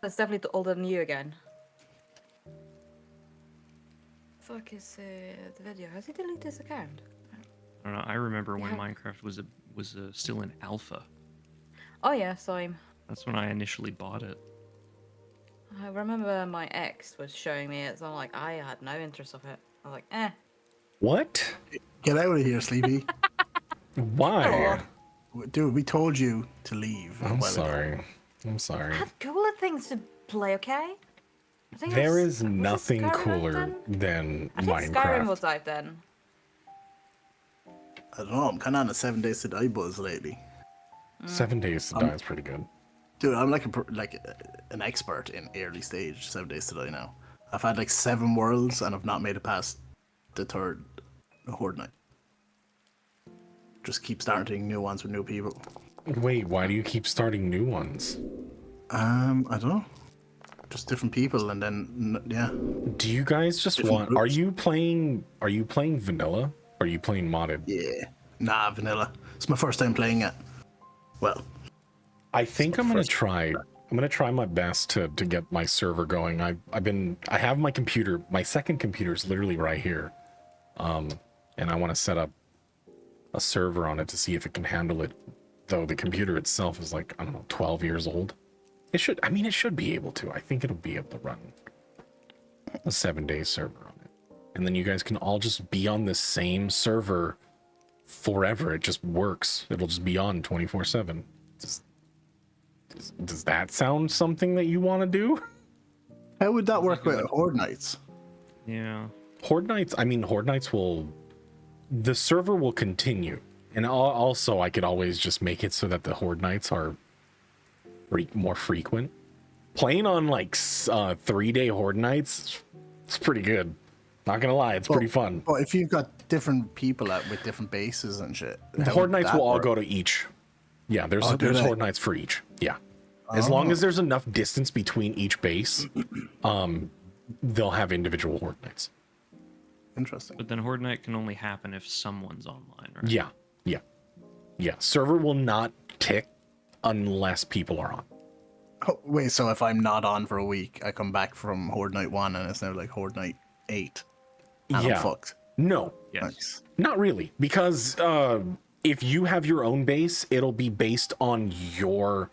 That's definitely older than you again. Fuck is the video? Has he deleted his account? I don't know. I remember when Yeah. Minecraft was still in alpha. Oh yeah, same. That's when I initially bought it. I remember my ex was showing me it, so I'm like, I had no interest of it. I was like, eh. What? Get out of here, Sleepy. Why? Dude, we told you to leave. I'm sorry. I'm I sorry. had cooler things to play, okay? I think There it is was it nothing Skyrim out cooler then? than I think Minecraft. Skyrim was out then. I don't know. I'm kind of on a 7 Days to Die buzz lately. 7 Days to Die is pretty good. Dude, I'm like an expert in early stage 7 Days to Die now. I've had like 7 worlds and I've not made it past the third Horde Night. Just keep starting new ones with new people. Wait, why do you keep starting new ones? I don't know. Just different people, and then yeah. Do you guys just Different want? groups. Are you playing vanilla? Or are you playing modded? Yeah. Nah, vanilla. It's my first time playing it. Well, I think I'm gonna try. I'm gonna try my best to get my server going. I have my computer. My second computer is literally right here, and I want to set up a server on it to see if it can handle it. Though the computer itself is like, I don't know, 12 years old. It should. I mean, it should be able to. I think it'll be able to run a 7-day server on it, and then you guys can all just be on the same server forever. It just works. It'll just be on 24/7. Does that sound something that you want to do? how would that work with Horde Nights? Yeah. Horde Nights, I mean, Horde Nights the server will continue. And also, I could always just make it so that the Horde Nights are more frequent. Playing on like 3-day Horde Nights, it's pretty good. Not gonna lie, it's pretty fun. But if you've got different people with different bases and shit, The how Horde would Nights that will all work? go to each. Yeah, there's Oh, do they? Horde Nights for each. Yeah. As long as there's enough distance between each base, they'll have individual Horde Nights. Interesting. But then Horde Night can only happen if someone's online, right? Yeah. Server will not tick unless people are on. Oh, wait, so if I'm not on for a week, I come back from Horde Night 1 and it's now like Horde Night 8. And I'm fucked. No, Yes. Nice. not really. Because if you have your own base, it'll be based on your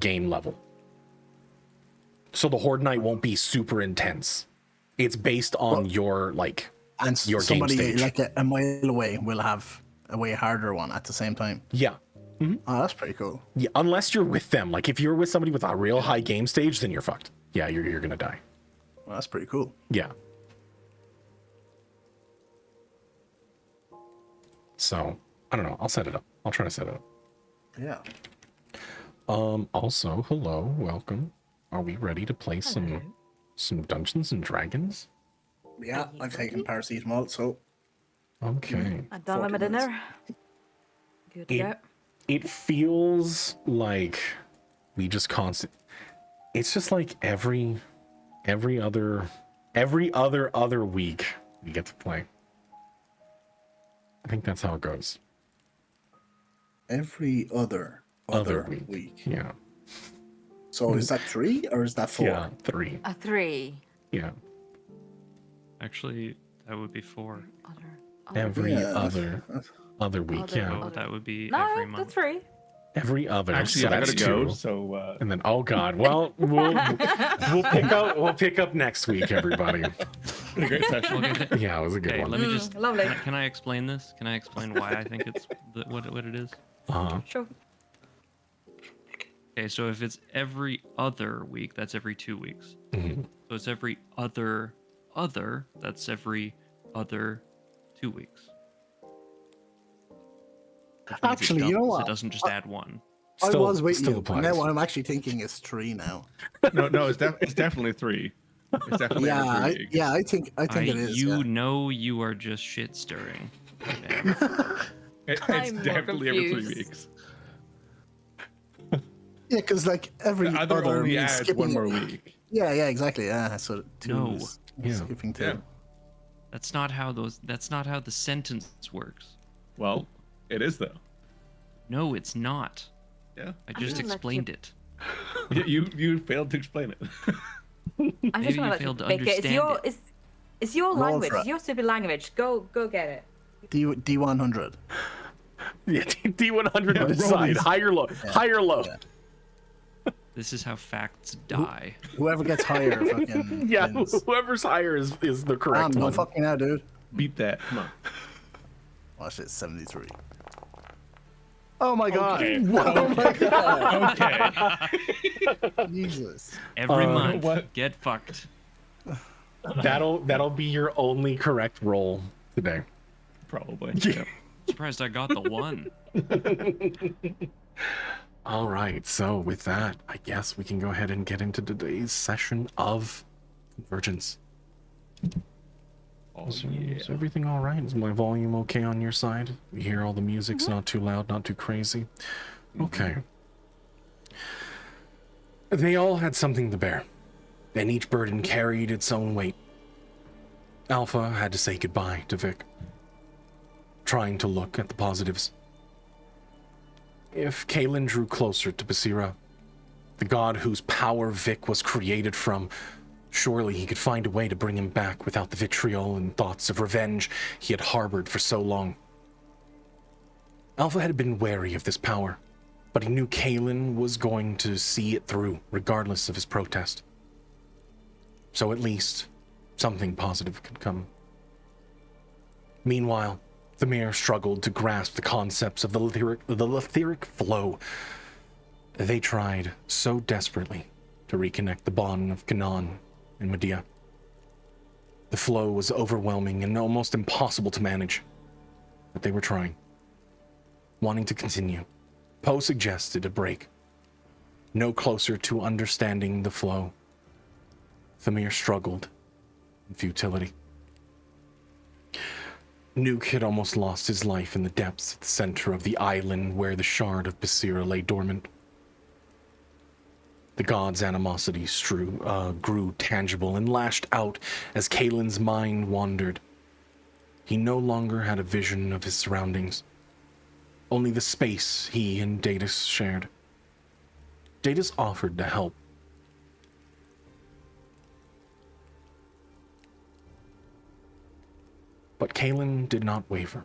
game level. So the Horde Night won't be super intense. It's based on your And your somebody game stage. like a mile away will have a way harder one at the same time. Yeah. Oh, that's pretty cool. Yeah, unless you're with them. Like if you're with somebody with a real high game stage, then you're fucked. Yeah, you're gonna die. Well, that's pretty cool. Yeah. So I don't know. I'll set it up. I'll try to set it up. Yeah. Also, hello, welcome. Are we ready to play some Dungeons and Dragons? Yeah, I've taken paracetamol, so Okay. I'm done with my 40 minutes. dinner. Good to go. It feels like we just it's just like every other week we get to play. I think that's how it goes. every other week. Yeah. So is that 3 or is that 4? Yeah, 3. A 3. Yeah. Actually, that would be 4. Every Yeah. other week, Other- yeah. Oh, that would be No, every the month. 3. Every other. Actually, so I that's gotta go. 2. So And then oh god, well we'll pick up next week, everybody. a great session. Okay, Yeah, it was a good okay, one. let me just. Lovely. Can I explain this? Can I explain why I think it's what it is? Uh-huh. Sure. Okay, so if it's every other week, that's every 2 weeks. Mhm. So it's every other, that's every other 2 weeks. Which means it Actually, you know doubles, what? It doesn't just add 1. I was waiting. still But applies. now I'm actually thinking it's 3 now. No, it's definitely 3. It's definitely Yeah, every 3 weeks. I think it is. You yeah. know you are just shit stirring. It's I'm more definitely every 3 confused. weeks. Yeah, because like every The other only means adds skipping 1 it. more week. Yeah, exactly. Yeah, so 2 No. is Yeah. skipping 2. Yeah. That's not how the sentence works. Well, it is though. No, it's not. Yeah. I just gonna let explained you- it. You failed to explain it. I'm Maybe just you gonna let failed to make it. It's understand your it. it's your Roll language. for it. It's your stupid language. Go get it. D100. Yeah, D100 Yeah, to roll decide. these. High or low? Yeah. High or low? Yeah. This is how facts die. Whoever gets higher fucking Yeah, wins. whoever's higher is the correct No one. fucking now, dude. Beat that. Come on. Watch it, 73. Oh my god. Okay. Oh my god. Okay. Jesus. Every You know month, what? get fucked. That'll be your only correct roll today. Probably. Yeah. Surprised I got the one. All right, so with that, I guess we can go ahead and get into today's session of Convergence. Oh, Is yeah. everything all right? Is my volume okay on your side? You hear all the music's not too loud, not too crazy? Okay. They all had something to bear, and each burden carried its own weight. Alpha had to say goodbye to Vic, trying to look at the positives. If Kalen drew closer to Basira, the god whose power Vic was created from, surely he could find a way to bring him back without the vitriol and thoughts of revenge he had harbored for so long. Alpha had been wary of this power, but he knew Kalen was going to see it through, regardless of his protest. So at least something positive could come. Meanwhile, Thamir struggled to grasp the concepts of the etheric flow. They tried so desperately to reconnect the bond of Canaan and Medea. The flow was overwhelming and almost impossible to manage, but they were trying. Wanting to continue, Poe suggested a break. No closer to understanding the flow, Thamir struggled in futility. Nuke had almost lost his life in the depths at the center of the island where the shard of Basira lay dormant. The god's animosity grew tangible and lashed out as Kalen's mind wandered. He no longer had a vision of his surroundings, only the space he and Datus shared. Datus offered to help. But Kalen did not waver.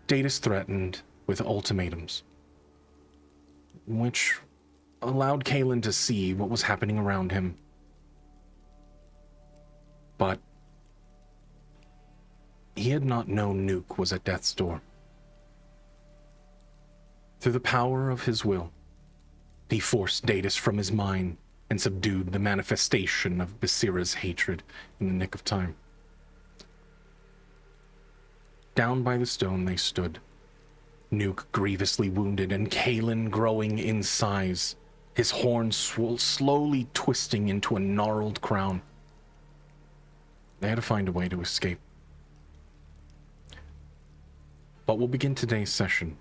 Datus threatened with ultimatums, which allowed Kalen to see what was happening around him. But he had not known Nuke was at death's door. Through the power of his will, he forced Datus from his mind and subdued the manifestation of Basira's hatred in the nick of time. Down by the stone they stood, Nuke grievously wounded and Kalen growing in size, his horns slowly twisting into a gnarled crown. They had to find a way to escape. But we'll begin today's session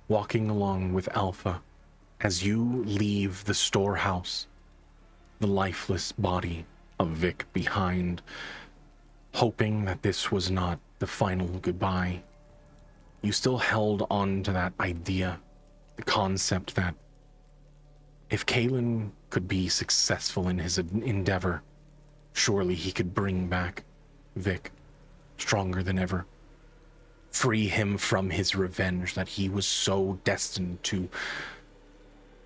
walking along with Alpha as you leave the storehouse, the lifeless body of Vic behind, hoping that this was not the final goodbye. You still held on to that idea, the concept that if Kalen could be successful in his endeavor, surely he could bring back Vic stronger than ever. Free him from his revenge that he was so destined to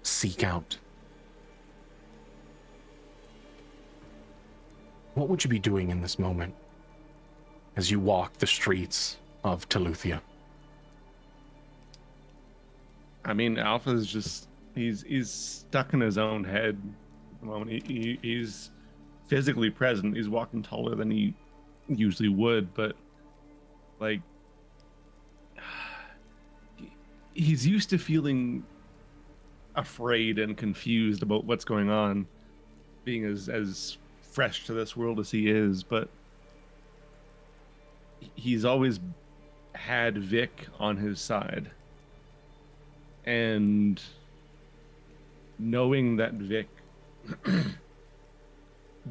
seek out. What would you be doing in this moment as you walk the streets of Teluthia? I mean, Alpha's just he's stuck in his own head at the moment. He's physically present. He's walking taller than he usually would, but like he's used to feeling afraid and confused about what's going on, being as fresh to this world as he is, but he's always had Vic on his side. And knowing that Vic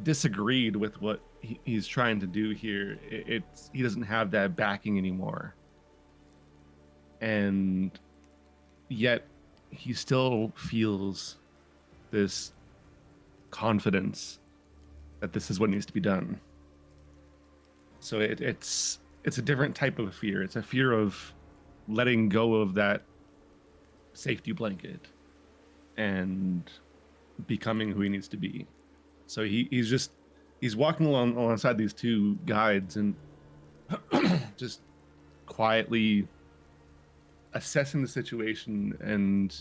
disagreed with what he's trying to do here, he doesn't have that backing anymore. And yet he still feels this confidence that this is what needs to be done. So it's a different type of fear. It's a fear of letting go of that safety blanket and becoming who he needs to be. So he's walking alongside these two guides and just quietly assessing the situation and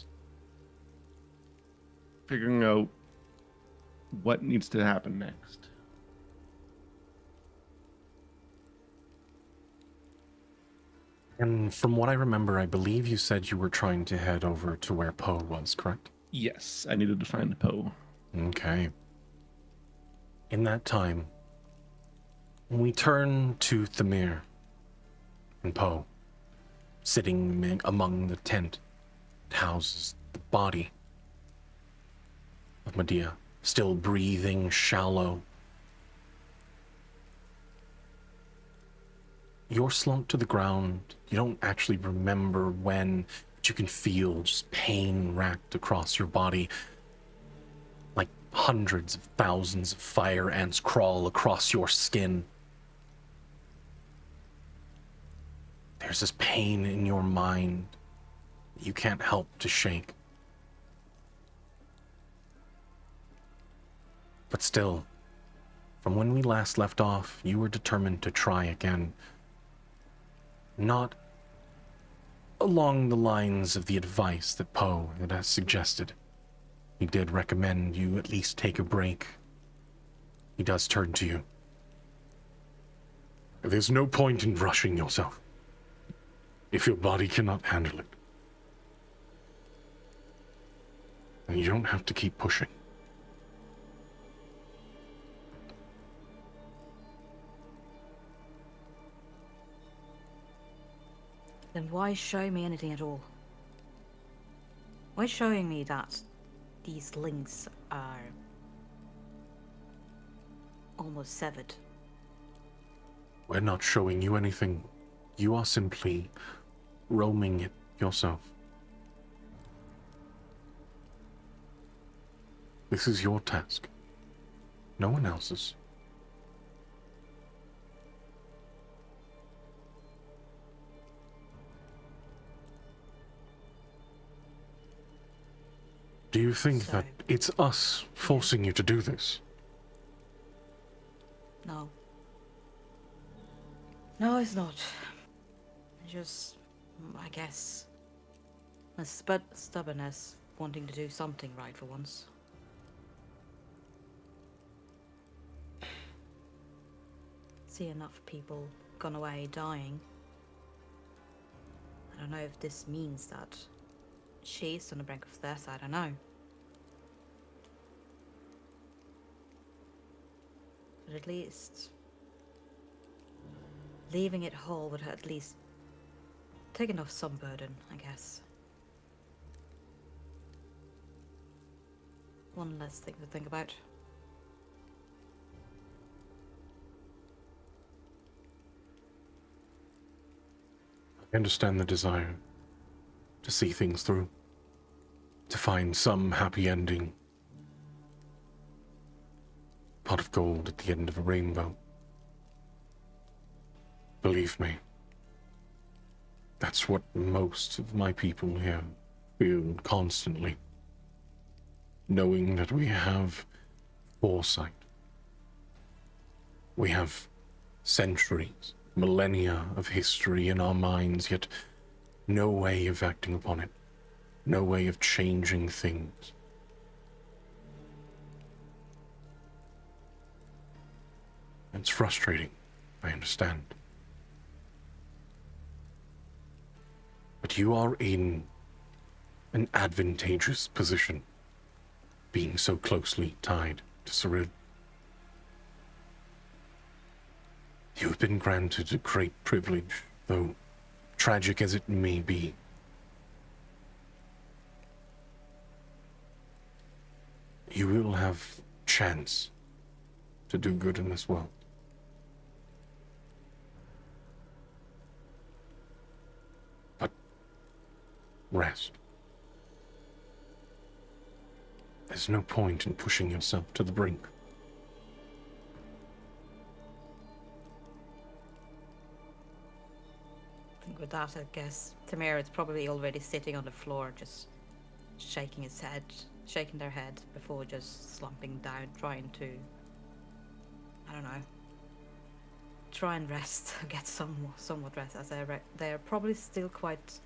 figuring out what needs to happen next. And from what I remember, I believe you said you were trying to head over to where Poe was, correct? Yes, I needed to find Poe. Okay. In that time, we turn to Thamir and Poe, sitting among the tent that houses the body of Medea, still breathing shallow. You're slumped to the ground. You don't actually remember when, but you can feel just pain racked across your body. Like hundreds of thousands of fire ants crawl across your skin. There's this pain in your mind that you can't help to shake. But still, from when we last left off, you were determined to try again. Not along the lines of the advice that Poe had suggested. He did recommend you at least take a break. He does turn to you. There's no point in rushing yourself if your body cannot handle it. And you don't have to keep pushing. Then why show me anything at all? Why showing me that these links are almost severed? We're not showing you anything. You are simply roaming it yourself. This is your task. No one else's. Do you think that it's us forcing you to do this? No. No, it's not. Just, I guess, a stubbornness wanting to do something right for once. See enough people gone away dying. I don't know if this means that she's on the brink of death, I don't know. But at least leaving it whole would at least taken off some burden, I guess. One less thing to think about. I understand the desire to see things through, to find some happy ending. Pot of gold at the end of a rainbow. Believe me, that's what most of my people here feel constantly. Knowing that we have foresight. We have centuries, millennia of history in our minds, yet no way of acting upon it. No way of changing things. It's frustrating, I understand. But you are in an advantageous position, being so closely tied to Cyril. You have been granted a great privilege, though tragic as it may be. You will have chance to do good in this world. But rest. There's no point in pushing yourself to the brink. I think with that, I guess Tamir is probably already sitting on the floor, just shaking his head, shaking their head before just slumping down, trying to, I don't know, try and rest, get somewhat rest, as they're probably still quite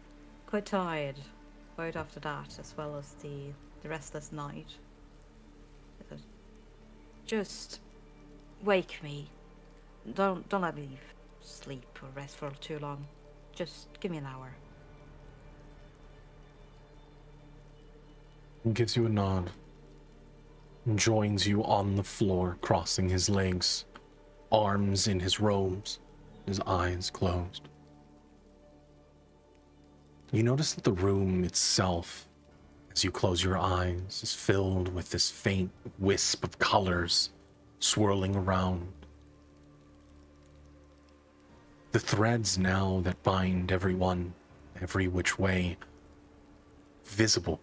tired, right after that, as well as the restless night. Just wake me. Don't let me sleep or rest for too long. Just give me an hour. He gives you a nod and joins you on the floor, crossing his legs, arms in his robes, his eyes closed. You notice that the room itself, as you close your eyes, is filled with this faint wisp of colors swirling around. The threads now that bind everyone, every which way, visible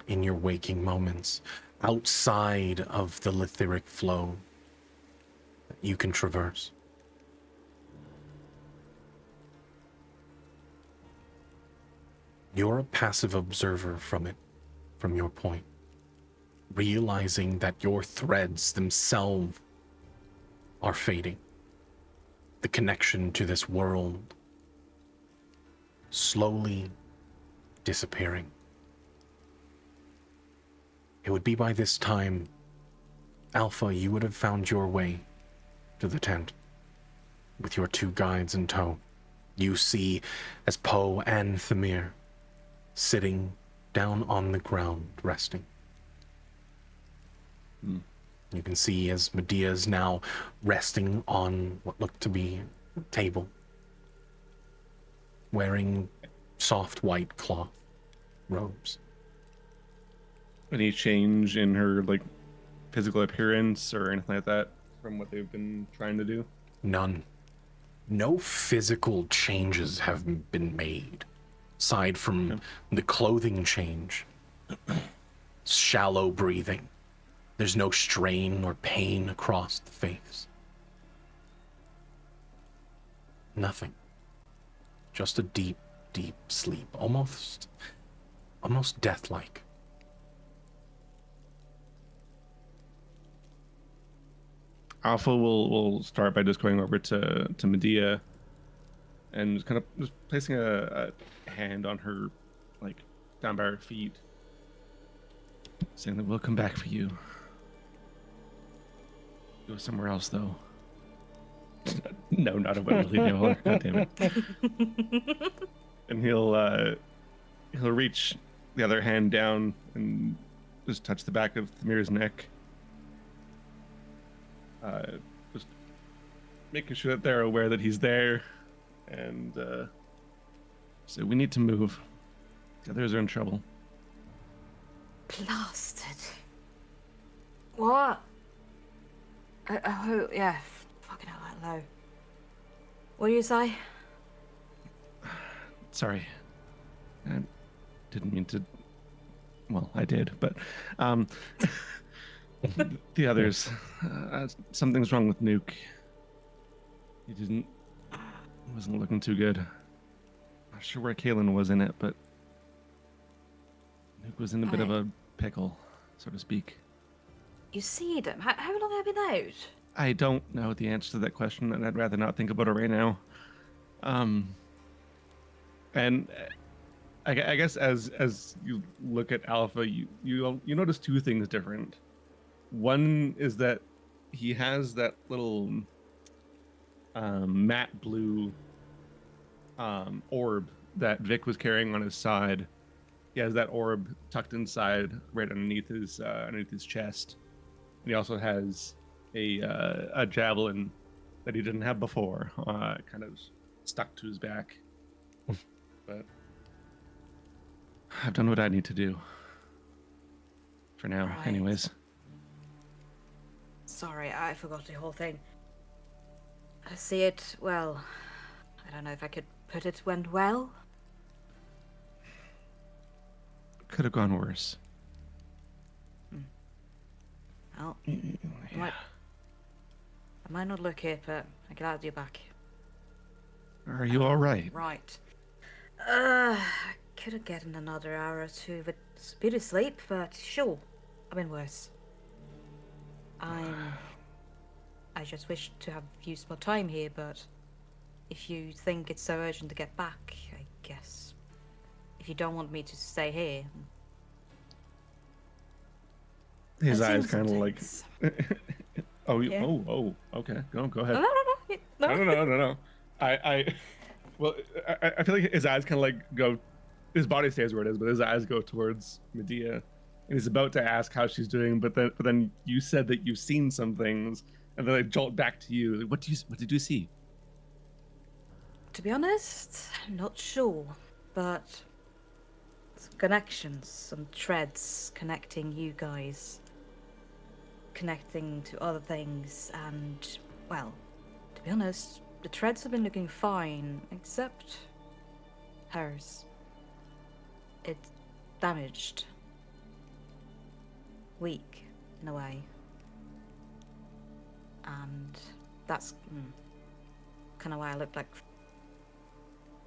in your waking moments, outside of the letheric flow that you can traverse. You're a passive observer from it, from your point, realizing that your threads themselves are fading. The connection to this world slowly disappearing. It would be by this time, Alpha, you would have found your way to the tent with your two guides in tow. You see as Poe and Thamir sitting down on the ground, resting. You can see as Medea is now resting on what looked to be a table, wearing soft white cloth robes. Any change in her like physical appearance or anything like that from what they've been trying to do? None. No physical changes have been made, aside from the clothing change. Shallow breathing. There's no strain or pain across the face. Nothing. Just a deep, deep sleep, almost death-like. Alpha will start by just going over to Medea and kind of just placing a hand on her, like down by her feet, saying that we'll come back for you. Go somewhere else, though. No, not a Wembley Dale. God damn it. And he'll reach the other hand down and just touch the back of Thamir's neck. Just making sure that they're aware that he's there, and say, we need to move. The others are in trouble. Blasted. What? Oh, yeah. Fucking hell, hello. What do you say? Sorry. I didn't mean to. Well, I did, but the others. Something's wrong with Nuke. He wasn't looking too good. Not sure where Kalen was in it, but Nuke was in a bit of a pickle, so to speak. You see them? How long have you been out? I don't know the answer to that question, and I'd rather not think about it right now. And I guess as you look at Alpha, you notice two things different. One is that he has that little matte blue orb that Vic was carrying on his side. He has that orb tucked inside, right underneath his chest. And he also has a javelin that he didn't have before, kind of stuck to his back. But I've done what I need to do. For now, Right. anyways. Sorry, I forgot the whole thing. I see it, well, I don't know if I could put it went well. Could have gone worse. Well, Yeah. I might not look it, but I can add you back. Are you all right? Right. I could have gotten another hour or two with beauty sleep, but sure, I've been worse. I just wish to have used more time here, but if you think it's so urgent to get back, I guess. If you don't want me to stay here. His I've eyes seen some kind of like. things. Oh, Yeah. okay. Go No, ahead. no. No. Well, I feel like his eyes kind of like go. His body stays where it is, but his eyes go towards Medea, and he's about to ask how she's doing. But then you said that you've seen some things, and then I jolt back to you. Like, what did you see? To be honest, I'm not sure, but some connections, some threads connecting you guys, connecting to other things, and, well, to be honest, the threads have been looking fine, except hers. It's damaged. Weak, in a way. And that's kind of why I looked like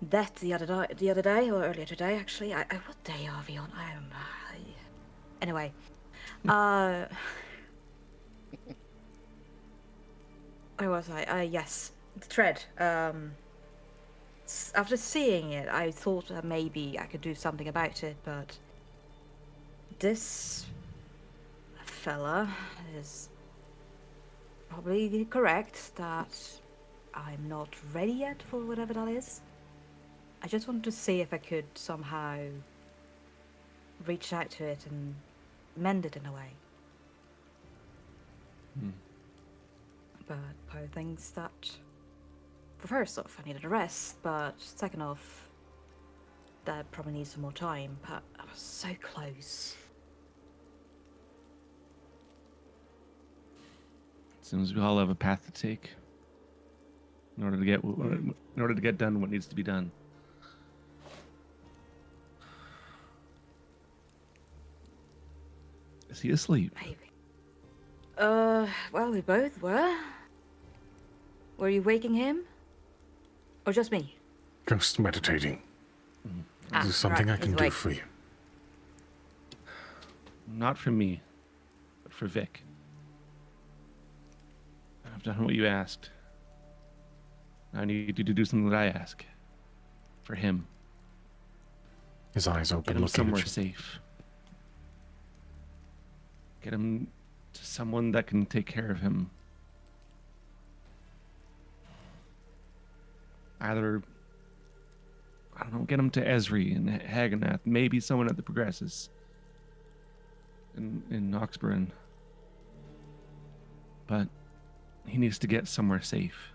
death the other day, or earlier today, actually. What day are we on? Anyway, where was I? Yes, the thread. After seeing it, I thought that maybe I could do something about it, but this fella is probably correct that I'm not ready yet for whatever that is. I just wanted to see if I could somehow reach out to it and mend it in a way. But Poe thinks that, for first off, I needed a rest, but second off, that probably needs some more time, but I was so close. Seems we all have a path to take in order to get done what needs to be done. Is he asleep? Maybe. Well, we both were. Were you waking him? Or just me? Just meditating. Is there something right, I can he's do awake. for you? Not for me, but for Vic. I've done what you asked. I need you to do something that I ask. For him. His eyes Get open, him looking somewhere at you. safe. Get him to someone that can take care of him. Either, I don't know, get him to Esri and Haganath, maybe someone at the Progresses in Oxburn. But he needs to get somewhere safe.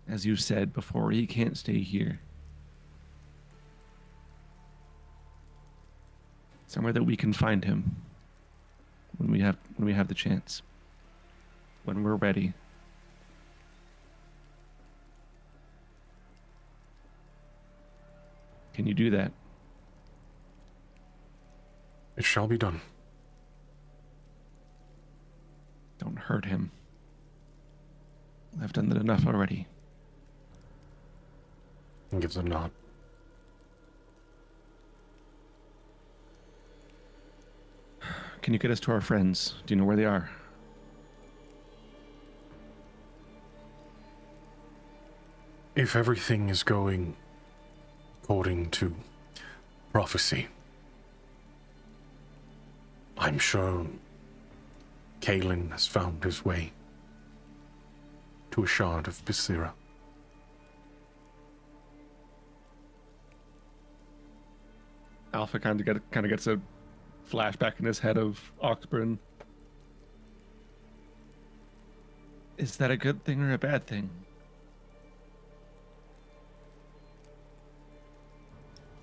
As you said before, he can't stay here. Somewhere that we can find him when we have the chance. When we're ready. Can you do that? It shall be done. Don't hurt him. I've done that enough already. And gives a nod. Can you get us to our friends? Do you know where they are? If everything is going according to prophecy, I'm sure Kalen has found his way to a shard of Basira. Alpha kind of gets a flashback in his head of Oxburn. Is that a good thing or a bad thing?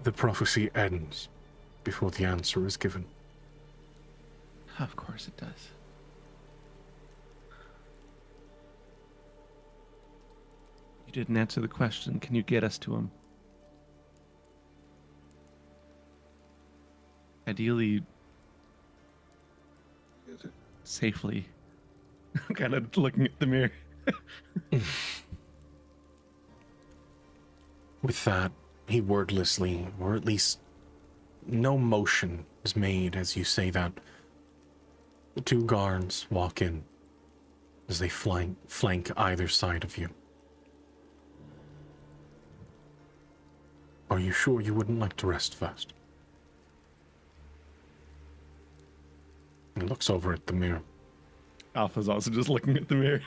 The prophecy ends before the answer is given. Of course it does. You didn't answer the question. Can you get us to him? Ideally, safely, kind of looking at the mirror. With that, he wordlessly, or at least no motion is made as you say that. The two guards walk in as they flank either side of you. Are you sure you wouldn't like to rest first? He looks over at the mirror. Alpha's also just looking at the mirror.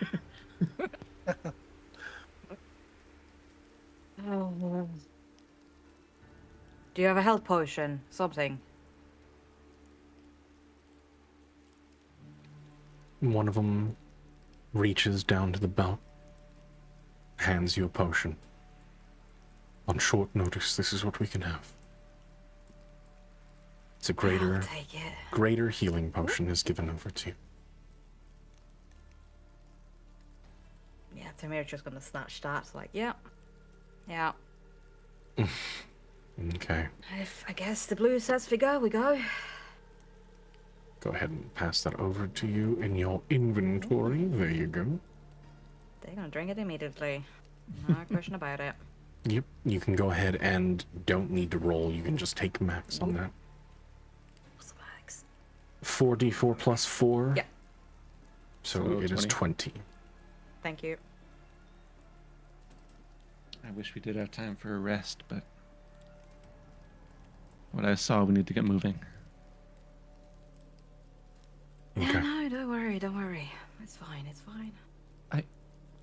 Do you have a health potion? Something? One of them reaches down to the belt, hands you a potion. On short notice, this is what we can have. It's a I'll take it. greater healing potion is given over to you. Yeah, Tamir's just gonna snatch that. It's like, yeah. Yeah. Okay. If I guess the blue says we go, we go. Go ahead and pass that over to you in your inventory. There you go. They're gonna drink it immediately. No question about it. Yep. You can go ahead and don't need to roll. You can just take max on that. What's the max? 4d4 plus 4. Yeah. So it is 20. Thank you. I wish we did have time for a rest, but what I saw, we need to get moving. Okay. Yeah, no, don't worry, don't worry. It's fine, it's fine.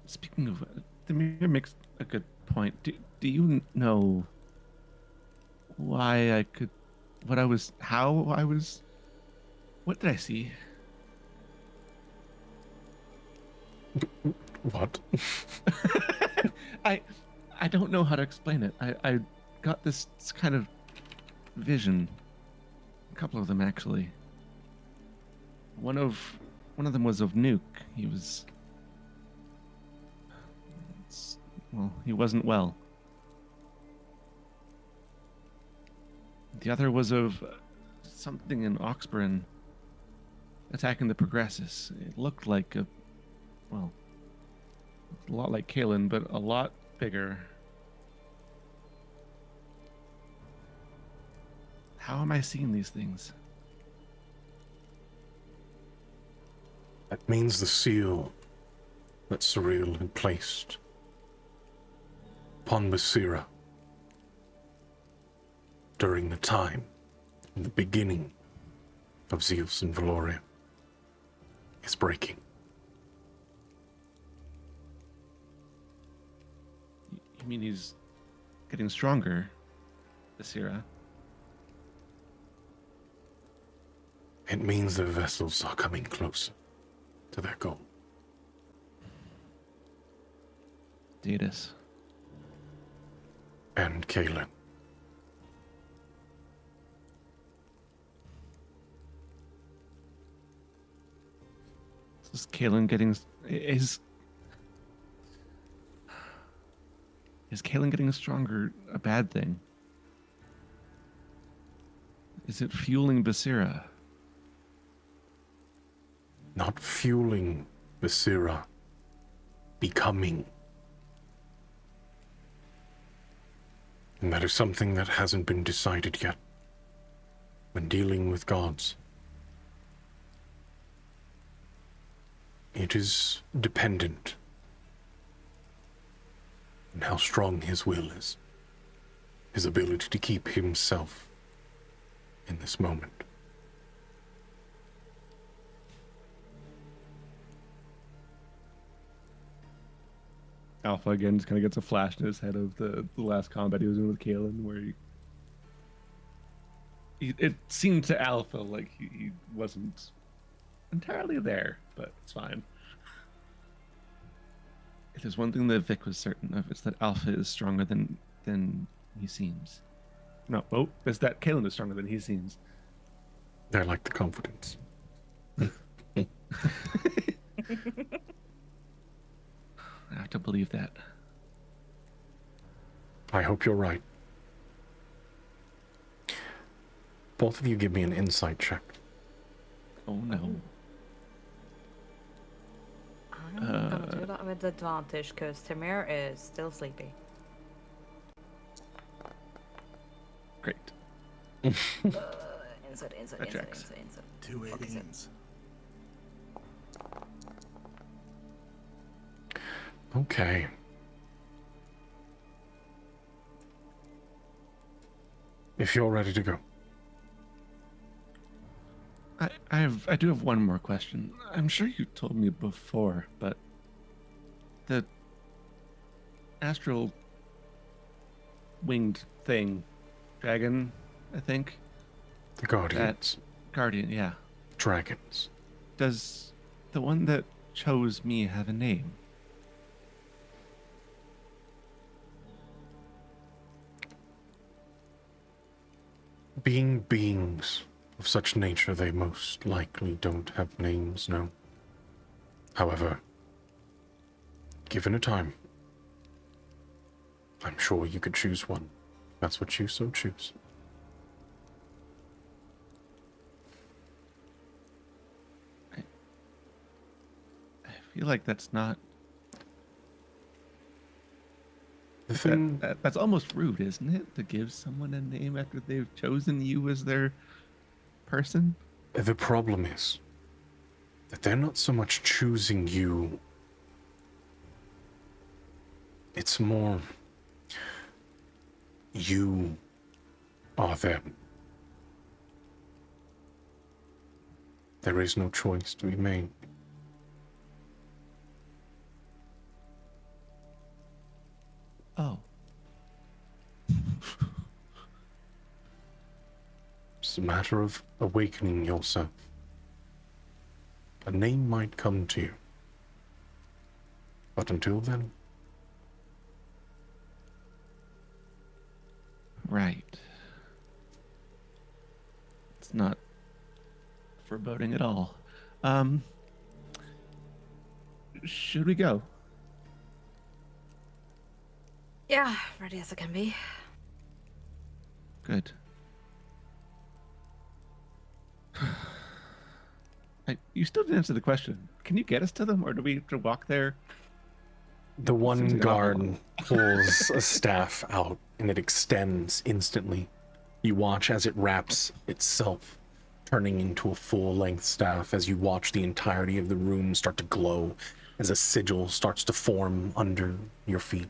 Speaking of, the mirror makes a good point. Do you know why I could, how I was, what did I see? What? I don't know how to explain it. I got this kind of vision. A couple of them actually. One of them was of Nuke. He was, well, he wasn't well. The other was of something in Oxborin attacking the Progressus. It looked like a lot like Kalen, but a lot bigger. How am I seeing these things? That means the seal that Cyril had placed upon Basira during the time, in the beginning of Zeus and Valoria, is breaking. You mean he's getting stronger, Basira? It means the vessels are coming closer to their goal. Datus. And Kalen. Is Kalen getting is Kalen getting stronger a bad thing? Is it fueling Basira? Not fueling Basira, becoming. And that is something that hasn't been decided yet when dealing with gods. It is dependent on how strong his will is, his ability to keep himself in this moment. Alpha again just kind of gets a flash in his head of the last combat he was in with Kalen, where it seemed to Alpha like he wasn't entirely there, but it's fine. If there's one thing that Vic was certain of, it's that Alpha is stronger than he seems. No, it's that Kalen is stronger than he seems. I like the confidence. I have to believe that. I hope you're right. Both of you give me an insight check. Oh no. I'm gonna do that with advantage because Tamir is still sleepy. Great. Inside. That checks. 2 18s. Okay. If you're ready to go. I do have one more question. I'm sure you told me before, but the astral winged thing, dragon, I think. The Guardians. Guardian, yeah. Dragons. Does the one that chose me have a name? Being beings of such nature, they most likely don't have names, no. However, given a time, I'm sure you could choose one. That's what you so choose. I feel like that's not. The thing, That's almost rude, isn't it? To give someone a name after they've chosen you as their person? the problem is that they're not so much choosing you. It's more you are them. There is no choice to be made. Oh. It's a matter of awakening yourself. A name might come to you. But until then, Right. It's not foreboding at all. Should we go? Yeah, ready as I can be. Good. You still didn't answer the question. Can you get us to them, or do we have to walk there? the one Seems like an awful guard pulls a staff out and it extends instantly. You watch as it wraps itself, turning into a full-length staff as you watch the entirety of the room start to glow as a sigil starts to form under your feet.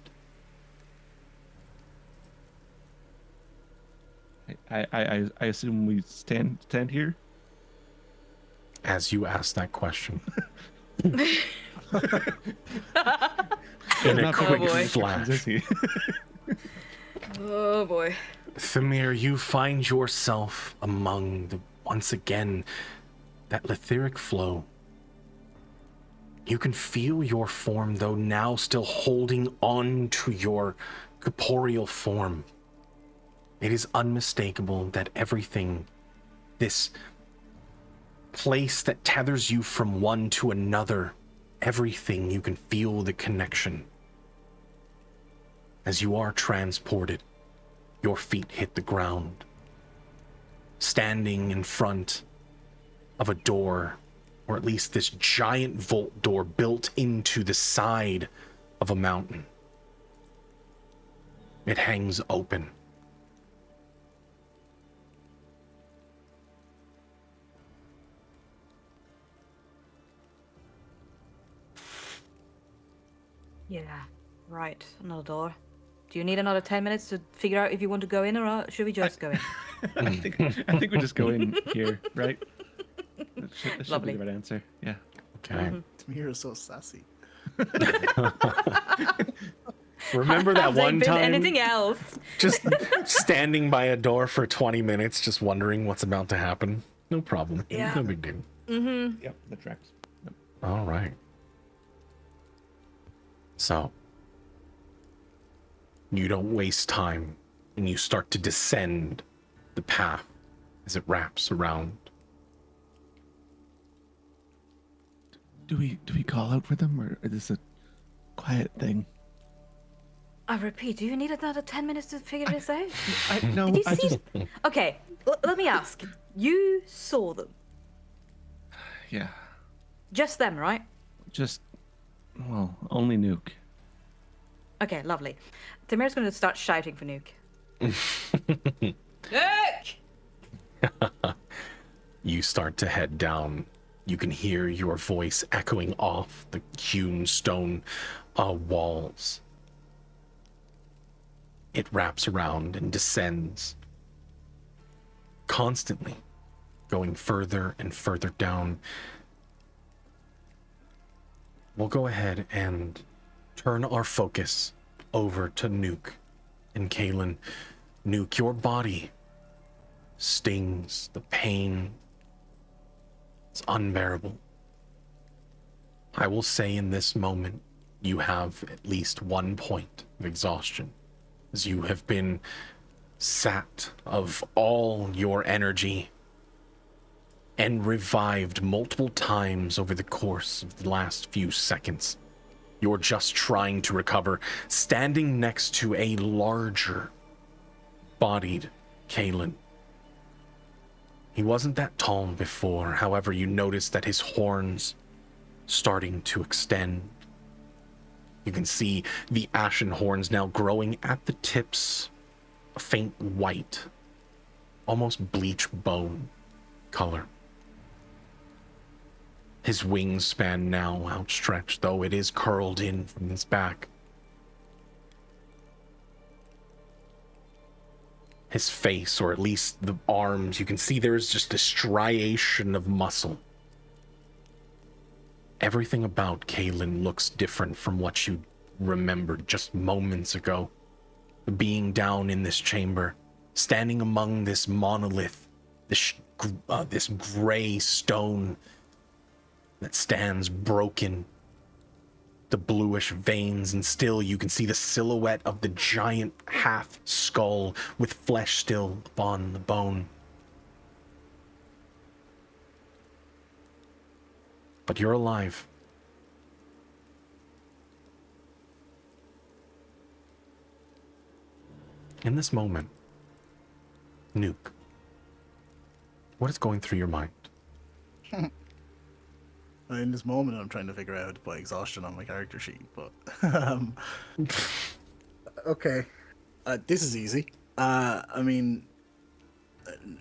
I assume we stand here. As you ask that question, In a quick boy. flash, Oh boy. Thamir, you find yourself among once again, that letheric flow. You can feel your form, though, now still holding on to your corporeal form. It is unmistakable that everything, this place that tethers you from one to another, everything, you can feel the connection. As you are transported, your feet hit the ground, standing in front of a door, or at least this giant vault door built into the side of a mountain. It hangs open. Yeah, right. Another door. Do you need another 10 minutes to figure out if you want to go in, or should we just go in? I think we just go in here, right? That should Lovely. be the right answer. Yeah. Okay. Tamir is so sassy. Remember that Have they one been time anything else? just standing by a door for 20 minutes just wondering what's about to happen? No problem. Yeah. No big deal. Yep, that tracks. Yep. All right. So, you don't waste time and you start to descend the path as it wraps around. Do we call out for them, or is this a quiet thing? I repeat, do you need another 10 minutes to figure this out? No, Did you I see? just Okay, let me ask. You saw them. yeah, Just them, right? just Well, only Nuke. Okay, lovely. Tamira's going to start shouting for Nuke. Nuke! You start to head down. You can hear your voice echoing off the hewn stone walls. It wraps around and descends, constantly going further and further down. We'll go ahead and turn our focus over to Nuke and Kaylin. Nuke, your body stings. The pain is unbearable. I will say in this moment, you have at least 1 point of exhaustion, as you have been sapped of all your energy and revived multiple times over the course of the last few seconds. You're just trying to recover, standing next to a larger bodied Kaylin. He wasn't that tall before, however, you notice that his horns starting to extend. You can see the ashen horns now growing at the tips, a faint white, almost bleach bone color. His wingspan now outstretched, though it is curled in from his back. His face, or at least the arms, you can see there's just a striation of muscle. Everything about Kaylin looks different from what you remembered just moments ago. Being down in this chamber, standing among this monolith, this gray stone that stands broken, the bluish veins, and still you can see the silhouette of the giant half skull with flesh still upon the bone. But you're alive. In this moment, Nuke, what is going through your mind? In this moment, I'm trying to figure out how to put exhaustion on my character sheet, but okay, this is easy. I mean,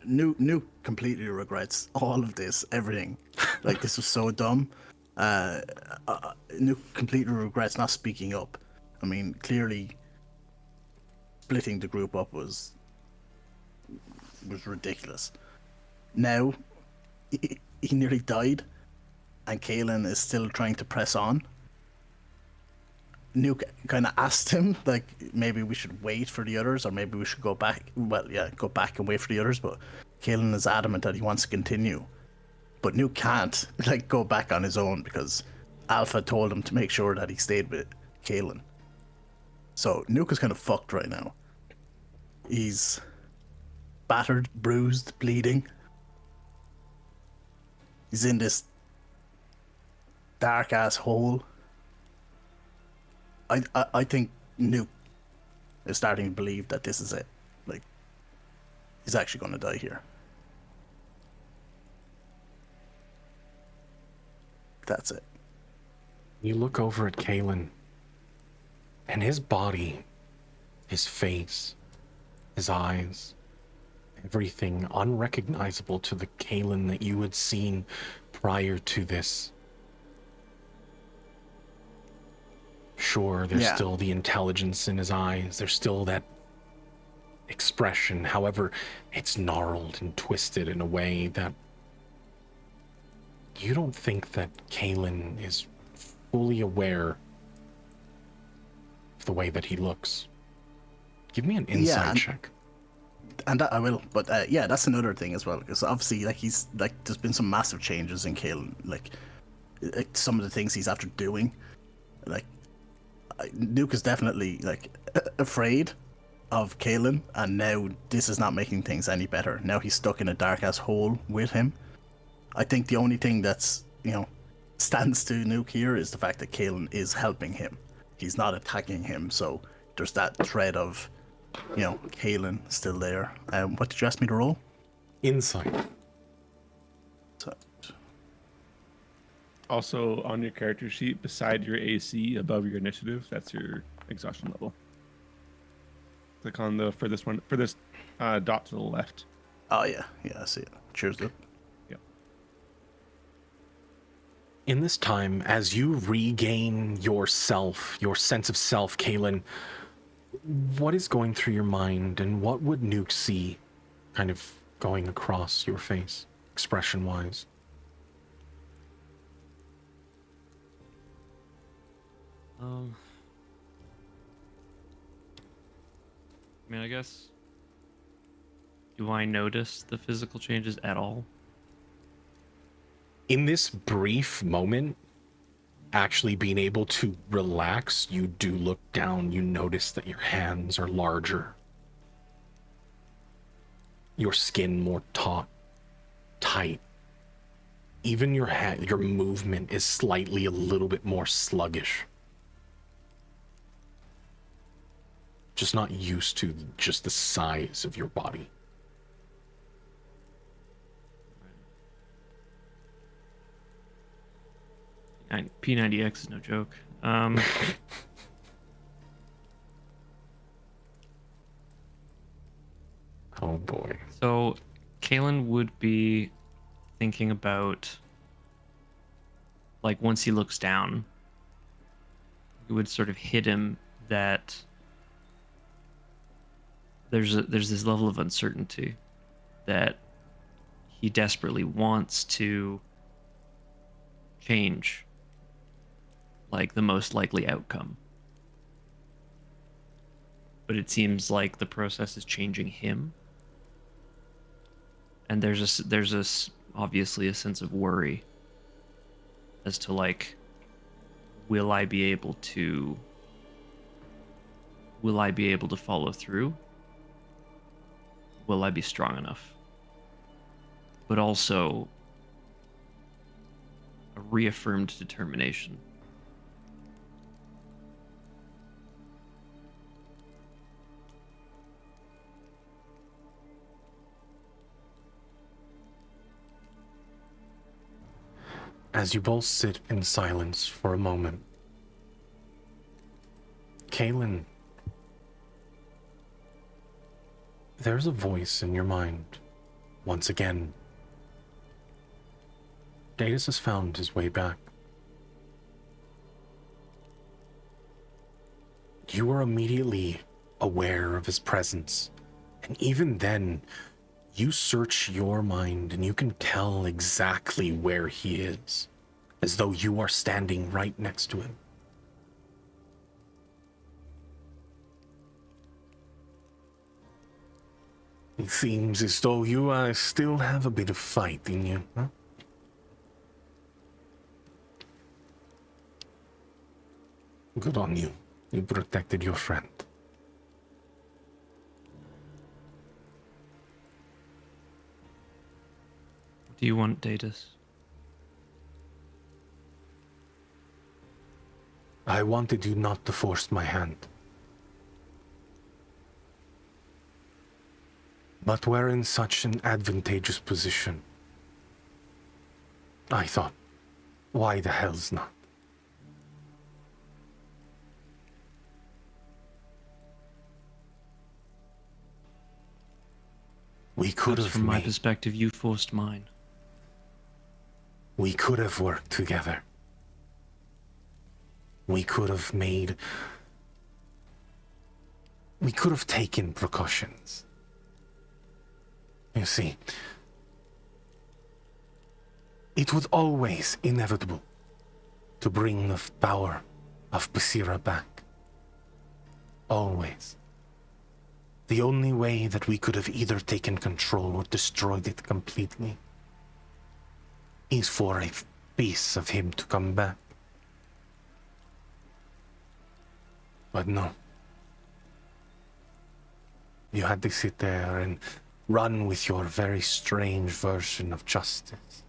Nuke completely regrets all of this, everything. Like, this was so dumb. Nuke completely regrets not speaking up. I mean, clearly, splitting the group up was ridiculous. Now, he nearly died, and Kaylin is still trying to press on. Nuke kind of asked him, like, maybe we should wait for the others, or maybe we should go back. Well, yeah, go back and wait for the others, but Kaylin is adamant that he wants to continue. But Nuke can't, like, go back on his own, because Alpha told him to make sure that he stayed with Kaylin. So Nuke is kind of fucked right now. He's battered, bruised, bleeding. He's in this dark ass hole. I think Nuke is starting to believe that this is it. Like, he's actually going to die here. That's it. You look over at Kaylin, and his body, his face, his eyes, everything unrecognizable to the Kaylin that you had seen prior to this. Sure, there's still the intelligence in his eyes. There's still that expression. However, it's gnarled and twisted in a way that you don't think that Kaylin is fully aware of the way that he looks. Give me an insight check. And that I will, but yeah, that's another thing as well, because obviously, like, he's like, there's been some massive changes in Kaylin, like some of the things he's after doing. Like, Nuke is definitely, like, afraid of Kaylin, and now this is not making things any better. Now he's stuck in a dark ass hole with him. I think the only thing that's, stands to Nuke here is the fact that Kaylin is helping him. He's not attacking him, so there's that thread of, Kaylin still there. What did you ask me to roll? Insight. So, Also on your character sheet, beside your AC, above your initiative, that's your exhaustion level. Click on the furthest dot to the left. Oh yeah, I see it. Cheers, dude. Yep. In this time, as you regain yourself, your sense of self, Kaylin, what is going through your mind, and what would Nuke see kind of going across your face, expression-wise? I mean, I guess. Do I notice the physical changes at all? In this brief moment, actually being able to relax, you do look down, you notice that your hands are larger. Your skin more taut, tight. Even your movement is slightly a little bit more sluggish. Just not used to just the size of your body. P90X is no joke. Oh boy. So, Kalen would be thinking about, like, once he looks down, it would sort of hit him that there's this level of uncertainty that he desperately wants to change, like, the most likely outcome. But it seems like the process is changing him. And there's obviously a sense of worry as to, like, will I be able to follow through? Will I be strong enough? But also a reaffirmed determination. As you both sit in silence for a moment, Kaylin, there's a voice in your mind. Once again, Datus has found his way back. You are immediately aware of his presence, and even then, you search your mind and you can tell exactly where he is, as though you are standing right next to him. It seems as though you still have a bit of fight in you, huh? Good on you. You protected your friend. What do you want, Datus? I wanted you not to force my hand. But we're in such an advantageous position. I thought, why the hell's not? We could have from my perspective, you forced mine. We could have worked together. We could have taken precautions. You see, it was always inevitable to bring the power of Basira back. Always. The only way that we could have either taken control or destroyed it completely is for a piece of him to come back. But no. You had to sit there and run with your very strange version of justice.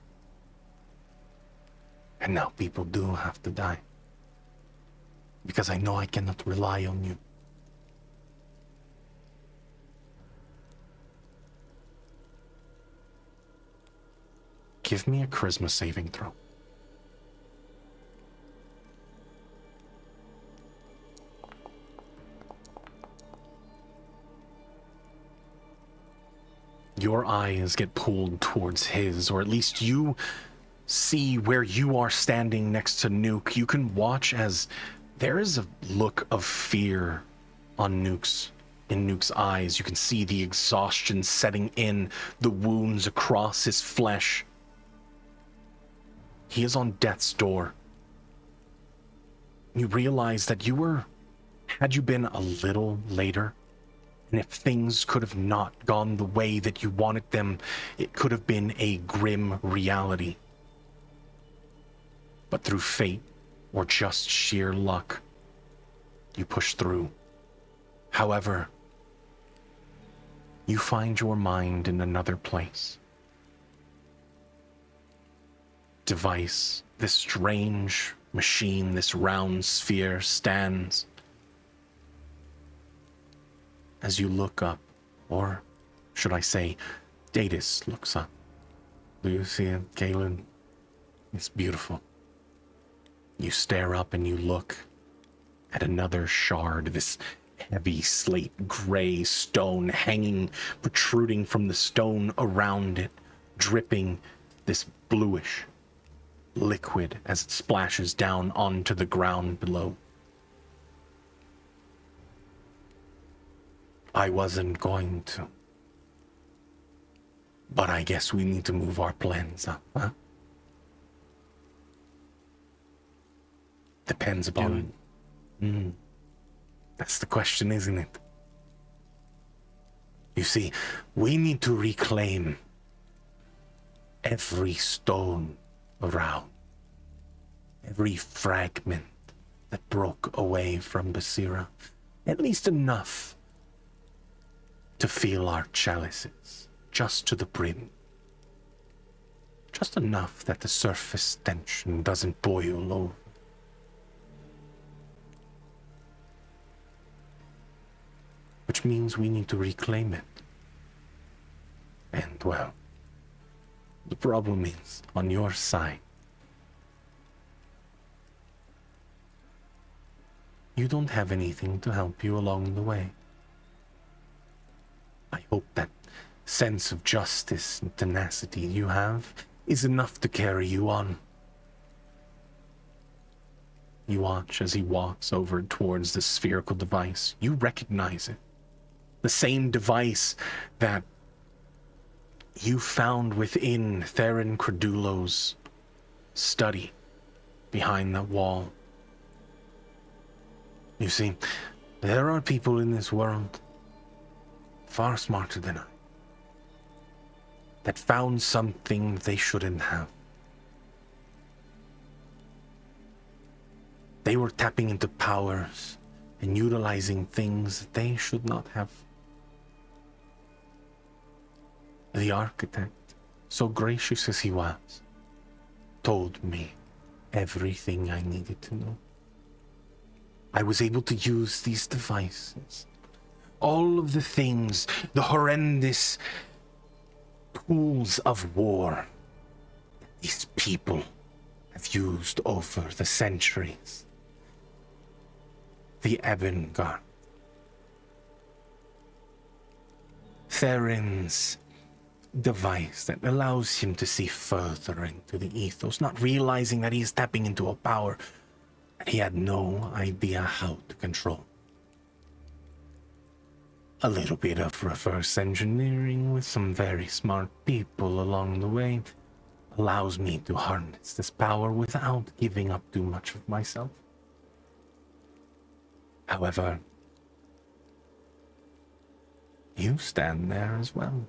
And now people do have to die. Because I know I cannot rely on you. Give me a charisma saving throw. your eyes get pulled towards his, or at least you see where you are standing next to Nuke. You can watch as there is a look of fear on in Nuke's eyes. You can see the exhaustion setting in, the wounds across his flesh. He is on death's door. You realize that had you been a little later, and if things could have not gone the way that you wanted them, it could have been a grim reality. But through fate, or just sheer luck, you push through. However, you find your mind in another place. Device, this strange machine, this round sphere stands. As you look up, or should I say, Datus looks up. Do you see it, Galen? It's beautiful. You stare up and you look at another shard, this heavy slate gray stone hanging, protruding from the stone around it, dripping this bluish liquid as it splashes down onto the ground below. I wasn't going to, but I guess we need to move our plans up, huh? Depends upon... That's the question, isn't it? You see, we need to reclaim every stone around, every fragment that broke away from Basira, at least enough to fill our chalices, just to the brim. Just enough that the surface tension doesn't boil over. Which means we need to reclaim it. And, well, the problem is, on your side, you don't have anything to help you along the way. I hope that sense of justice and tenacity you have is enough to carry you on. You watch as he walks over towards the spherical device. You recognize it. The same device that you found within Theron Credulo's study behind that wall. You see, there are people in this world far smarter than I that found something they shouldn't have. They were tapping into powers and utilizing things that they should not have. The architect, so gracious as he was, told me everything I needed to know. I was able to use these devices. All of the things, the horrendous tools of war these people have used over the centuries. The Ebon Guard. Theron's device that allows him to see further into the ethos, not realizing that he is tapping into a power that he had no idea how to control. A little bit of reverse engineering with some very smart people along the way allows me to harness this power without giving up too much of myself. However, you stand there as well.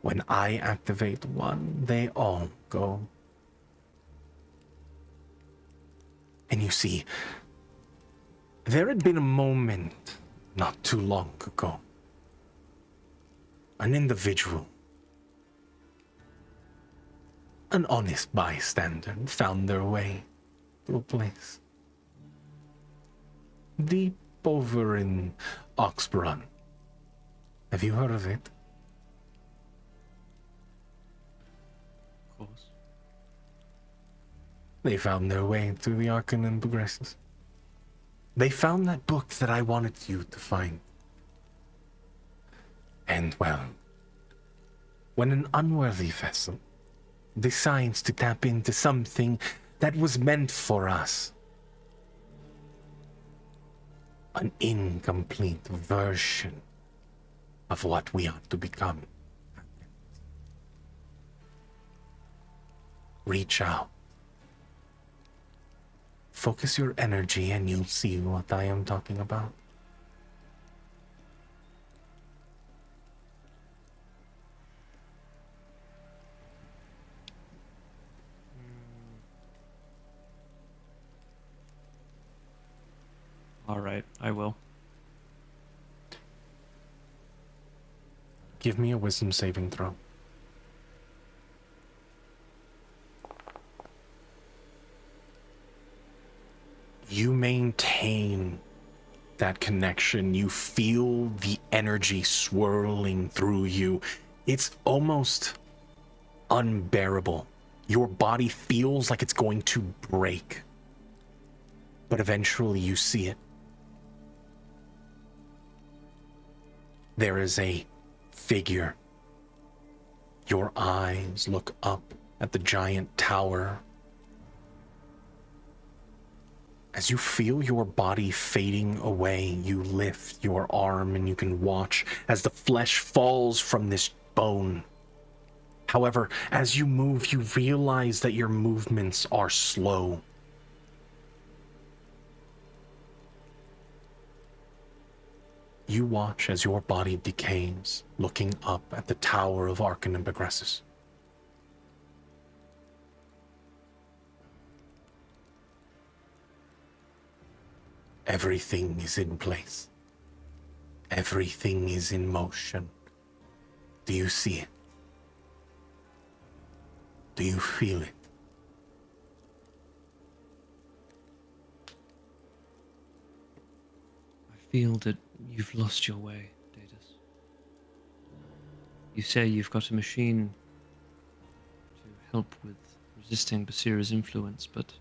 When I activate one, they all go. And you see, there had been a moment not too long ago. An individual, an honest bystander, found their way to a place deep over in Oxbrun. Have you heard of it? Of course. They found their way to the Arcane and Progresses. They found that book that I wanted you to find. And, well, when an unworthy vessel decides to tap into something that was meant for us. An incomplete version of what we ought to become. Reach out. Focus your energy and you'll see what I am talking about. All right, I will. Give me a wisdom saving throw. You maintain that connection. You feel the energy swirling through you. It's almost unbearable. Your body feels like it's going to break. But eventually you see it. There is a figure. Your eyes look up at the giant tower. As you feel your body fading away, you lift your arm and you can watch as the flesh falls from this bone. However, as you move, you realize that your movements are slow. You watch as your body decays, looking up at the tower of Arcan and Begressus. Everything is in place. Everything is in motion. Do you see it? Do you feel it? I feel that you've lost your way, Datus. You say you've got a machine to help with resisting Basira's influence, but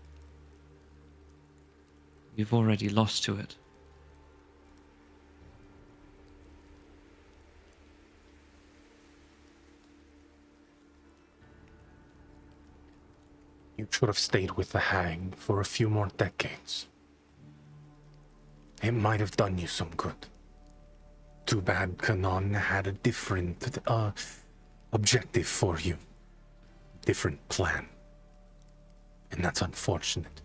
you've already lost to it. You should have stayed with the Hag for a few more decades. It might have done you some good. Too bad Kanon had a different objective for you. Different plan. And that's unfortunate.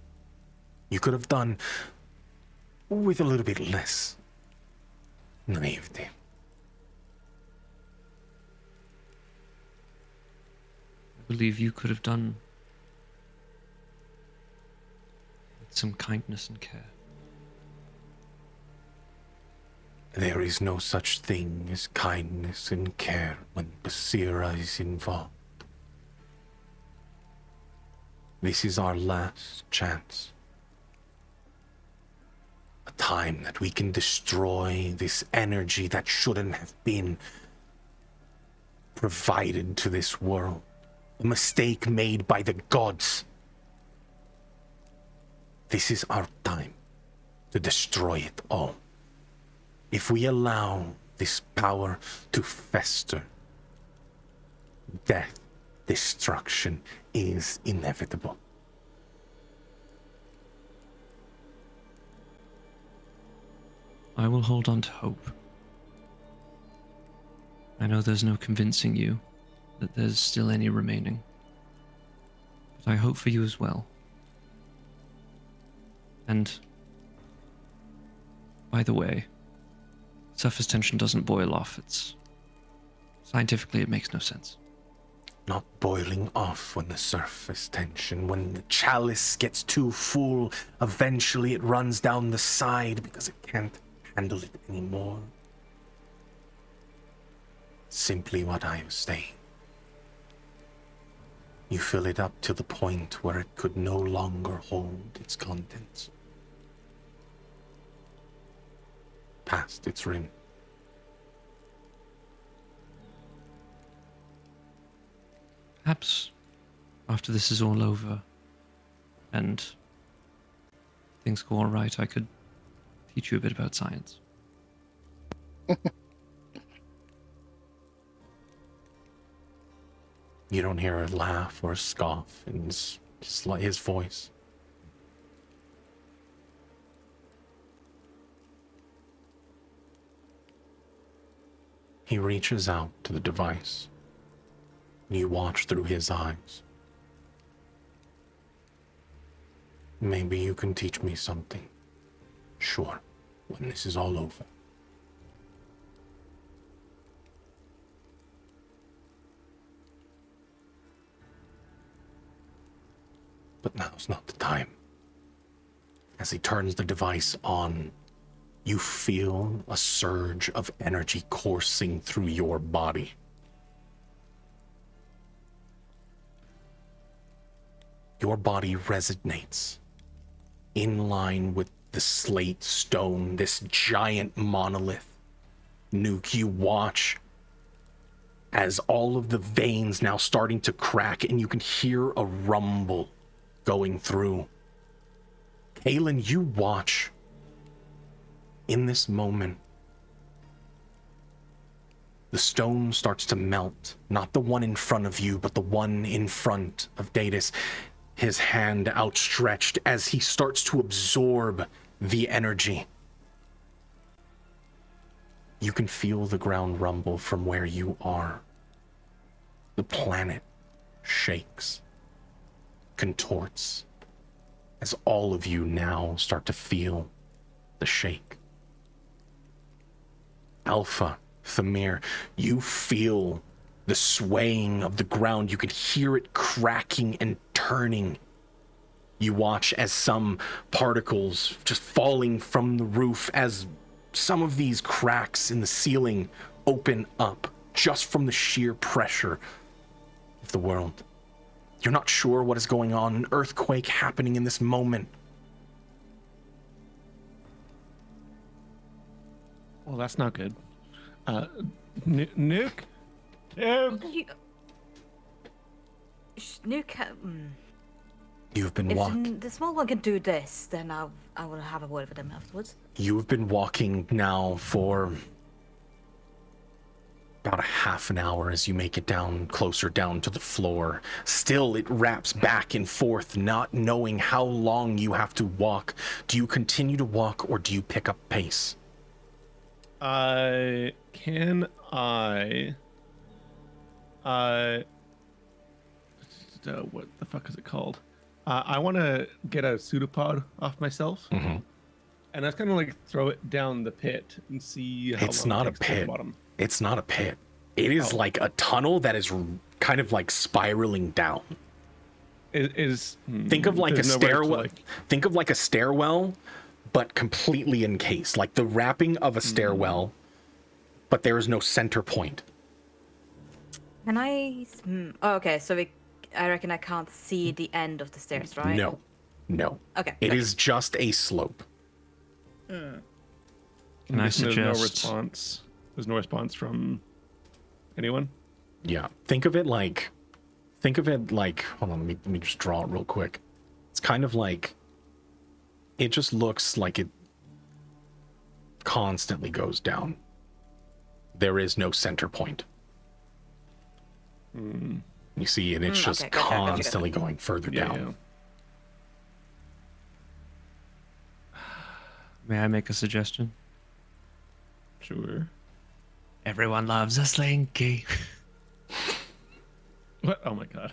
You could have done with a little bit less naivety. I believe you could have done with some kindness and care. There is no such thing as kindness and care when Basira is involved. This is our last chance. A time that we can destroy this energy that shouldn't have been provided to this world. A mistake made by the gods. This is our time to destroy it all. If we allow this power to fester, death, destruction is inevitable. I will hold on to hope. I know there's no convincing you that there's still any remaining, but I hope for you as well. And, by the way, surface tension doesn't boil off. Scientifically, it makes no sense. Not boiling off when the surface tension, when the chalice gets too full, eventually it runs down the side because it can't handle it anymore. Simply what I was saying. You fill it up to the point where it could no longer hold its contents. Past its rim. Perhaps after this is all over and things go all right, I could teach you a bit about science. You don't hear a laugh or a scoff in his voice. He reaches out to the device. You watch through his eyes. Maybe you can teach me something. Sure, when this is all over. But now's not the time. As he turns the device on, you feel a surge of energy coursing through your body. Your body resonates in line with the slate stone, this giant monolith. Nuke, you watch as all of the veins now starting to crack, and you can hear a rumble going through. Kaylin, you watch in this moment. The stone starts to melt, not the one in front of you, but the one in front of Datus, his hand outstretched as he starts to absorb the energy. You can feel the ground rumble from where you are. The planet shakes, contorts, as all of you now start to feel the shake. Alpha, Thamir, you feel the swaying of the ground. You can hear it cracking and turning. You watch as some particles just falling from the roof, as some of these cracks in the ceiling open up just from the sheer pressure of the world. You're not sure what is going on, an earthquake happening in this moment. Well, that's not good. Nuke? Nuke? Nuke, You've been if walking. the small one can do this, then I will have a word with him afterwards. You've been walking now for about a half an hour as you make it down, closer down to the floor. Still, it wraps back and forth, not knowing how long you have to walk. Do you continue to walk, or do you pick up pace? Can I what the fuck is it called? I want to get a pseudopod off myself, Mm-hmm. and that's kind of like throw it down the pit and see how It's long not it a takes to get to the pit. bottom. It's not a pit. It is like a tunnel that is kind of like spiraling down. Think of like a there's nowhere to, stairwell. like- Think of like a stairwell, but completely encased, like the wrapping of a stairwell, but there is no center point. Can I? Oh, okay, so I reckon I can't see the end of the stairs, right? No. Okay. It good. is just a slope. Can I'm I guessing there's no suggest- response? There's no response from anyone. Yeah. Think of it like, hold on, let me just draw it real quick. It's kind of like, it just looks like it constantly goes down. There is no center point. You see, and it's just okay, gotcha. constantly going further down. May I make a suggestion? Sure. Everyone loves a slinky. What? Oh my god.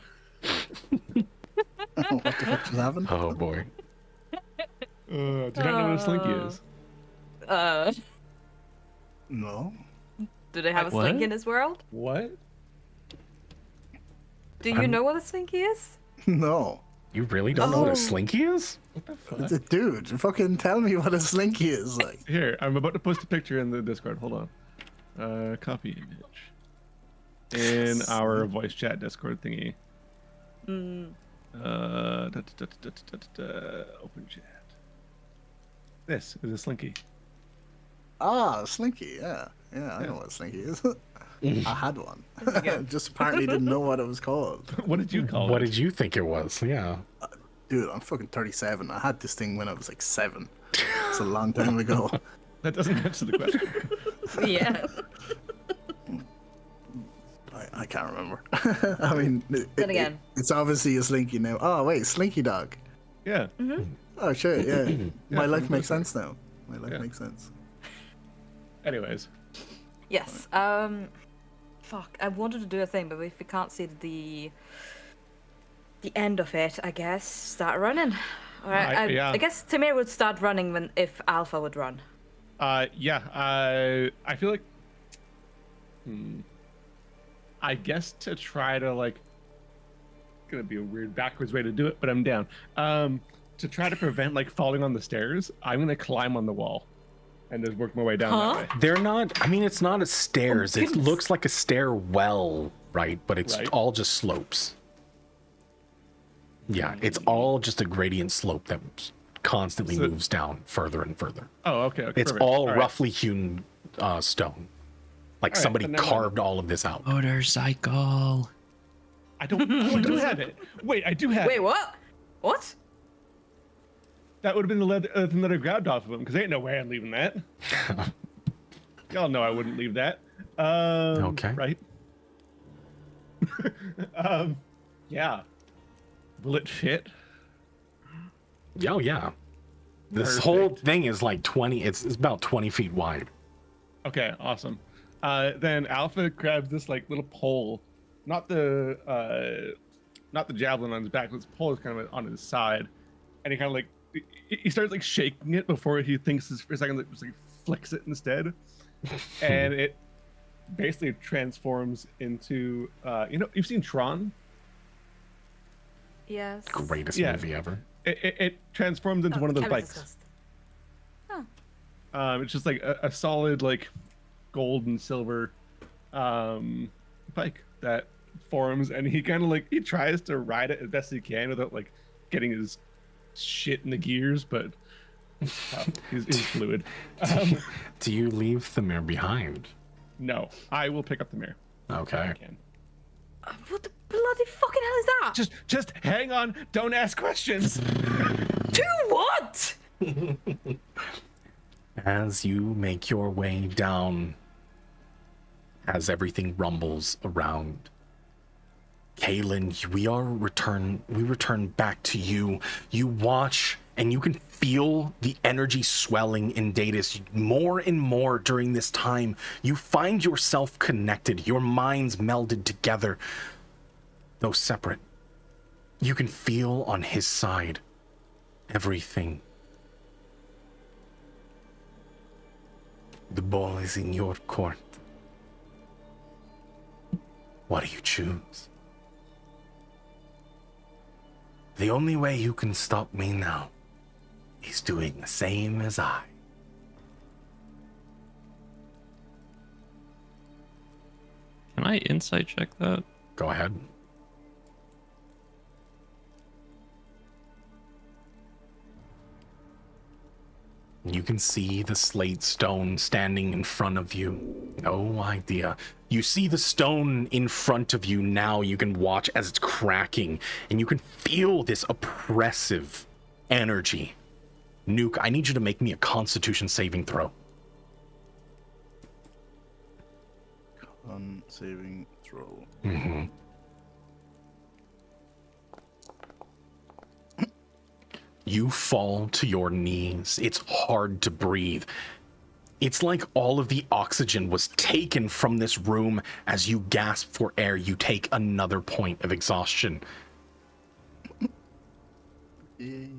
What the fuck just happened? Oh boy. Do you not know what a slinky is? No. Do they have a What? slinky in this world? What? Do you know what a slinky is? No. You really don't know what Oh. a slinky is? What the fuck? Dude, fucking tell me what a slinky is like. Here, I'm about to post a picture in the Discord. Hold on. Copy image. In our voice chat Discord thingy. Open chat. This is a slinky. Ah, slinky, yeah. Yeah, I know what a slinky is. I had one. Just apparently didn't know what it was called. What did you call What it? did you think it was? Yeah. Dude, I'm fucking 37. I had this thing when I was like 7. It's a long time ago. That doesn't answer the question. Yeah. I can't remember. I mean, Then again. it's obviously a Slinky now. Oh wait, Slinky Dog. Yeah. Oh shit, yeah. My life from makes Blizzard. sense now. My life Yeah. makes sense. Anyways. Yes. Fuck. I wanted to do a thing, but if we can't see the end of it, I guess start running. All right. Yeah. I guess Tamir would start running if Alpha would run. Yeah. I feel like. I guess to try to like. Gonna be a weird backwards way to do it, but I'm down. To try to prevent like falling on the stairs, I'm gonna climb on the wall, and just work my way down that way. They're not. I mean, it's not a stairs. Oh, It goodness. looks like a stairwell, right? But it's Right. all just slopes. Yeah, it's all just a gradient slope that constantly So- moves down further and further. Oh, okay. It's perfect. all right. roughly hewn stone. Like All right, somebody then never mind. carved all of this out. Motorcycle. I don't. Oh, I do have it. Wait, I do have Wait, it. what? What? That would have been the leather thing that I grabbed off of him, because ain't no way I'm leaving that. Y'all know I wouldn't leave that. Okay. Right. Yeah. Will it fit? Oh yeah. This whole Perfect. thing is like 20. It's about 20 feet wide. Okay, awesome. Then Alpha grabs this like little pole, not the javelin on his back. This pole is kind of on his side, and he kind of like he starts like shaking it before he thinks for a second, like, just like flicks it instead, and it basically transforms into you've seen Tron. Yes. Greatest Yeah. movie ever. It transforms into one of those Kelly's bikes. disgust. It's just like a solid like gold and silver bike that forms, and he kind of like he tries to ride it as best he can without like getting his shit in the gears, but it's tough. He's fluid. Do you leave Thamir behind? No, I will pick up the mirror. I Okay. can. What the bloody fucking hell is that? Just hang on. Don't ask questions. Do what? As you make your way down, as everything rumbles around, Kaylin, we return back to you. You watch and you can feel the energy swelling in Datus more and more during this time. You find yourself connected, your minds melded together, though separate. You can feel on his side everything. The ball is in your court. What do you choose? The only way you can stop me now is doing the same as I. Can I insight check that? Go ahead. You can see the slate stone standing in front of you. No idea. You see the stone in front of you now. You can watch as it's cracking, and you can feel this oppressive energy. Nuke, I need you to make me a Constitution saving throw. On saving throw. Mm-hmm. You fall to your knees. It's hard to breathe. It's like all of the oxygen was taken from this room. As you gasp for air, you take another point of exhaustion. Yay.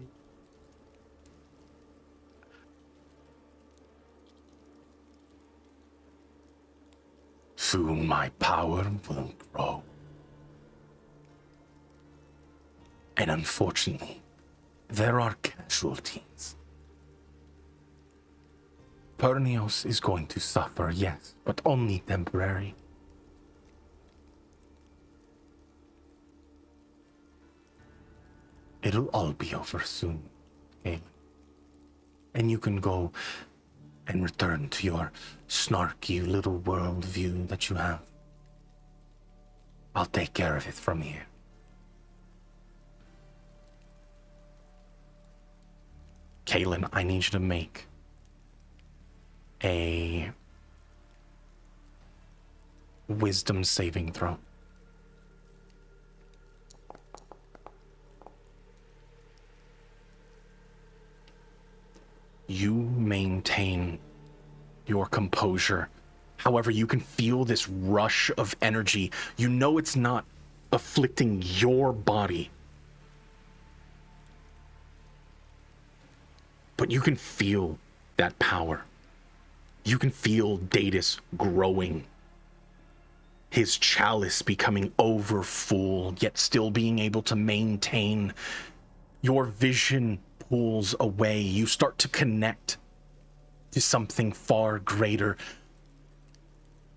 Soon my power will grow. And unfortunately, there are casualties. Pernios is going to suffer, yes, but only temporary. It'll all be over soon, Galen. And you can go and return to your snarky little world view that you have. I'll take care of it from here. Kaylin, I need you to make a wisdom saving throw. You maintain your composure. However, you can feel this rush of energy. You know it's not afflicting your body, but you can feel that power. You can feel Datus growing, his chalice becoming over full, yet still being able to maintain. Your vision pulls away. You start to connect to something far greater.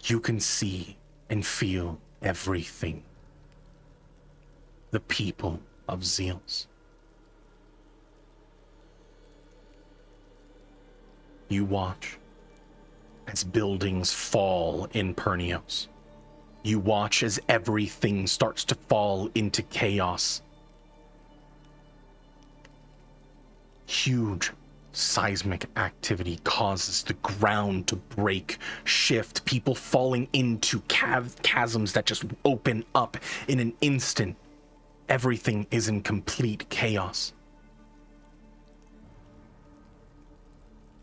You can see and feel everything. The people of Zeals. You watch as buildings fall in Pernios. You watch as everything starts to fall into chaos. Huge seismic activity causes the ground to break, shift, people falling into chasms that just open up in an instant. Everything is in complete chaos.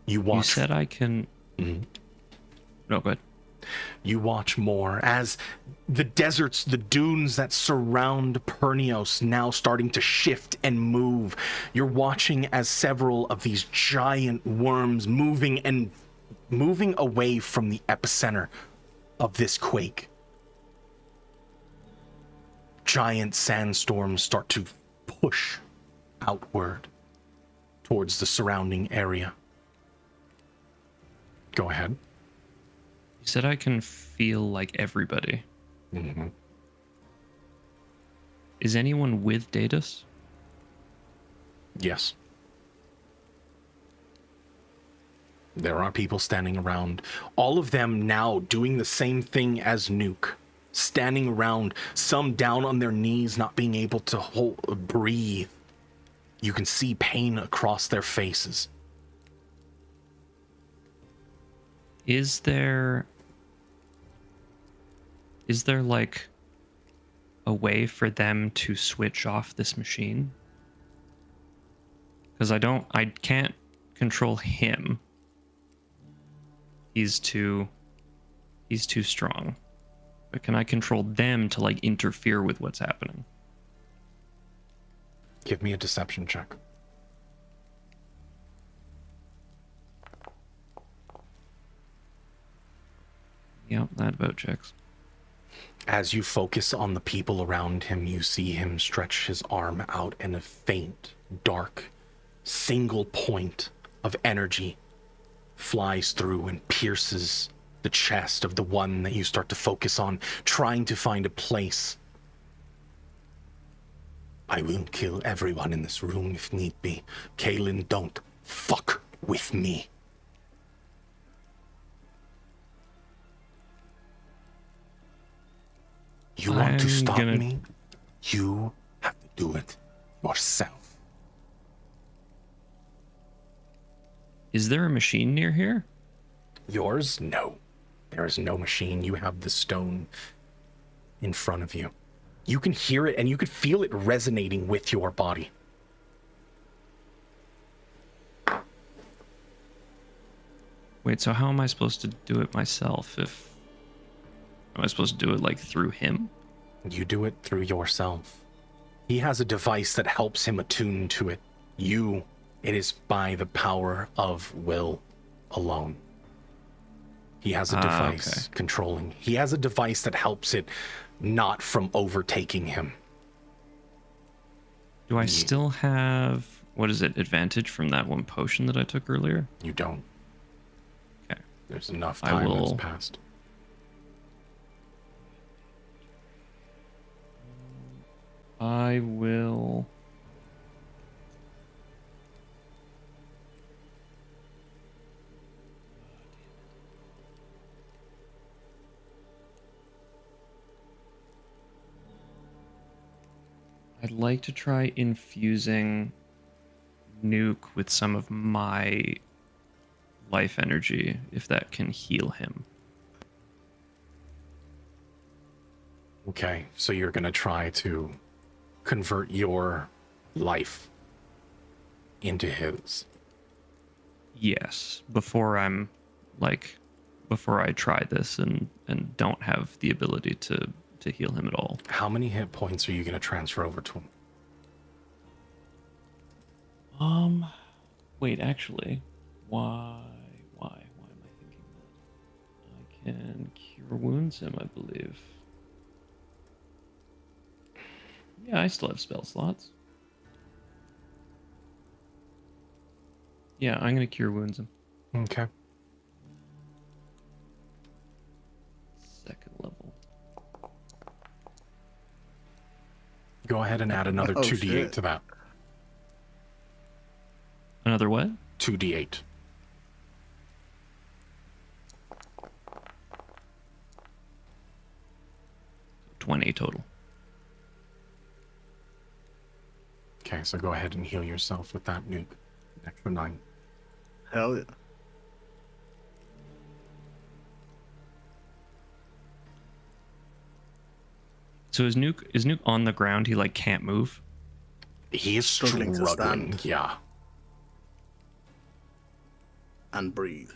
You watch. You said I can. Mm-hmm. No, go ahead. You watch more as the deserts, the dunes that surround Pernios now starting to shift and move. You're watching as several of these giant worms moving away from the epicenter of this quake. Giant sandstorms start to push outward towards the surrounding area. Go ahead. You said I can feel like everybody. Mm-hmm. Is anyone with Datus? Yes. There are people standing around. All of them now doing the same thing as Nuke. Standing around, some down on their knees, not being able to breathe. You can see pain across their faces. Is there like a way for them to switch off this machine? Because I can't control him. He's too strong. But can I control them to like interfere with what's happening? Give me a deception check. Yep, that about checks. As you focus on the people around him, you see him stretch his arm out and a faint, dark, single point of energy flies through and pierces the chest of the one that you start to focus on, trying to find a place. I will kill everyone in this room if need be. Kaelin, don't fuck with me. You want to stop me? You have to do it yourself. Is there a machine near here? Yours? No. There is no machine. You have the stone in front of you. You can hear it and you can feel it resonating with your body. Wait, so how am I supposed to do it myself? Am I supposed to do it like through him? You do it through yourself. He has a device that helps him attune to it. It is by the power of will alone. He has a device controlling. He has a device that helps it not from overtaking him. Do I still have, what is it, advantage from that one potion that I took earlier? You don't. Okay. There's enough time that's passed. I will... I'd like to try infusing Nuke with some of my life energy, if that can heal him. Okay, so you're gonna try to convert your life into his. Yes, before I try this and don't have the ability to heal him at all. How many hit points are you going to transfer over to him? Wait, actually, why am I thinking that? I can cure wounds him, I believe. Yeah, I still have spell slots. Yeah, I'm gonna cure wounds him. Okay. Second level. Go ahead and add another Oh, 2d8 shit. to that. Another what? 2d8. $20 total. Okay, so go ahead and heal yourself with that nuke. An extra 9. Hell yeah. So is Nuke on the ground? He like can't move. He is Struggling to struggling. stand. Yeah. And breathe.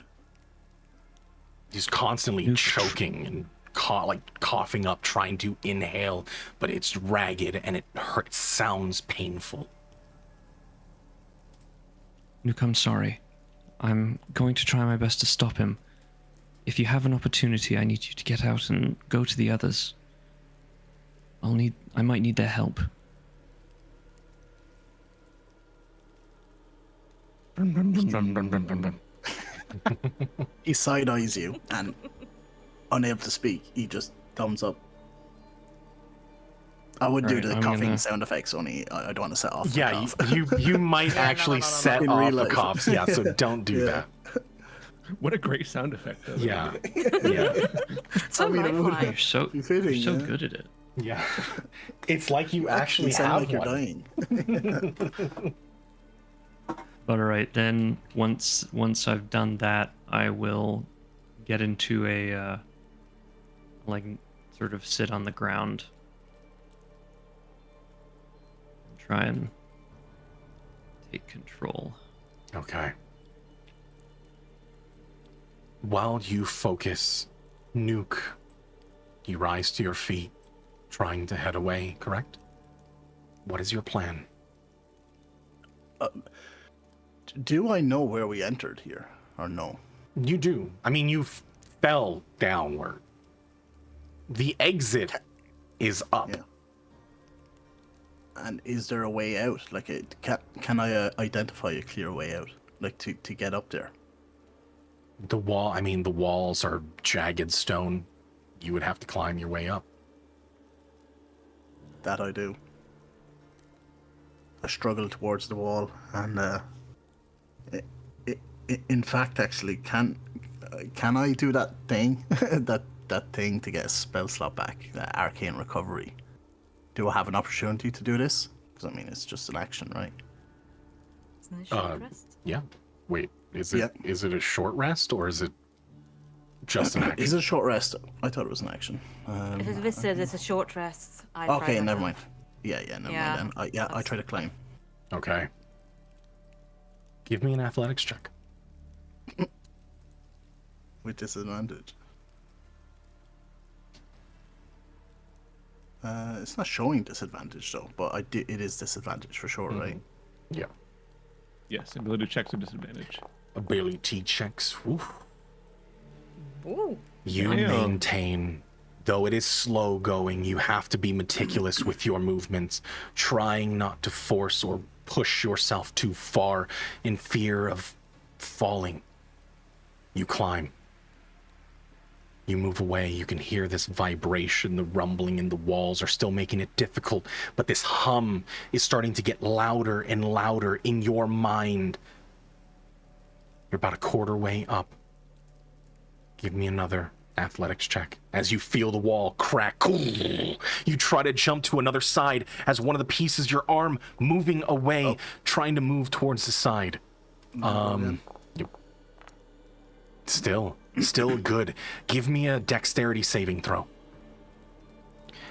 He's constantly Nuke. choking and coughing up, trying to inhale, but it's ragged and it hurts. Sounds painful. Nuke, I'm sorry. I'm going to try my best to stop him. If you have an opportunity, I need you to get out and go to the others. I might need their help. He side eyes you and, unable to speak, he just thumbs up. I would do Alright, the I'm coughing gonna- sound effects, only I don't want to set off. the Yeah, cough. you might Yeah, no, actually no, no, no. set In off real the life. coughs. Yeah, so don't do Yeah. that. What a great sound effect, though. Yeah. Yeah. So I mean, it would- lifelike. You're so Be fitting, you're so yeah. good at it. Yeah. It's like you actually sound have like you're one. dying. But alright, then once I've done that, I will get into a like sort of sit on the ground and try and take control. Okay. While you focus, Nuke, you rise to your feet, trying to head away, correct? What is your plan? Do I know where we entered here, or no? You do. I mean, you fell downward. The exit is up. Yeah. And is there a way out? Like, can I identify a clear way out? Like, to get up there? The walls are jagged stone. You would have to climb your way up. That I do. I struggle towards the wall, and in fact, actually, can I do that thing, that thing to get a spell slot back, that arcane recovery? Do I have an opportunity to do this? Because I mean, it's just an action, right? Isn't it a short rest? Yeah. Wait, is Yeah. it a short rest or is it just an action? Is it a short rest? I thought it was an action. If it's listed as a short rest, I Okay, never mind. Yeah, never Yeah, mind then. I try to climb. Okay. Give me an athletics check. With disadvantage. It's not showing disadvantage though, but it is disadvantage for sure, right? Yeah. Yes, ability checks are disadvantage. Ability checks. Oof. Ooh. You Damn. maintain, though it is slow going, you have to be meticulous with your movements, trying not to force or push yourself too far in fear of falling. You climb. You move away, you can hear this vibration, the rumbling in the walls are still making it difficult, but this hum is starting to get louder and louder in your mind. You're about a quarter way up. Give me another athletics check as you feel the wall crack. You try to jump to another side as one of the pieces, your arm moving away, trying to move towards the side. Yep. Still good. Give me a dexterity saving throw.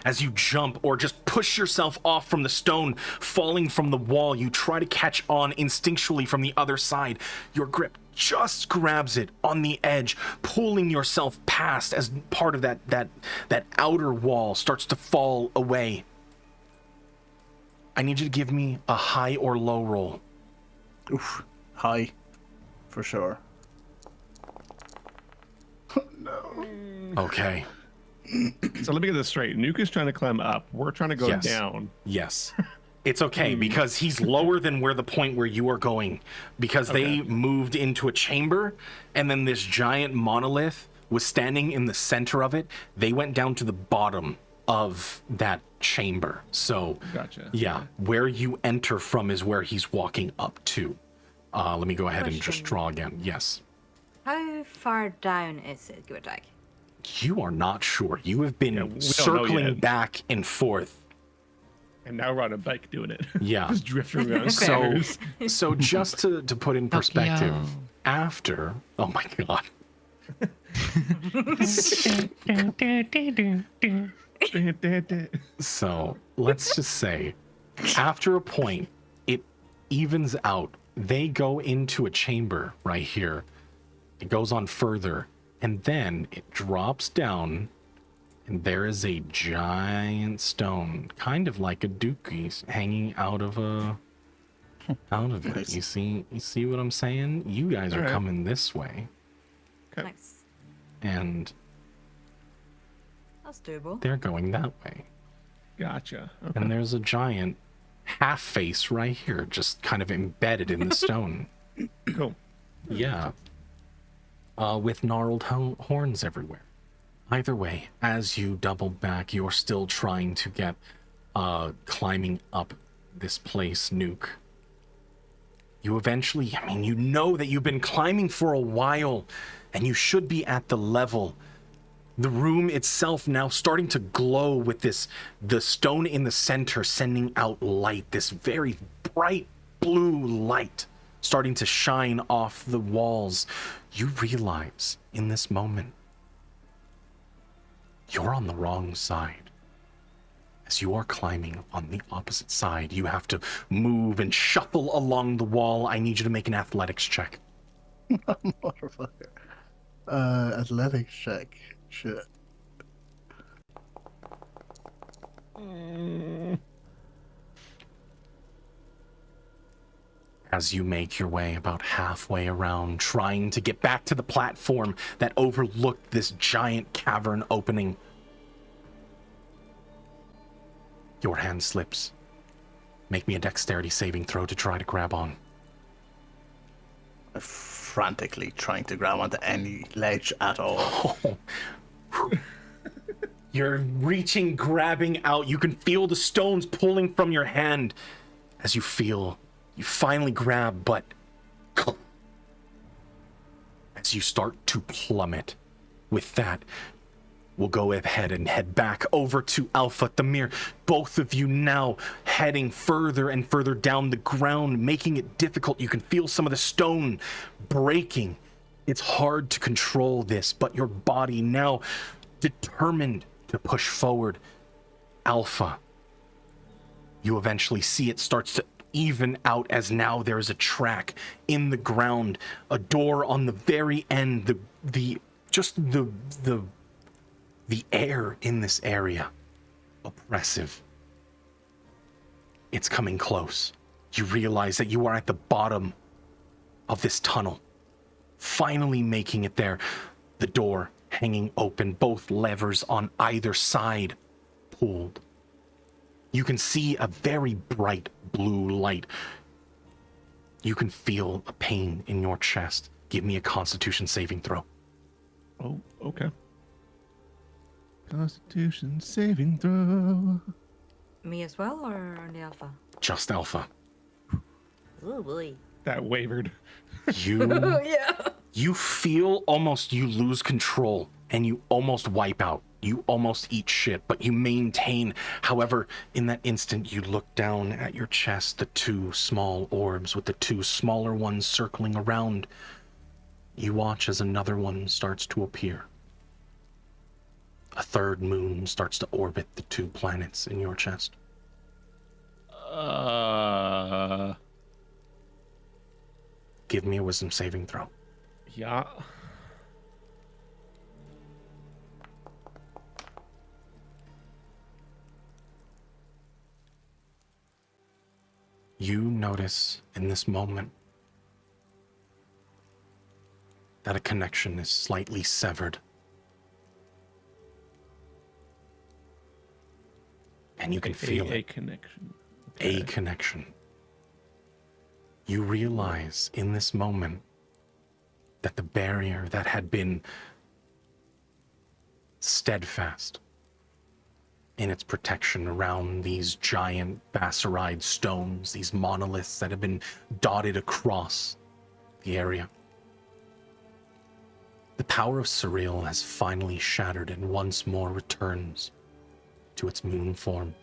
As you jump or just push yourself off from the stone, falling from the wall, you try to catch on instinctually from the other side. Your grip just grabs it on the edge, pulling yourself past as part of that outer wall starts to fall away. I need you to give me a high or low roll. Oof, high, for sure. No. Okay. So let me get this straight. Nuke is trying to climb up. We're trying to go Yes. down. Yes. It's okay because he's lower than where the point where you are going, because they moved into a chamber and then this giant monolith was standing in the center of it. They went down to the bottom of that chamber. So Gotcha. yeah, where you enter from is where he's walking up to. Let me go ahead and just Question. draw again. Yes. How far down is it, give or take? You are not sure. You have Yeah, we been don't know circling yet. back and forth. And now we're on a bike doing it. Yeah. Just drifting around. So, corners. so just to put in perspective, Tokyo. after, oh my God, so let's just say, after a point, it evens out. They go into a chamber right here. It goes on further, and then it drops down, and there is a giant stone, kind of like a dookie, hanging out of it. Nice. You see what I'm saying? You guys are Alright. coming this way, Okay. Nice. and That's doable. they're going that way. Gotcha. Okay. And there's a giant half face right here, just kind of embedded in the stone. Cool. Yeah. With gnarled horns everywhere. Either way, as you double back, you're still trying to get climbing up this place, Nuke. You eventually, I mean, you know that you've been climbing for a while, and you should be at the level. The room itself now starting to glow with the stone in the center sending out light, this very bright blue light starting to shine off the walls. You realize in this moment, you're on the wrong side. As you are climbing on the opposite side, you have to move and shuffle along the wall. I need you to make an athletics check. Motherfucker. Athletics check. Shit. As you make your way about halfway around, trying to get back to the platform that overlooked this giant cavern opening, your hand slips. Make me a dexterity saving throw to try to grab on. I'm frantically trying to grab onto any ledge at all. You're reaching, grabbing out. You can feel the stones pulling from your hand as you finally grab, but as you start to plummet. With that, we'll go ahead and head back over to Alpha Thamir. Both of you now heading further and further down the ground, making it difficult. You can feel some of the stone breaking. It's hard to control this, but your body now determined to push forward. Alpha, you eventually see it starts to even out as now there is a track in the ground, a door on the very end. The air in this area, oppressive. It's coming close. You realize that you are at the bottom of this tunnel, finally making it there. The door hanging open, both levers on either side pulled. You can see a very bright blue light. You can feel a pain in your chest. Give me a Constitution saving throw. Oh, okay. Constitution saving throw. Me as well, or on the alpha? Just Alpha. Oh boy. That wavered. You Yeah. you feel almost you lose control and you almost wipe out. You almost eat shit, but you maintain. However, in that instant, you look down at your chest, the two small orbs with the two smaller ones circling around. You watch as another one starts to appear. A third moon starts to orbit the 2 planets in your chest. Give me a wisdom saving throw. Yeah. You notice in this moment that a connection is slightly severed. And you can feel a it. connection. A connection. You realize in this moment that the barrier that had been steadfast in its protection around these giant basaride stones, these monoliths that have been dotted across the area. The power of Surreal has finally shattered and once more returns to its moon form.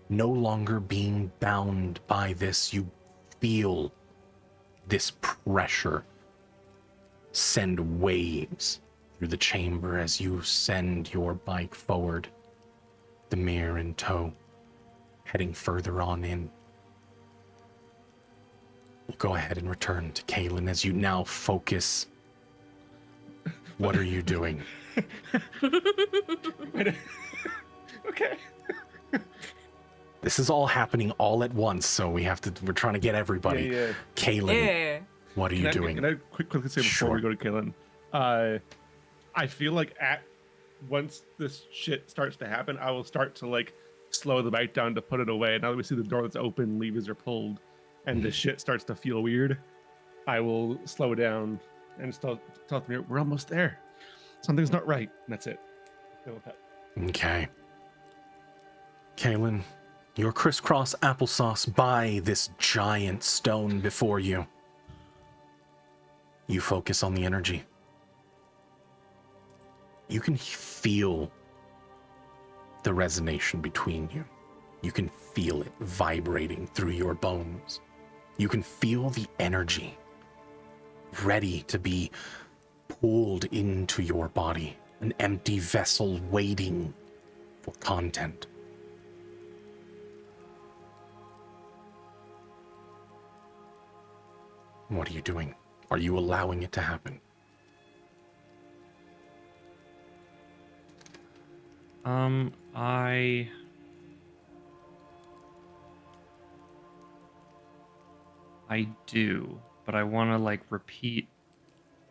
No longer being bound by this, you feel this pressure send waves through the chamber as you send your bike forward, the mirror in tow, heading further on in. We'll go ahead and return to Kaylin as you now focus. What are you doing? Okay. This is all happening all at once, so we're trying to get everybody. Yeah. Kaylin, Yeah. what are you doing? Can I quickly say before Sure. we go to Kaylin? I feel like once this shit starts to happen, I will start to like slow the bike down to put it away. Now that we see the door that's open, levers are pulled, and the shit starts to feel weird, I will slow down and just tell the mirror, we're almost there. Something's not right. And that's it. Go with that. Okay. Kaylin, you're crisscross applesauce by this giant stone before you. You focus on the energy. You can feel the resonance between you. You can feel it vibrating through your bones. You can feel the energy ready to be pulled into your body, an empty vessel waiting for content. What are you doing? Are you allowing it to happen? I do, but I want to like repeat.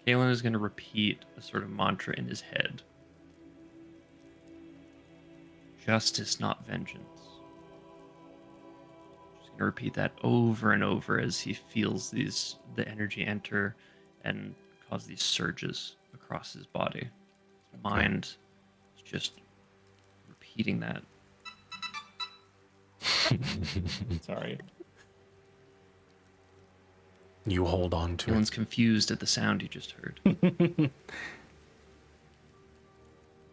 Kalen is going to repeat a sort of mantra in his head. Justice, not vengeance. Just going to repeat that over and over as he feels the energy enter and cause these surges across his body. His mind is just repeating that. Sorry. You hold on to Kalen's confused at the sound he just heard. it.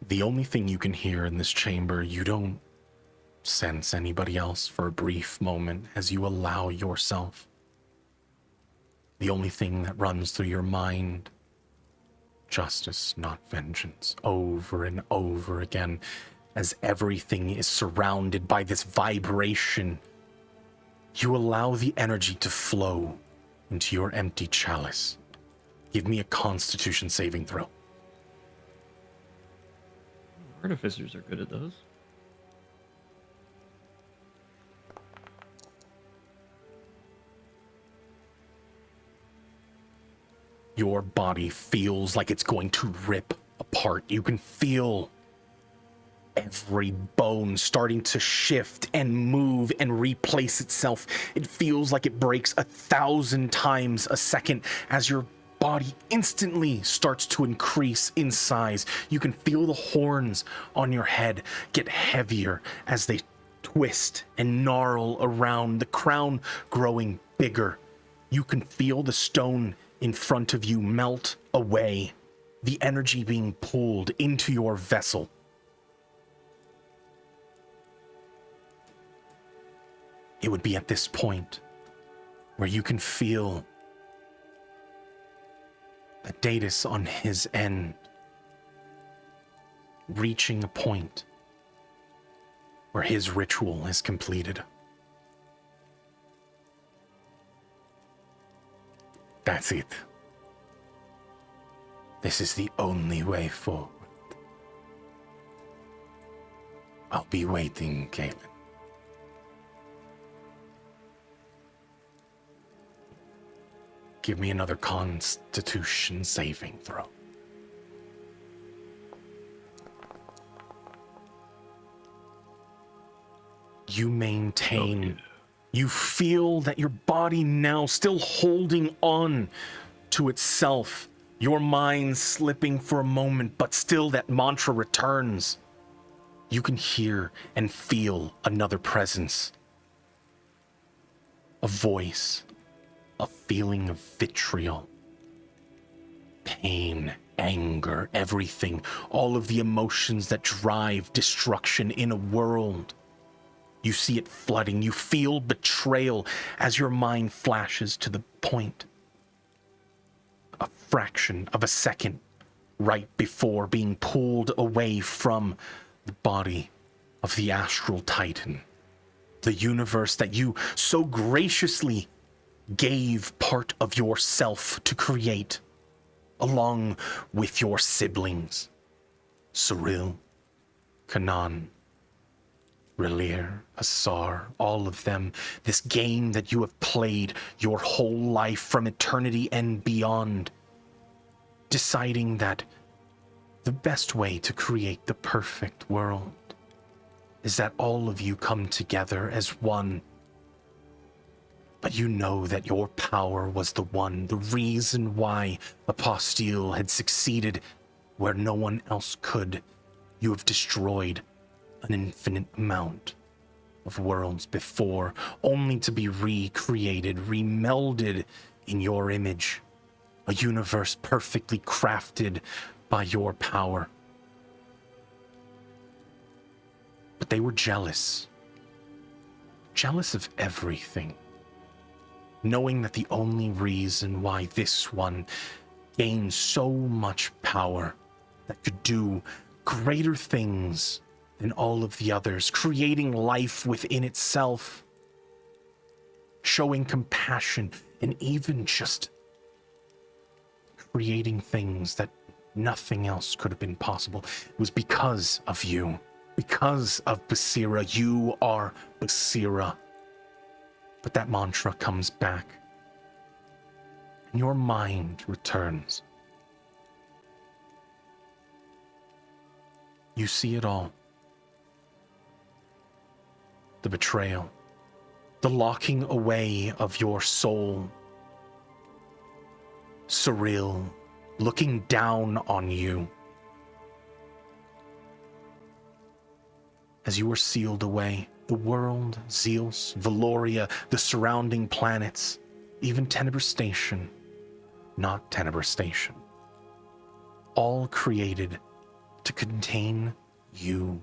The only thing you can hear in this chamber, you don't sense anybody else for a brief moment as you allow yourself. The only thing that runs through your mind, justice, not vengeance, over and over again, as everything is surrounded by this vibration. You allow the energy to flow into your empty chalice. Give me a Constitution saving throw. Artificers are good at those. Your body feels like it's going to rip apart. You can feel every bone starting to shift and move and replace itself. It feels like it breaks 1,000 times a second as your body instantly starts to increase in size. You can feel the horns on your head get heavier as they twist and gnarl around, the crown growing bigger. You can feel the stone in front of you melt away, the energy being pulled into your vessel. It would be at this point where you can feel that Datus on his end reaching a point where his ritual is completed. That's it. This is the only way forward. I'll be waiting, Caitlin. Give me another Constitution saving throw. You maintain. You feel that your body now still holding on to itself. Your mind slipping for a moment, but still that mantra returns. You can hear and feel another presence. A voice. A feeling of vitriol. Pain, anger, everything. All of the emotions that drive destruction in a world. You see it flooding. You feel betrayal as your mind flashes to the point. A fraction of a second right before being pulled away from the body of the astral titan. The universe that you so graciously gave part of yourself to create, along with your siblings. Cyril, Kanan, Relir, Asar, all of them. This game that you have played your whole life from eternity and beyond. Deciding that the best way to create the perfect world is that all of you come together as one. But you know that your power was the one, the reason why Apostille had succeeded where no one else could. You have destroyed an infinite amount of worlds before, only to be recreated, remelded in your image. A universe perfectly crafted by your power. But they were jealous. Jealous of everything. Knowing that the only reason why this one gained so much power that could do greater things than all of the others, creating life within itself, showing compassion, and even just creating things that nothing else could have been possible. It was because of you, because of Basira. You are Basira. But that mantra comes back, and your mind returns. You see it all. The betrayal, the locking away of your soul. Cyril looking down on you as you were sealed away. The world, Zeus, Valoria, the surrounding planets, even Tenebrous Station, not Tenebrous Station, all created to contain you.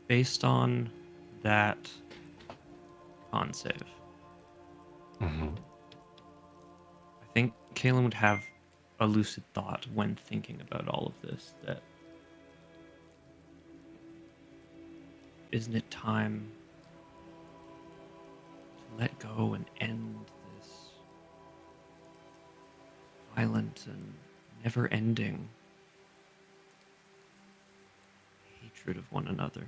Based on that con save, I think Kalen would have a lucid thought when thinking about all of this, that isn't it time to let go and end this violent and never-ending hatred of one another?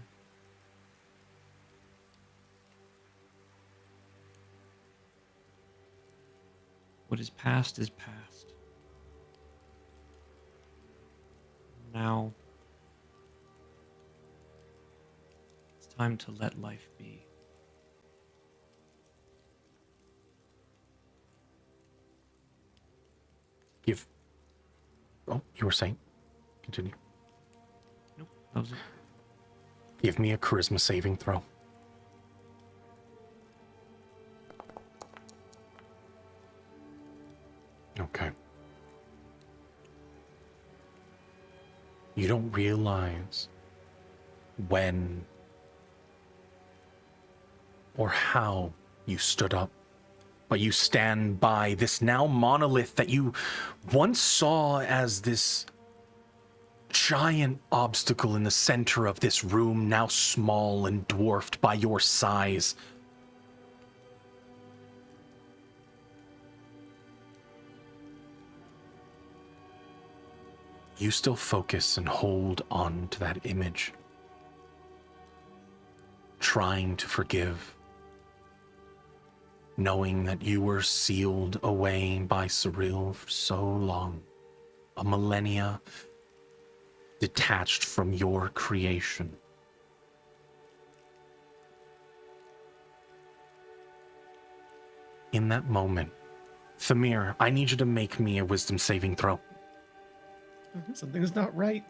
What is past is past. Now, it's time to let life be. Oh, you were saying? Continue. Nope, that was it. Give me a charisma saving throw. Okay. You don't realize when or how you stood up but you stand by this now monolith that you once saw as this giant obstacle in the center of this room, now small and dwarfed by your size. You still focus and hold on to that image, trying to forgive, knowing that you were sealed away by Cyril for so long, a millennia detached from your creation. In that moment, Thamir, I need you to make me a wisdom saving throw. Something's not right.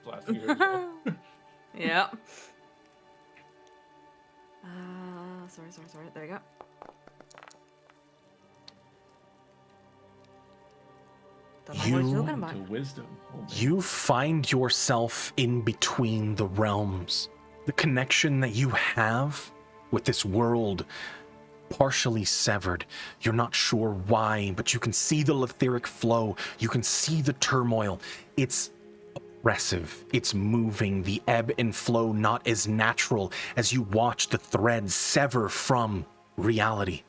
Last year as well. Yeah. Sorry. There we go. Don't know what he's talking about. To wisdom. Oh, man. You find yourself in between the realms. The connection that you have with this world partially severed. You're not sure why, but you can see the letheric flow. You can see the turmoil. It's oppressive. It's moving. The ebb and flow not as natural as you watch the threads sever from reality.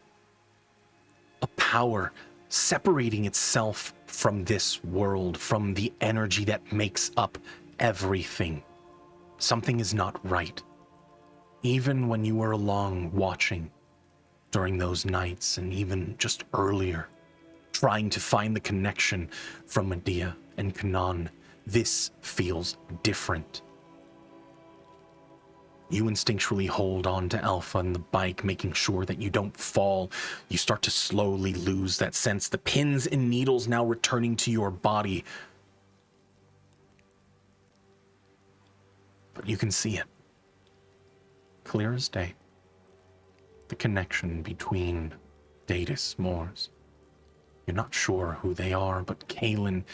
A power separating itself from this world, from the energy that makes up everything. Something is not right. Even when you were along watching during those nights, and even just earlier, trying to find the connection from Medea and Kanan, this feels different. You instinctually hold on to Alpha and the bike, making sure that you don't fall. You start to slowly lose that sense. The pins and needles now returning to your body. But you can see it. Clear as day. The connection between Datus Moors. You're not sure who they are, but Kaelin,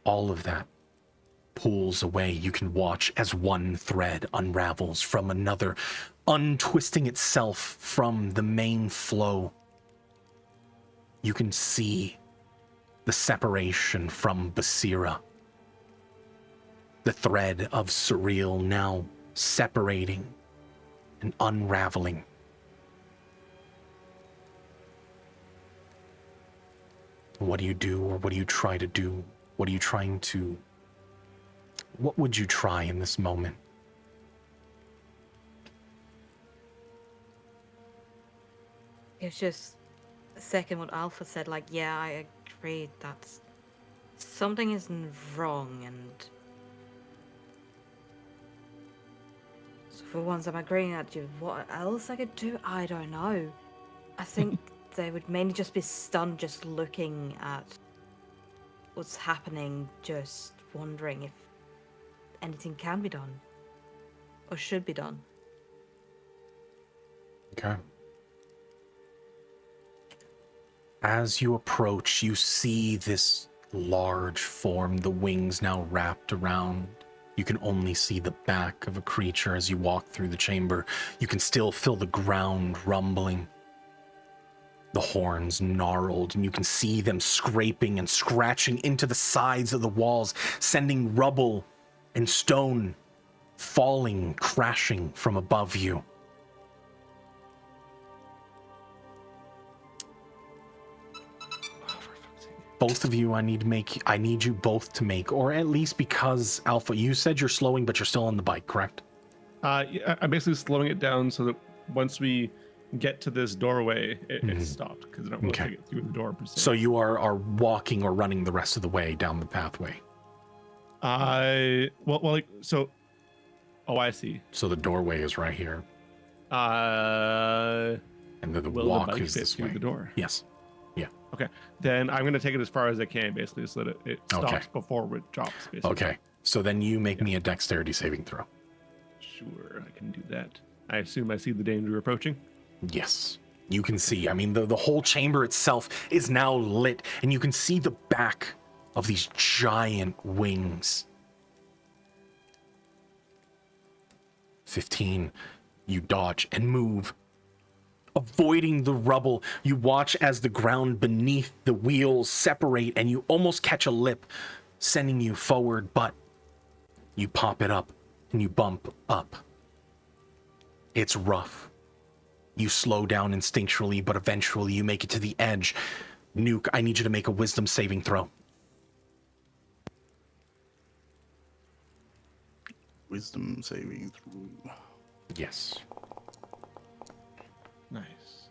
all of that pulls away. You can watch as one thread unravels from another, untwisting itself from the main flow. You can see the separation from Basira. The thread of Surreal now separating and unraveling. What do you do, or what do you try to do? What are you trying to... What would you try in this moment? It's just a second what Alpha said, like, yeah, I agree that something isn't wrong, and so for once I'm agreeing at you. What else I could do? I don't know. I think they would mainly just be stunned just looking at what's happening, just wondering if anything can be done or should be done. Okay. As you approach, you see this large form, the wings now wrapped around. You can only see the back of a creature as you walk through the chamber. You can still feel the ground rumbling. The horns gnarled, and you can see them scraping and scratching into the sides of the walls, sending rubble and stone falling, crashing from above you. Both of you, I need you both to make, or at least because, Alpha, you said you're slowing, but you're still on the bike, correct? Yeah, I'm basically slowing it down so that once we get to this doorway, it's stopped, because I don't want to take it through the door per se. So you are walking or running the rest of the way down the pathway? I see. So the doorway is right here. And And then the will walk the bike is fit this through way. the door? Yes. Okay, then I'm going to take it as far as I can, basically, so that it stops before it drops, basically. Okay. So then you make me a dexterity saving throw. Sure, I can do that. I assume I see the danger approaching? Yes. You can see, I mean, the whole chamber itself is now lit, and you can see the back of these giant wings. 15. You dodge and move, avoiding the rubble. You watch as the ground beneath the wheels separate and you almost catch a lip, sending you forward, but you pop it up and you bump up. It's rough. You slow down instinctually, but eventually you make it to the edge. Nuke, I need you to make a wisdom saving throw. Wisdom saving throw. Yes. Nice.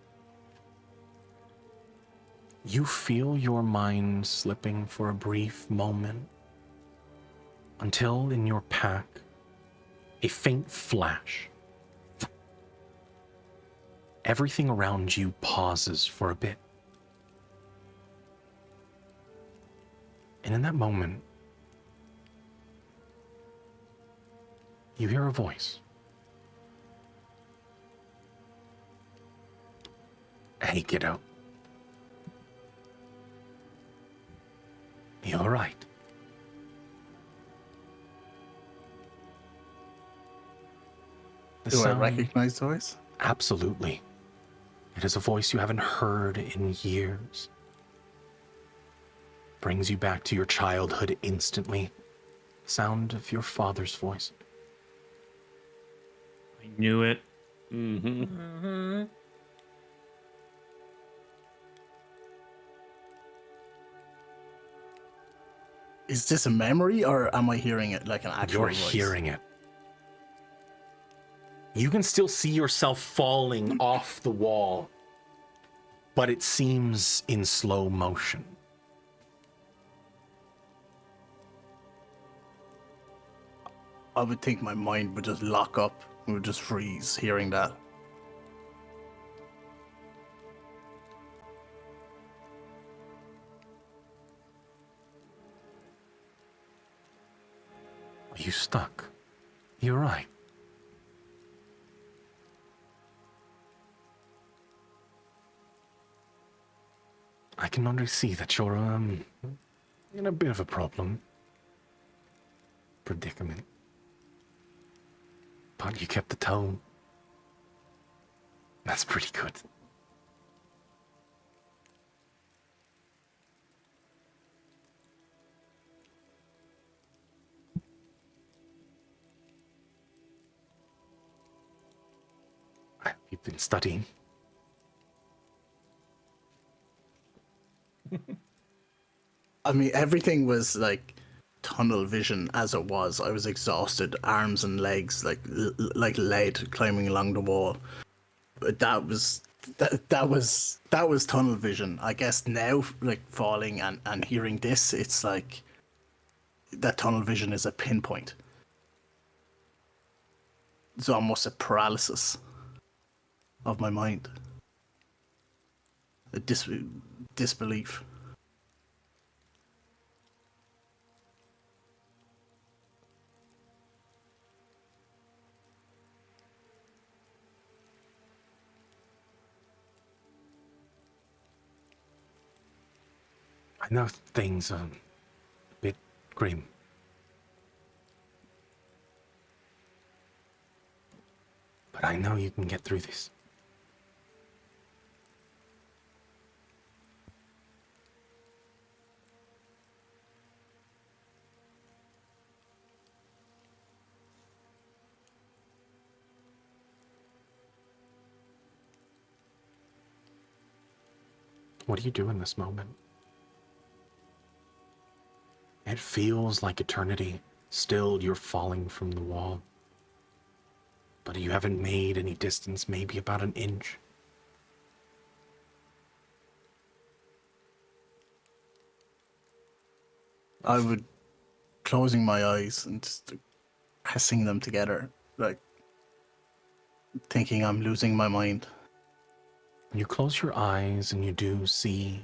You feel your mind slipping for a brief moment until in your pack, a faint flash. Everything around you pauses for a bit. And in that moment, you hear a voice. Hey, kiddo. You all right? The Do I sound- recognize the voice? Absolutely. It is a voice you haven't heard in years. Brings you back to your childhood instantly. Sound of your father's voice. I knew it. Mm-hmm. Is this a memory, or am I hearing it like an actual You're voice? hearing it. You can still see yourself falling off the wall, but it seems in slow motion. I would think my mind would just lock up and would just freeze hearing that. Are you stuck? You're right. I can already see that you're, in a bit of a predicament. But you kept the tone. That's pretty good. You've been studying. I mean, everything was like tunnel vision as it was. I was exhausted, arms and legs like lead climbing along the wall. But that was tunnel vision. I guess now, like falling and hearing this, it's like that tunnel vision is a pinpoint. It's almost a paralysis of my mind. A disbelief. I know things are a bit grim. But I know you can get through this. What do you do in this moment? It feels like eternity. Still, you're falling from the wall. But you haven't made any distance, maybe about an inch. I would closing my eyes and just pressing them together, like thinking I'm losing my mind. You close your eyes and you do see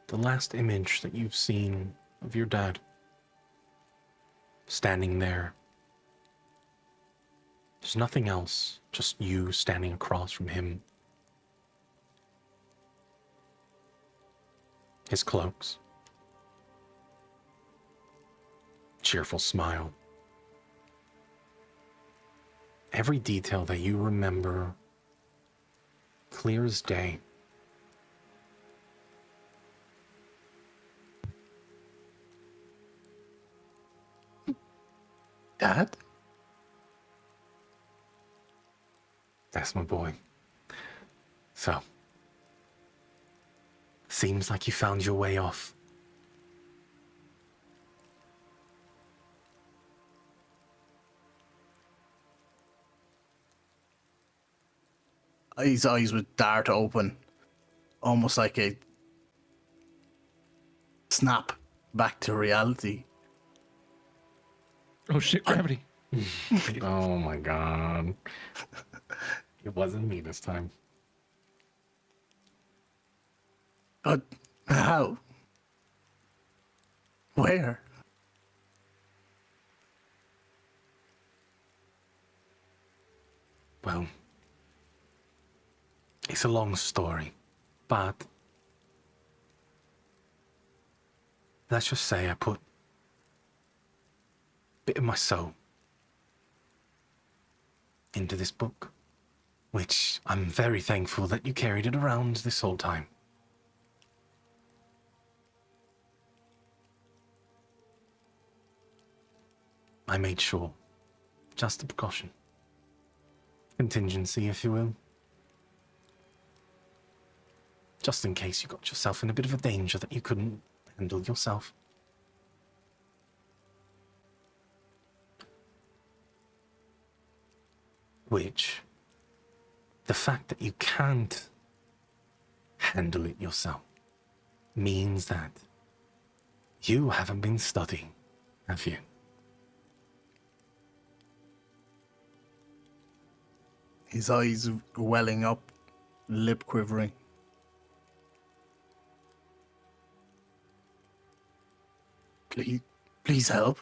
the last image that you've seen of your dad. Standing there. There's nothing else, just you standing across from him. His cloaks. Cheerful smile. Every detail that you remember Clear as day. Dad? That's my boy. So, seems like you found your way off. His eyes would dart open, almost like a snap back to reality. Oh shit, gravity. Oh my god. It wasn't me this time. But how? Where? Well, it's a long story, but let's just say I put a bit of my soul into this book, which I'm very thankful that you carried it around this whole time. I made sure, just a precaution, contingency, if you will, just in case you got yourself in a bit of a danger that you couldn't handle yourself. Which, the fact that you can't handle it yourself means that you haven't been studying, have you? His eyes welling up, lip quivering. Please help.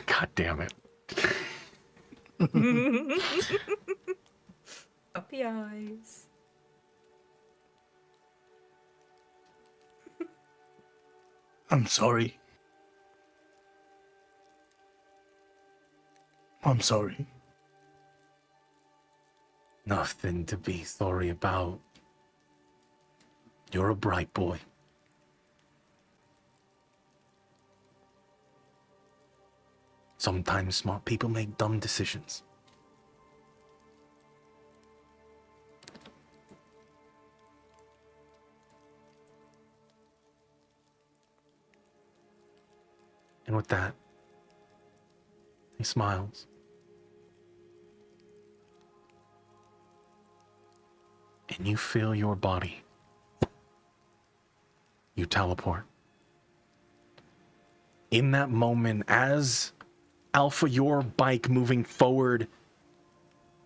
God damn it. Puppy eyes. I'm sorry. I'm sorry. Nothing to be sorry about. You're a bright boy. Sometimes smart people make dumb decisions. And with that, he smiles. And you feel your body. You teleport. In that moment, as Alpha, your bike moving forward,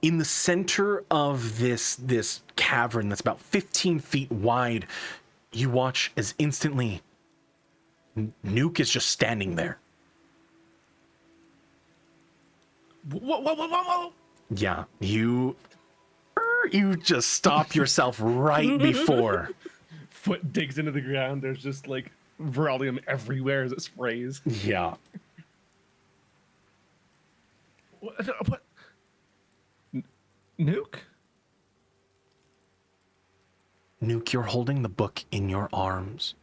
in the center of this cavern that's about 15 feet wide, you watch as instantly Nuke is just standing there. Whoa. Yeah, you just stop yourself right before. Foot digs into the ground. There's just like Viralium everywhere as it sprays. Yeah. What? Nuke? Nuke, you're holding the book in your arms.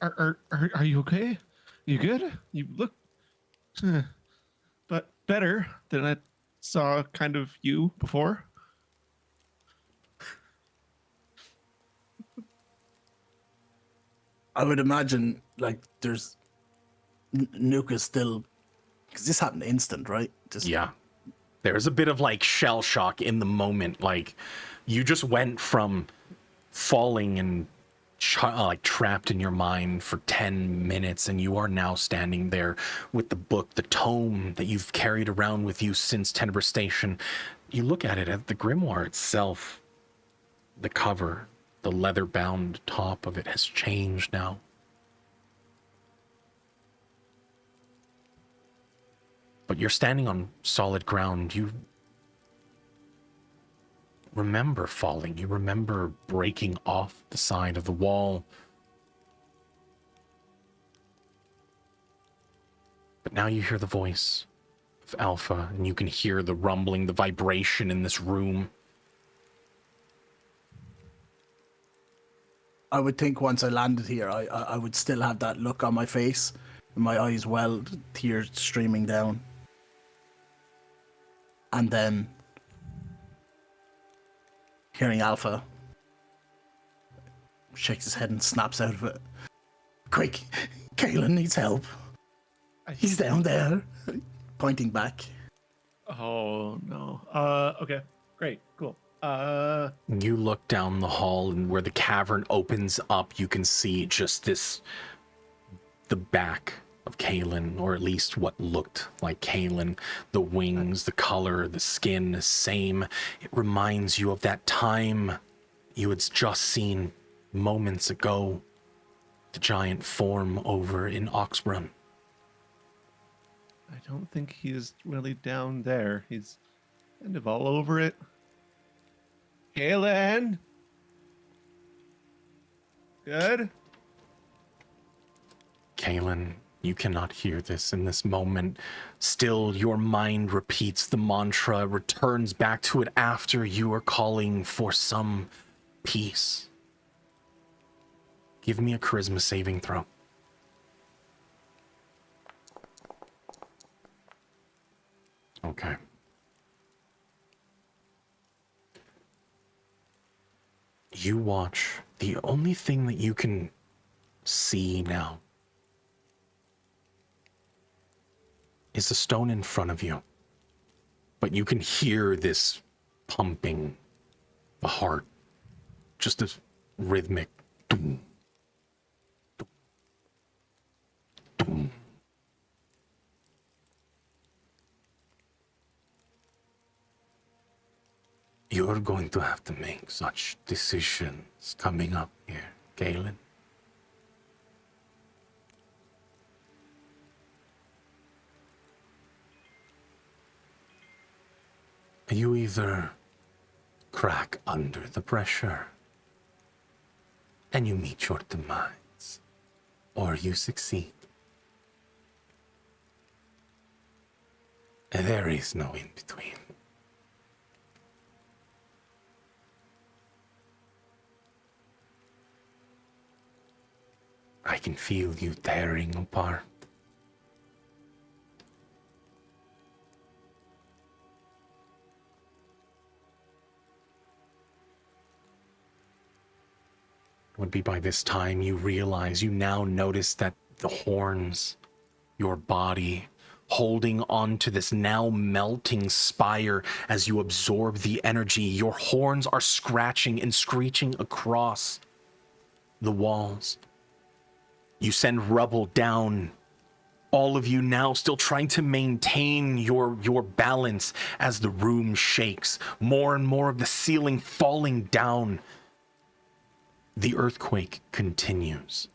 Are you okay? You good? You look but better than I saw kind of you before. I would imagine like there's Nuke is still, because this happened instant, right? Just Yeah. There's a bit of like shell shock in the moment. Like you just went from falling and like trapped in your mind for 10 minutes, and you are now standing there with the book, the tome that you've carried around with you since Tenebrae Station. You look at it, at the grimoire itself, the cover, the leather-bound top of it has changed now. But you're standing on solid ground. You remember falling. You remember breaking off the side of the wall. But now you hear the voice of Alpha, and you can hear the rumbling, the vibration in this room. I would think once I landed here, I would still have that look on my face, and my eyes welled, tears streaming down. And then hearing Alpha shakes his head and snaps out of it. Quick, Kalen needs help. He's down there. Pointing back. Oh no. Okay. Great. Cool. You look down the hall, and where the cavern opens up, you can see just the back of Kalen, or at least what looked like Kalen. The wings, the color, the skin, the same. It reminds you of that time you had just seen moments ago. The giant form over in Oxbrun. I don't think he's really down there. He's kind of all over it. Kalen? Good? Kalen, you cannot hear this in this moment. Still, your mind repeats the mantra, returns back to it after you are calling for some peace. Give me a charisma saving throw. Okay. You watch. The only thing that you can see now is a stone in front of you. But you can hear this pumping, the heart, just this rhythmic doom, doom, doom. You're going to have to make such decisions coming up here, Galen. You either crack under the pressure and you meet your demise, or you succeed. There is no in between. I can feel you tearing apart. It would be by this time you realize, you now notice that the horns, your body, holding on to this now melting spire as you absorb the energy, your horns are scratching and screeching across the walls. You send rubble down. All of you now still trying to maintain your balance as the room shakes. More and more of the ceiling falling down. The earthquake continues.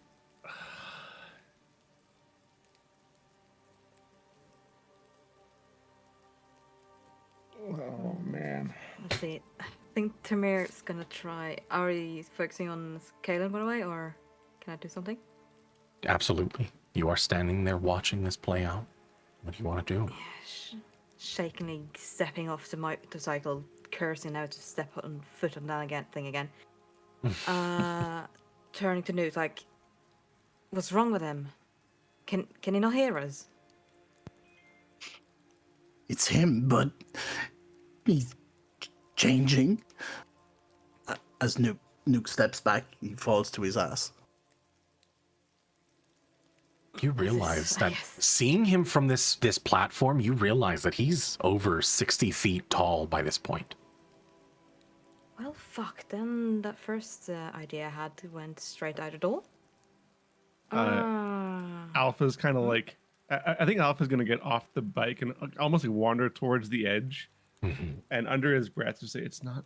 Oh man. Let's see. I think Tamir's gonna try. Are you focusing on Kalen, by the way, or can I do something? Absolutely. You are standing there watching this play out. What do you want to do? Shakily stepping off the motorcycle, cursing now to step on foot on that thing again. Turning to Newt, like, what's wrong with him? Can he not hear us? It's him, but he's changing. As Nuke steps back, he falls to his ass. You realize that seeing him from this platform, you realize that he's over 60 feet tall by this point. Well, fuck, then that first idea I had went straight out the door. Alpha's kind of like, I think Alpha's gonna get off the bike and almost like wander towards the edge, and under his breath to say, "It's not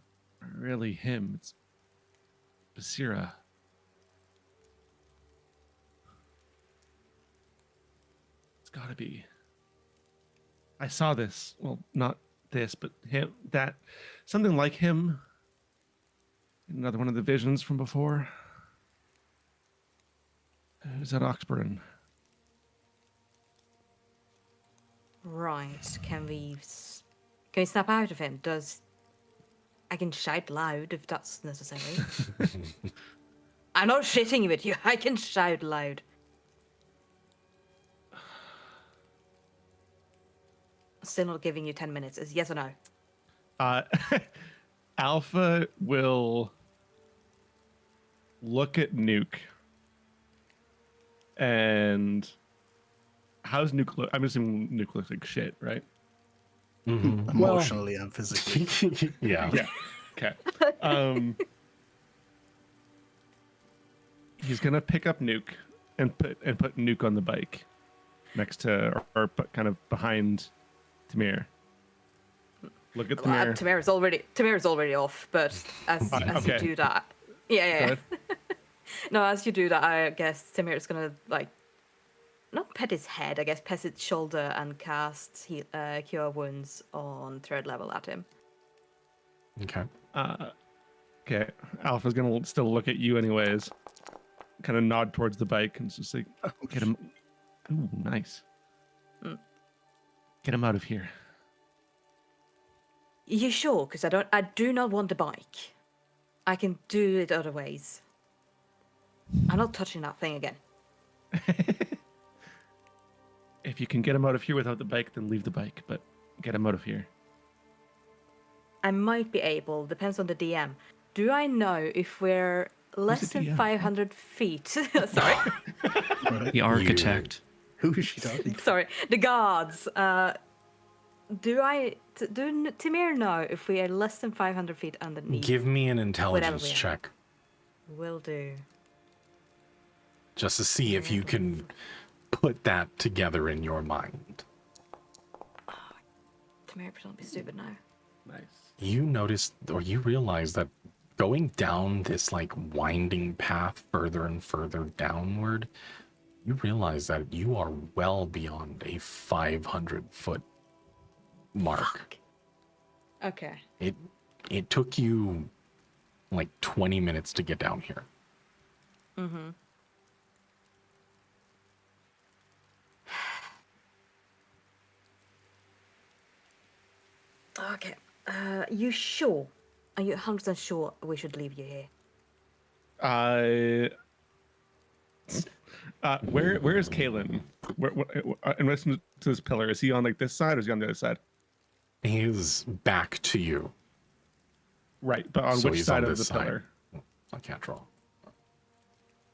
really him. It's Basira." It's gotta be. I saw this. Well, not this, but him. That something like him. Another one of the visions from before. It was at Oxburn. Right. Can we snap out of him? I can shout loud if that's necessary. I'm not shitting with you. I can shout loud. Still not giving you 10 minutes. Is yes or no? Uh, Alpha will look at Nuke. And how's Nuke look? I'm assuming Nuke looks like shit, right? Emotionally and physically. Yeah. Yeah. Okay. He's gonna pick up Nuke and put Nuke on the bike next to or kind of behind Tamir. Look at Tamir. Tamira's already off, but as okay. you do that, yeah. Go ahead. No, as you do that, I guess Tamir's gonna like not pet his head. I guess pet his shoulder and cast Cure Wounds on 3rd level at him. Okay. Okay. Alpha's gonna still look at you anyways. Kind of nod towards the bike and just like get him. Ooh, nice. Get him out of here. You sure? Because I do not want the bike. I can do it other ways. I'm not touching that thing again. If you can get him out of here without the bike, then leave the bike. But get him out of here. I might be able. Depends on the DM. Do I know if we're less than DM? 500 feet? Sorry. The architect. Who is she talking to? Sorry. The guards. Do Timir know if we are less than 500 feet underneath? Give me an intelligence we are. check. Will do. Just to see if you can put that together in your mind. Timir, don't be stupid now. Nice. You notice or you realize that going down this like winding path further and further downward, you realize that you are well beyond a 500-foot mark. Fuck. Okay. It took you like 20 minutes to get down here. Mm-hmm. Okay. You sure? Are you 100% sure we should leave you here? Where is Kalen? In relation to this pillar, is he on like this side or is he on the other side? He is back to you. Right, but on So which he's side on of the this side. pillar? I can't draw.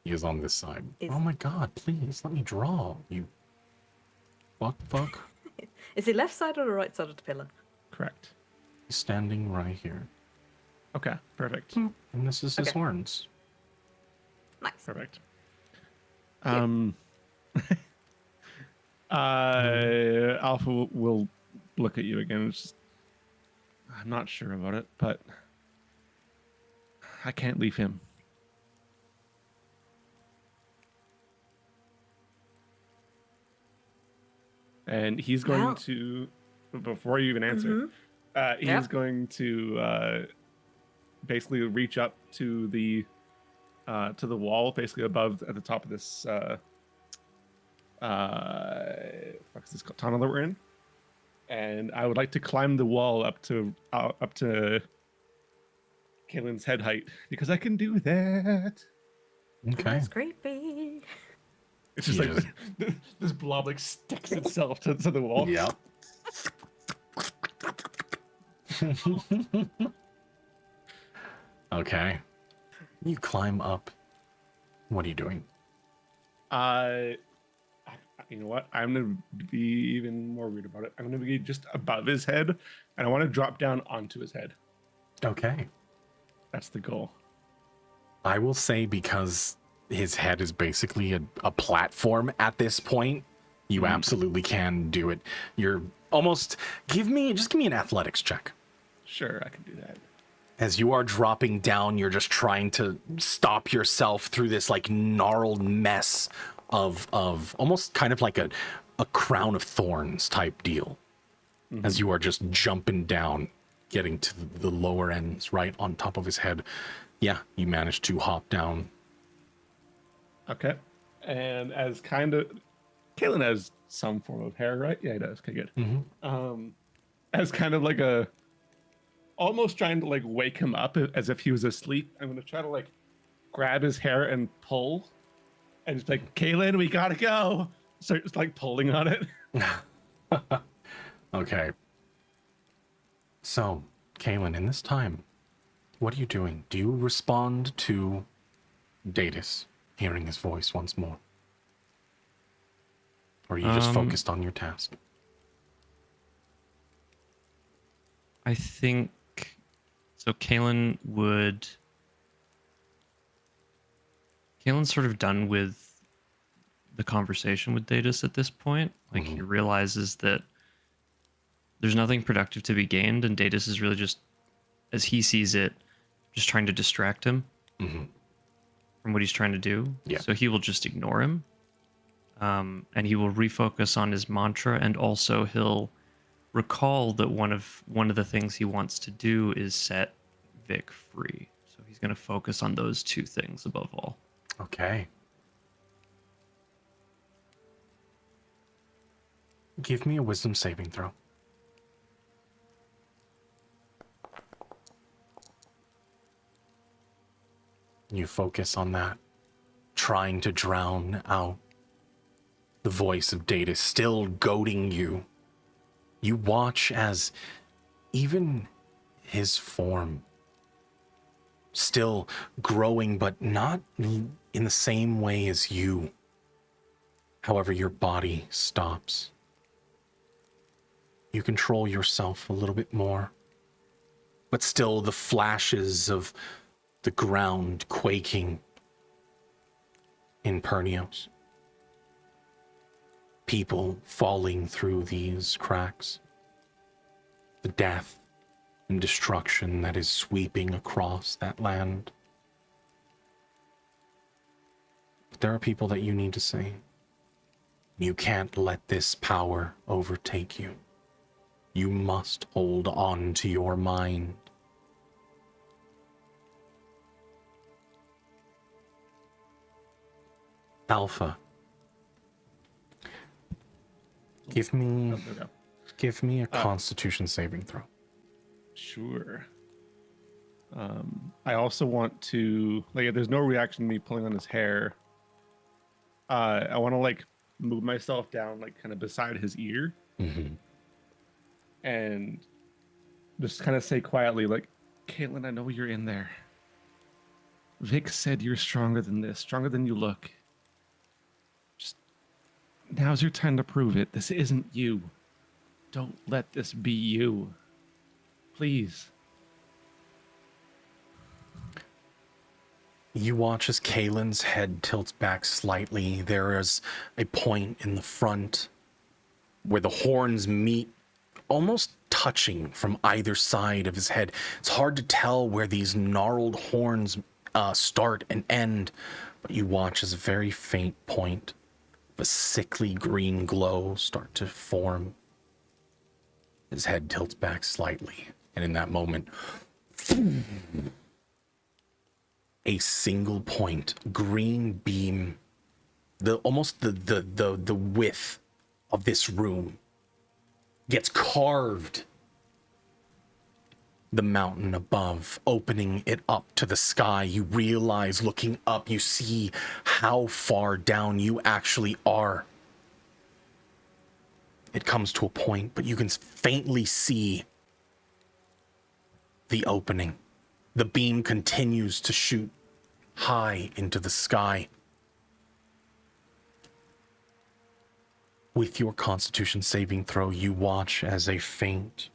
He is on this side. Is- Oh my god, please let me draw. You fuck. Is he left side or the right side of the pillar? Correct. He's standing right here. Okay, perfect. And this is his Okay. horns. Nice. Perfect. Yeah. Alpha will look at you again. It's just, I'm not sure about it, but I can't leave him. And he's going Well- to, before you even answer, he's Yeah. going to basically reach up to the wall, basically above at the top of this what's this tunnel that we're in, and I would like to climb the wall up to Kalen's head height because I can do that. Okay. That's creepy. It's just You like this blob like sticks itself to the wall. Yep. Okay. You climb up. What are you doing? You know what? I'm gonna be even more weird about it. I'm gonna be just above his head, and I want to drop down onto his head. Okay. That's the goal. I will say because his head is basically a platform at this point, you absolutely can do it. You're almost give me an athletics check. Sure, I can do that. As you are dropping down, you're just trying to stop yourself through this like gnarled mess of almost kind of like a crown of thorns type deal. As you are just jumping down, getting to the lower ends right on top of his head. Yeah, you managed to hop down. Okay. And as kind of Kalen has some form of hair, right? Yeah, he does. Okay, good. Mm-hmm. As kind of like almost trying to like wake him up as if he was asleep. I'm gonna try to like grab his hair and pull, and it's like, Kalen, we gotta go. Start just like pulling on it. Okay. So, Kaylin, in this time, what are you doing? Do you respond to Datus hearing his voice once more? Or are you just focused on your task? I think so. Kalen's sort of done with the conversation with Datus at this point. Like he realizes that there's nothing productive to be gained, and Datus is really just, as he sees it, just trying to distract him from what he's trying to do. Yeah. So he will just ignore him, and he will refocus on his mantra, and also he'll recall that one of the things he wants to do is set Vic free. So he's going to focus on those two things above all. Okay. Give me a wisdom saving throw. You focus on that, trying to drown out the voice of Data still goading you. You watch as even his form still growing, but not in the same way as you. However, your body stops. You control yourself a little bit more, but still the flashes of the ground quaking in Pernios. People falling through these cracks. The death and destruction that is sweeping across that land. But there are people that you need to save. You can't let this power overtake you. You must hold on to your mind. Alpha, give me a Constitution saving throw. Sure. I also want to, like, if there's no reaction to me pulling on his hair, I want to like move myself down, like kind of beside his ear, and just kind of say quietly, like, Caitlin, I know you're in there. Vic said you're stronger than this, stronger than you look. Just now's your time to prove it. This isn't you. Don't let this be you. Please. You watch as Kalen's head tilts back slightly. There is a point in the front where the horns meet, almost touching from either side of his head. It's hard to tell where these gnarled horns start and end, but you watch as a very faint point of a sickly green glow start to form. His head tilts back slightly, and in that moment, a single point green beam, almost the width of this room, gets carved. The mountain above, opening it up to the sky. You realize, looking up, you see how far down you actually are. It comes to a point, but you can faintly see the opening. The beam continues to shoot high into the sky. With your Constitution saving throw, you watch as a faint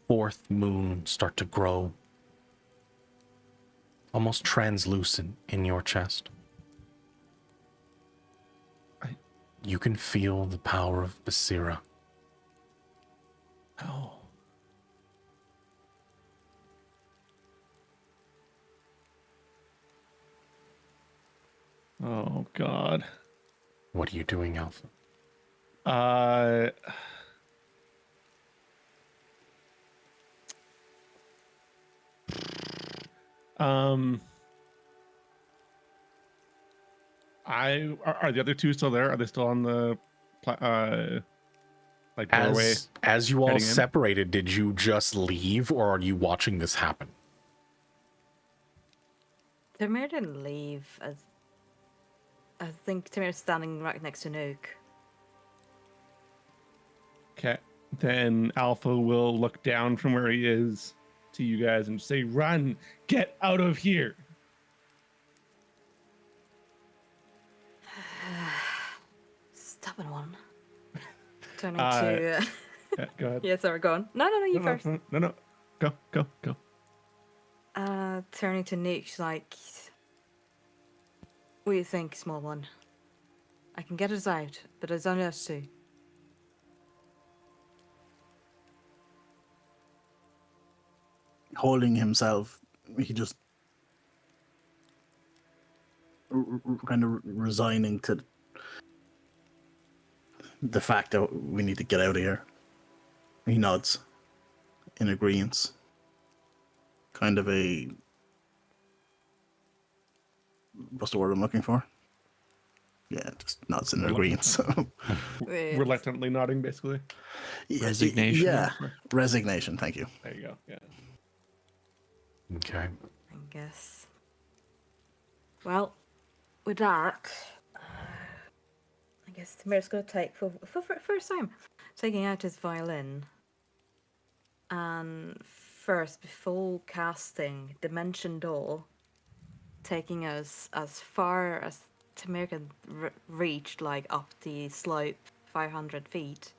fourth moon start to grow, almost translucent in your chest. You can feel the power of Basira. Oh. Oh, God. What are you doing, Alpha? Are the other two still there? Are they still on the like doorway? As you all heading in? separated, did you just leave, or are you watching this happen? Tamir didn't leave. I think Tamir's standing right next to Nuke. Okay. Then Alpha will look down from where he is to you guys and say, "Run! Get out of here!" Stubborn one. Turning Uh, to. Yeah, go ahead. Yeah, sorry, go on. No, you No, first. no. Go. Turning to Nuke, she's like, what do you think, small one? I can get us out, but it's only us two. Holding himself, he just kind of resigning to the fact that we need to get out of here. He nods in agreement. Kind of a, what's the word I'm looking for? Yeah, just nods in agreement. So Reluctantly nodding, basically. Resignation. Yeah, resignation. Thank you. There you go. Yeah. Okay. I guess. Well, with that, I guess Tamir's gonna take for first time taking out his violin, and first before casting Dimension Door, taking us as far as Tamir can reach, like up the slope, 500 feet.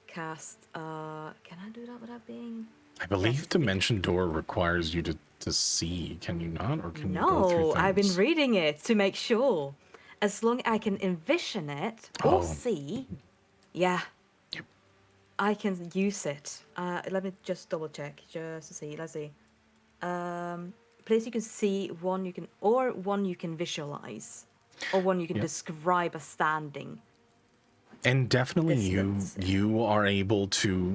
Cast. Can I do that without being? I believe Yes. Dimension Door requires you to see. Can you not, or can you go through No, I've been things? reading it to make sure. As long I can envision it or Oh. see, yeah, Yep. I can use it. Let me just double check, just to see. Let's see. Place you can see, one you can visualize, or one you can Yep. describe as standing. And definitely Distance. you are able to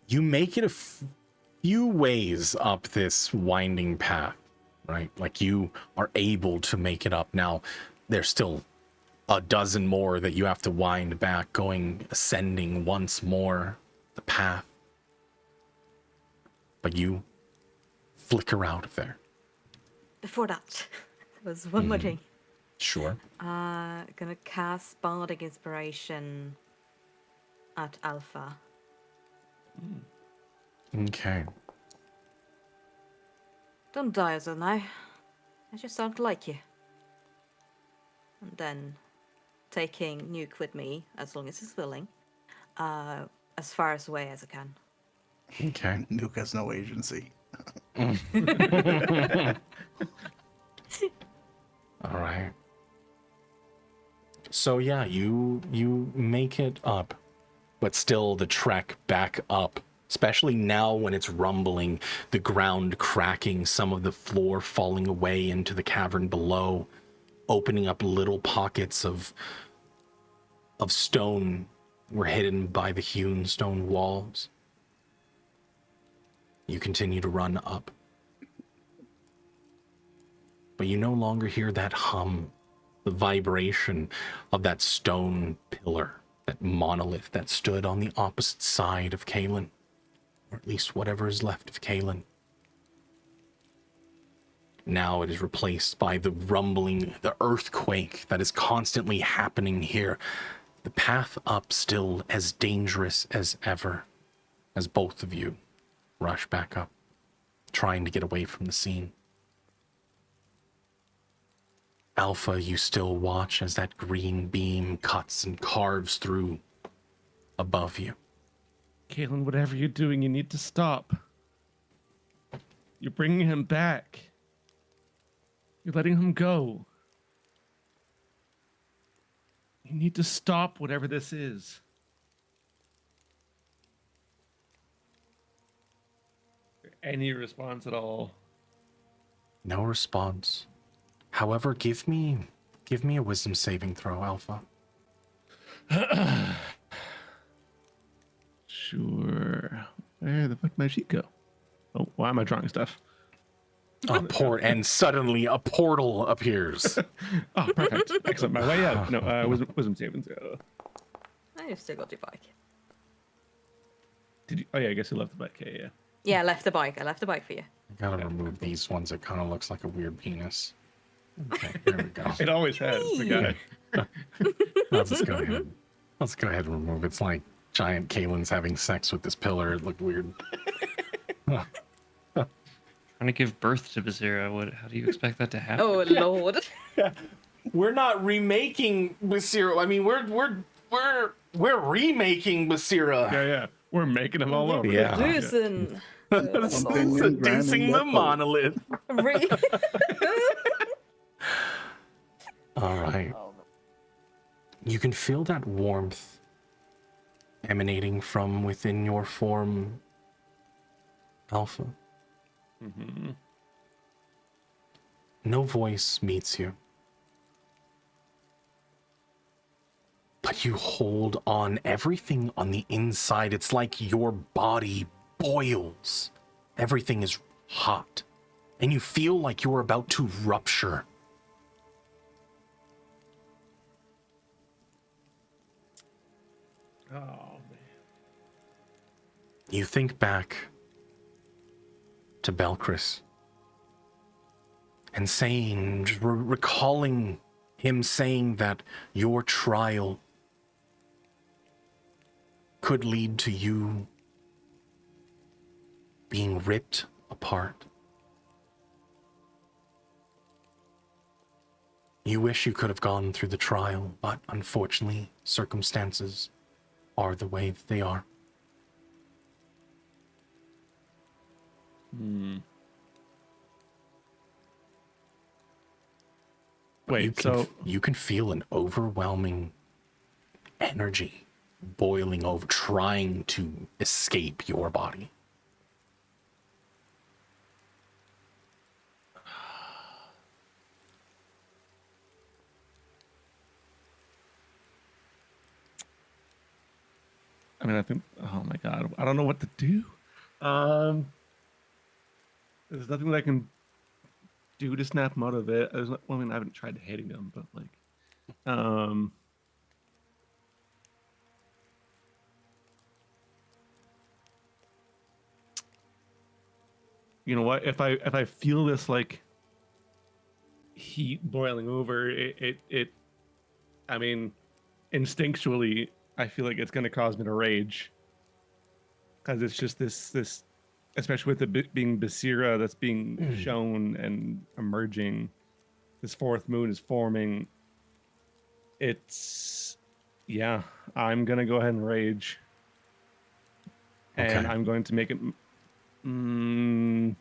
you make it a few ways up this winding path, right? Like you are able to make it up. Now there's still a dozen more that you have to wind back, ascending once more the path, but you flicker out of there. Before that, there was one more thing. Sure. Gonna cast Bardic Inspiration at Alpha. Okay. Don't die as I now. I just don't like you. And then taking Nuke with me, as long as he's willing, as far as away as I can. Okay. Nuke has no agency. All right. So yeah, you make it up, but still the trek back up, especially now when it's rumbling, the ground cracking, some of the floor falling away into the cavern below, opening up little pockets of stone were hidden by the hewn stone walls. You continue to run up, but you no longer hear that hum, the vibration of that stone pillar, that monolith that stood on the opposite side of Kalen, or at least whatever is left of Kalen. Now it is replaced by the rumbling, the earthquake that is constantly happening here. The path up still as dangerous as ever, as both of you rush back up, trying to get away from the scene. Alpha, you still watch as that green beam cuts and carves through above you. Kalen, whatever you're doing, you need to stop. You're bringing him back. You're letting him go. You need to stop whatever this is. Any response at all? No response. However, give me a wisdom saving throw, Alpha. Sure. Where the fuck did my sheet go? Oh, why am I drawing stuff? And suddenly a portal appears. Oh, perfect. Excellent. My way out. No, wisdom saving throw. I have still got your bike. Did you? Oh yeah, I guess you left the bike. Yeah. Yeah, I left the bike. I left the bike for you. I gotta remove these ones. It kind of looks like a weird penis. Okay, there we go. It always has. The guy. Let's just go ahead. Let's go ahead and remove. It's like giant Kalen's having sex with this pillar. It looked weird. Trying to give birth to Bazira. How do you expect that to happen? Oh lord. We're not remaking Basira. I mean, we're remaking Basira. Yeah. We're making them all over. Yeah. Listen. Seducing the monolith. All right. You can feel that warmth emanating from within your form, Alpha. Mm-hmm. No voice meets you. But you hold on everything on the inside. It's like your body boils. Everything is hot. And you feel like you're about to rupture. Oh man. You think back to Belchris and saying, recalling him saying that your trial could lead to you being ripped apart. You wish you could have gone through the trial, but unfortunately, circumstances are the way that they are. Wait, You can feel an overwhelming energy boiling over, trying to escape your body. I mean, I think. Oh my god, I don't know what to do. There's nothing that I can do to snap him out of it. Well, I mean, I haven't tried hitting him, but like, you know what? If I feel this like heat boiling over, I mean, instinctually, I feel like it's gonna cause me to rage, because it's just this, especially with it being Basira that's being shown and emerging. This fourth moon is forming. Yeah, I'm gonna go ahead and rage, and I'm going to make it. I'm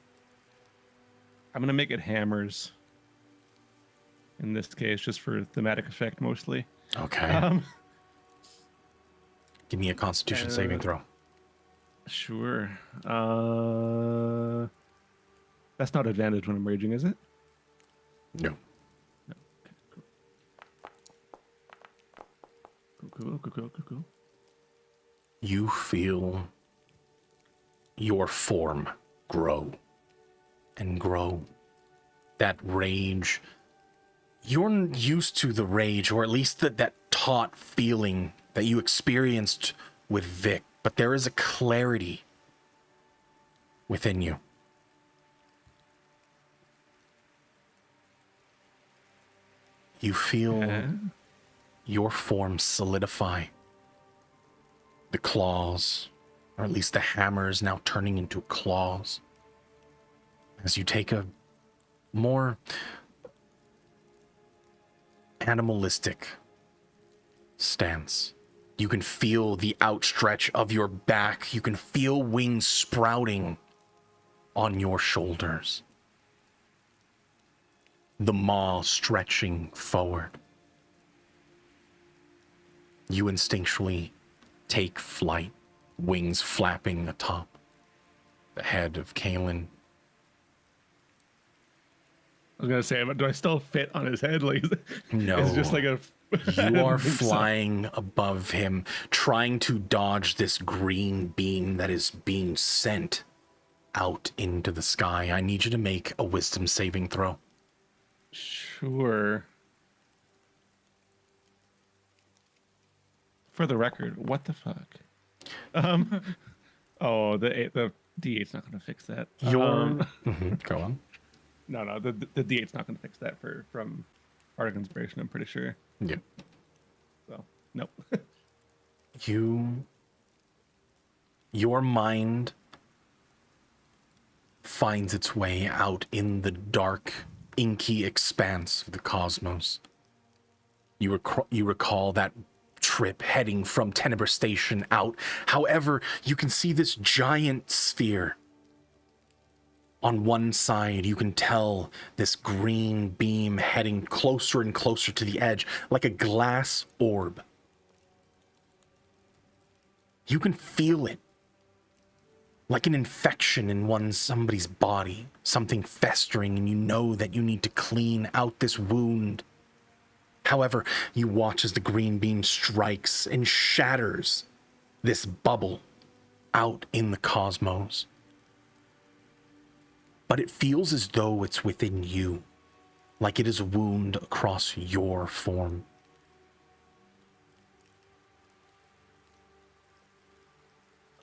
gonna make it hammers. In this case, just for thematic effect, mostly. Okay. Give me a Constitution saving throw. Sure. That's not advantage when I'm raging, is it? No. No. Okay, cool. You feel your form grow and grow. That rage. You're used to the rage, or at least that taut feeling that you experienced with Vic, but there is a clarity within you. You feel your form solidify. The claws, or at least the hammer, is now turning into claws. As you take a more animalistic stance. You can feel the outstretch of your back. You can feel wings sprouting on your shoulders. The maw stretching forward. You instinctually take flight, wings flapping atop the head of Kalen. I was gonna say, do I still fit on his head? Like, No. It's just like a. You are flying above him, trying to dodge this green beam that is being sent out into the sky. I need you to make a wisdom saving throw. Sure. For the record, what the fuck? Oh, the D8's not gonna fix that. Go on. No, the D8's not gonna fix that from Bardic Inspiration, I'm pretty sure. Yeah. So, nope. Your mind finds its way out in the dark, inky expanse of the cosmos. You recall that trip heading from Tenebrae Station out. However, you can see this giant sphere. On one side, you can tell this green beam heading closer and closer to the edge, like a glass orb. You can feel it, like an infection in somebody's body, something festering, and you know that you need to clean out this wound. However, you watch as the green beam strikes and shatters this bubble out in the cosmos. But it feels as though it's within you, like it is a wound across your form.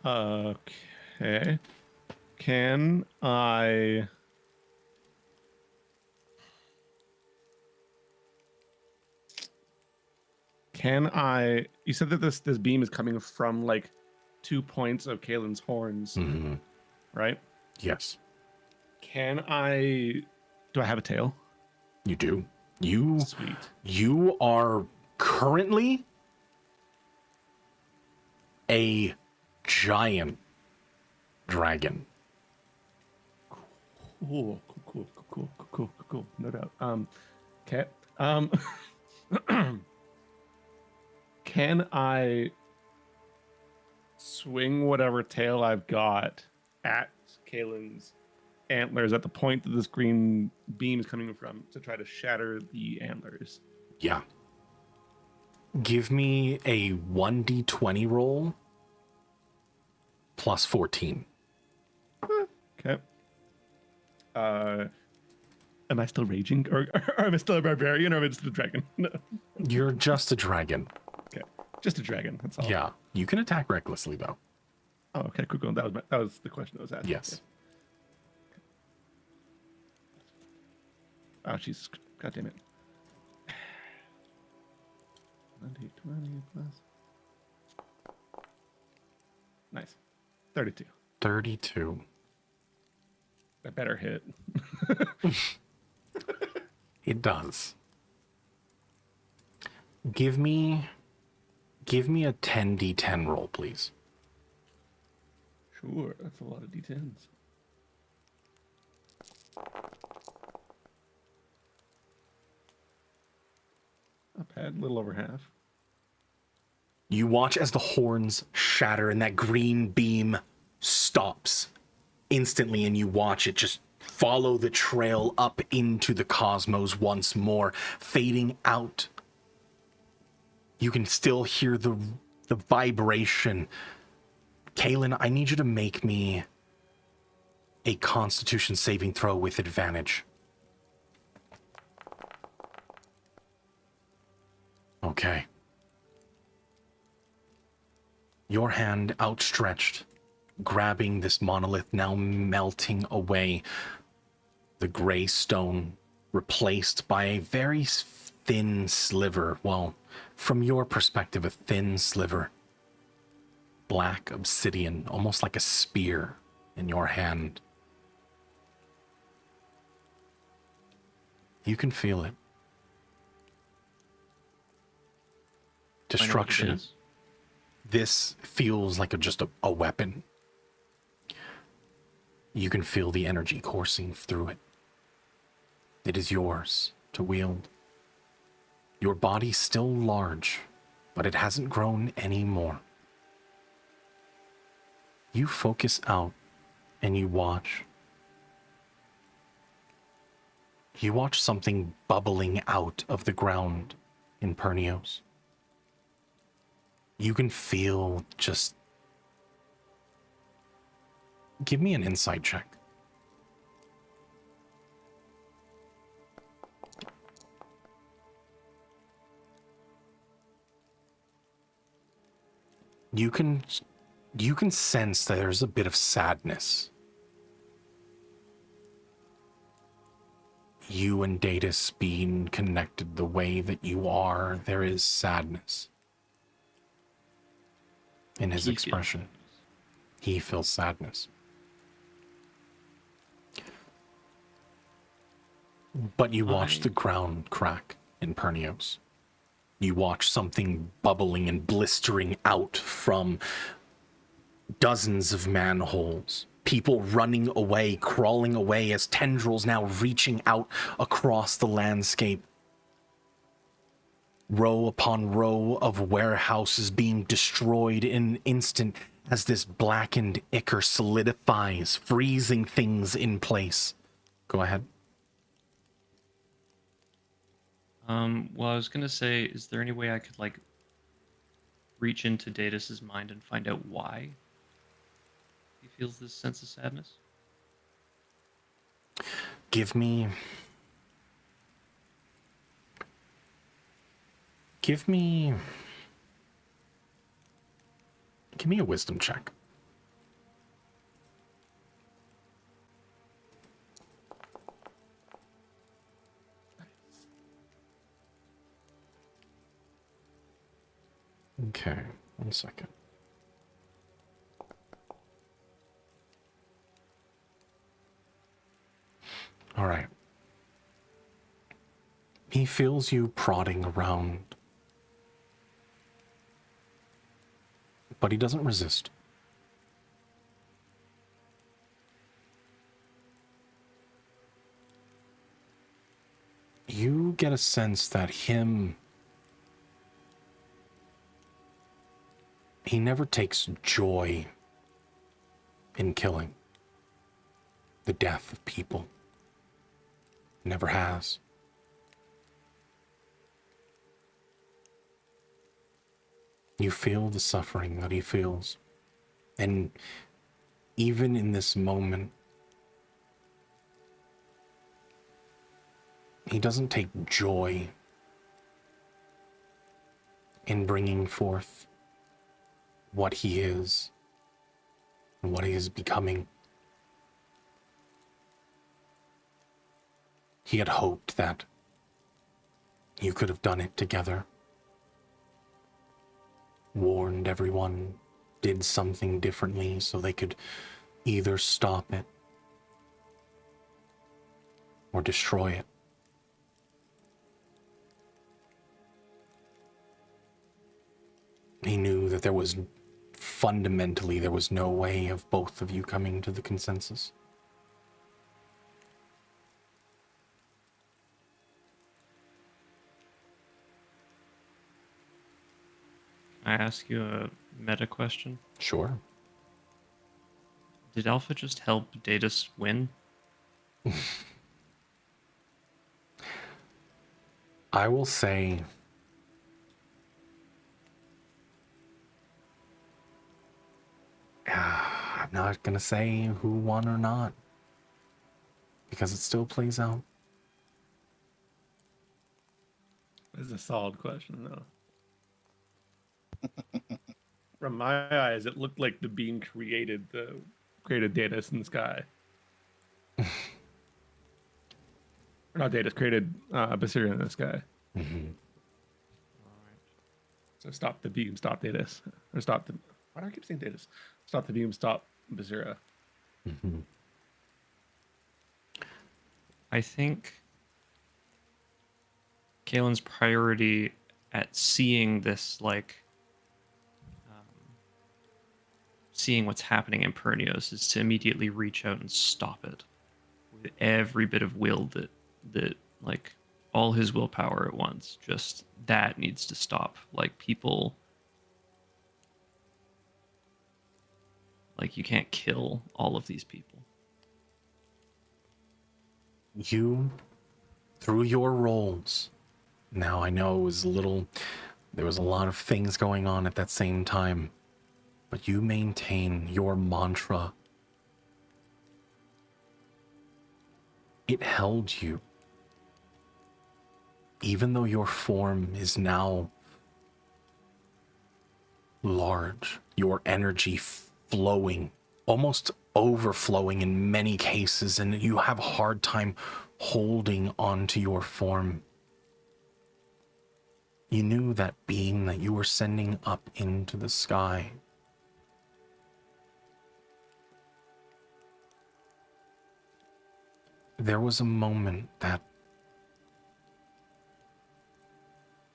Okay. Can I... You said that this beam is coming from like 2 points of Kalen's horns, right? Yes. Do I have a tail? You do. Sweet. You are currently a giant dragon. Cool. No doubt. Okay. Can I swing whatever tail I've got at Kalen's antlers at the point that this green beam is coming from to try to shatter the antlers? Yeah. Give me a 1d20 roll plus 14. Okay. Am I still raging, or am I still a barbarian, or am I just a dragon? No. You're just a dragon. Okay, just a dragon. That's all. Yeah. You can attack recklessly, though. Oh, okay. Cool. That was the question I was asking. Yes. Okay. Oh, Jesus. God damn it. 20 plus. Nice. 32. 32. That better hit. It does. Give me a 10d10 roll, please. Sure. That's a lot of d10s. Not bad. A little over half. You watch as the horns shatter and that green beam stops instantly, and you watch it just follow the trail up into the cosmos once more, fading out. You can still hear the vibration. Kalen, I need you to make me a Constitution saving throw with advantage. Okay. Your hand outstretched, grabbing this monolith, now melting away. The gray stone replaced by a very thin sliver. Well, from your perspective, a thin sliver. Black obsidian, almost like a spear in your hand. You can feel it. Destruction. This feels like just a weapon. You can feel the energy coursing through it. It is yours to wield. Your body's still large, but it hasn't grown any more. You focus out and you watch. You watch something bubbling out of the ground in Pernios. You can feel just Give me an insight check. You can sense that there's a bit of sadness. You and Datus being connected the way that you are, there is sadness in his expression. He feels sadness. But you watch the ground crack in Pernios. You watch something bubbling and blistering out from dozens of manholes. People running away, crawling away as tendrils now reaching out across the landscape. Row upon row of warehouses being destroyed in an instant as this blackened ichor solidifies, freezing things in place. Go ahead. Well, I was gonna say, is there any way I could like reach into Datus's mind and find out why he feels this sense of sadness? Give me a wisdom check. Okay, 1 second. All right. He feels you prodding around, but he doesn't resist. You get a sense that he never takes joy in killing, the death of people. Never has. You feel the suffering that he feels. And even in this moment, he doesn't take joy in bringing forth what he is and what he is becoming. He had hoped that you could have done it together, warned everyone, did something differently so they could either stop it or destroy it. He knew that there was no way of both of you coming to the consensus. Can I ask you a meta question? Sure. Did Alpha just help Datus win? I will say I'm not going to say who won or not, because it still plays out. It's a solid question, though. From my eyes, it looked like the beam created Datus in the sky. Or not Datus, created Basira in the sky. Mm-hmm. So stop the beam, stop Datus. Or stop the... Why do I keep saying Datus? Stop the beam, stop Basira. Mm-hmm. I think Kalen's priority at seeing this, like, seeing what's happening in Pernios is to immediately reach out and stop it with every bit of will that like all his willpower at once. Just that needs to stop. Like, people, like, you can't kill all of these people. You, through your roles, now I know there was a lot of things going on at that same time, but you maintain your mantra it held you. Even though your form is now large, your energy flowing, almost overflowing in many cases, and you have a hard time holding onto your form. You knew that being that you were sending up into the sky there was a moment that,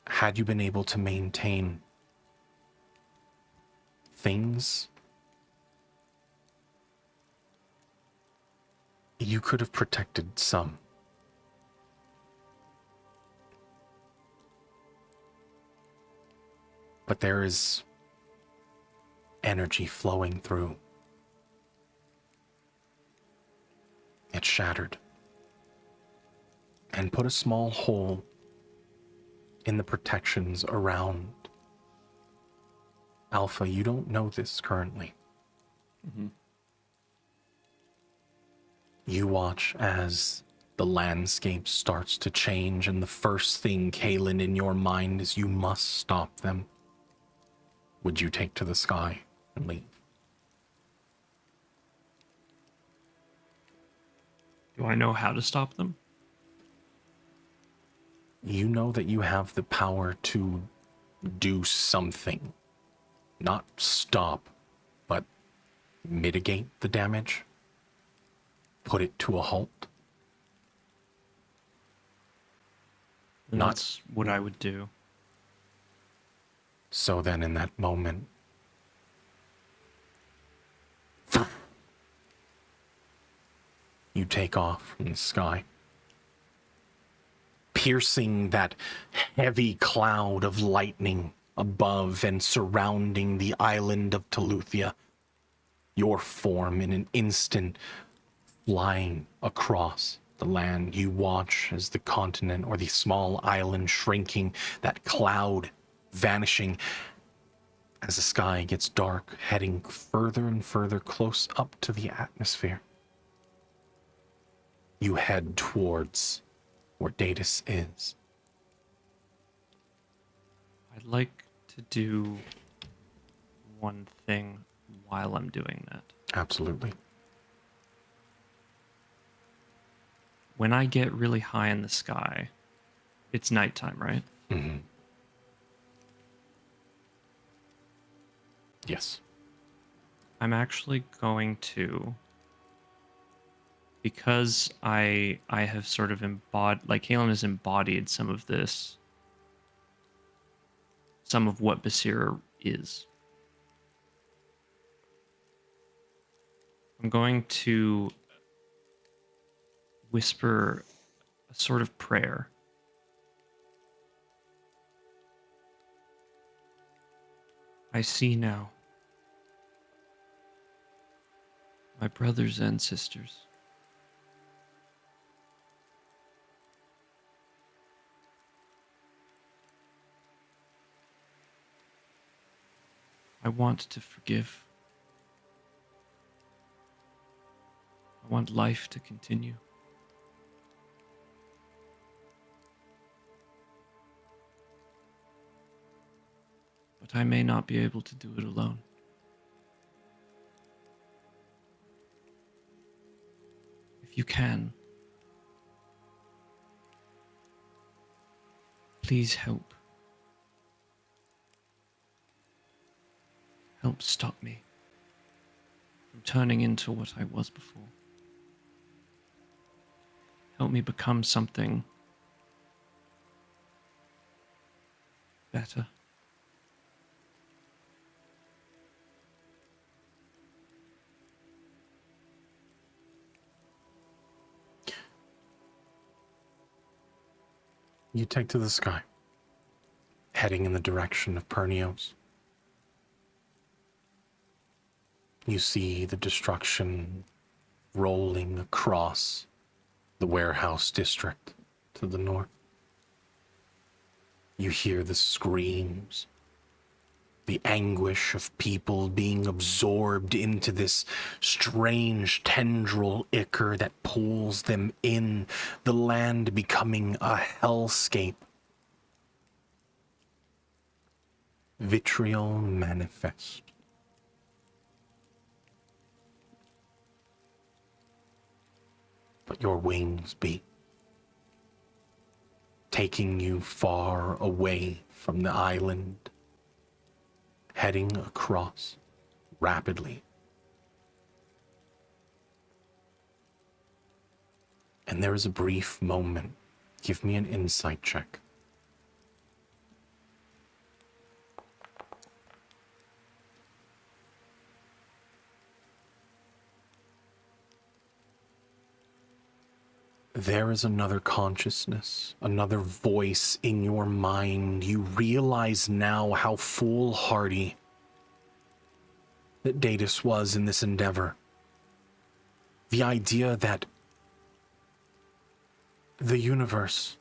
had you been able to maintain things, you could have protected some. But there is energy flowing through. It shattered and put a small hole in the protections around. Alpha, you don't know this currently. Mm-hmm. You watch as the landscape starts to change, and the first thing, Kaylin, in your mind is you must stop them. Would you take to the sky and leave? Do I know how to stop them? You know that you have the power to do something. Not stop, but mitigate the damage. Put it to a halt. And Not- that's what I would do. So then in that moment, you take off from the sky, piercing that heavy cloud of lightning above and surrounding the island of Teluthia. Your form in an instant flying across the land. You watch as the continent or the small island shrinking, that cloud vanishing as the sky gets dark, heading further and further close up to the atmosphere. You head towards where Datus is. I'd like to do one thing while I'm doing that. Absolutely. When I get really high in the sky, it's nighttime, right? Mm-hmm. Yes. I'm actually going to, because I have sort of embodied, like Kalen has embodied some of this, some of what Basira is. I'm going to whisper a sort of prayer. I see now, my brothers and sisters. I want to forgive. I want life to continue. But I may not be able to do it alone. If you can, please help. Help stop me from turning into what I was before. Help me become something better. You take to the sky, heading in the direction of Pernios. You see the destruction rolling across the warehouse district to the north. You hear the screams The anguish of people being absorbed into this strange tendril ichor that pulls them in, the land becoming a hellscape. Vitriol manifest. But your wings beat, taking you far away from the island, heading across rapidly. And there is a brief moment. Give me an insight check. There is another consciousness, another voice in your mind. You realize now how foolhardy that Datus was in this endeavor. The idea that the universe,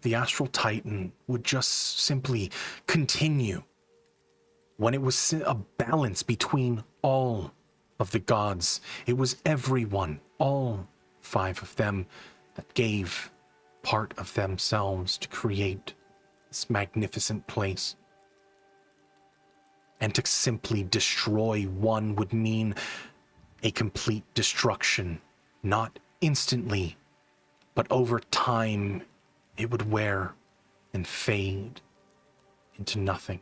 the Astral Titan, would just simply continue when it was a balance between all of the gods. It was everyone, all 5 of them, that gave part of themselves to create this magnificent place. And to simply destroy one would mean a complete destruction, not instantly, but over time it would wear and fade into nothing.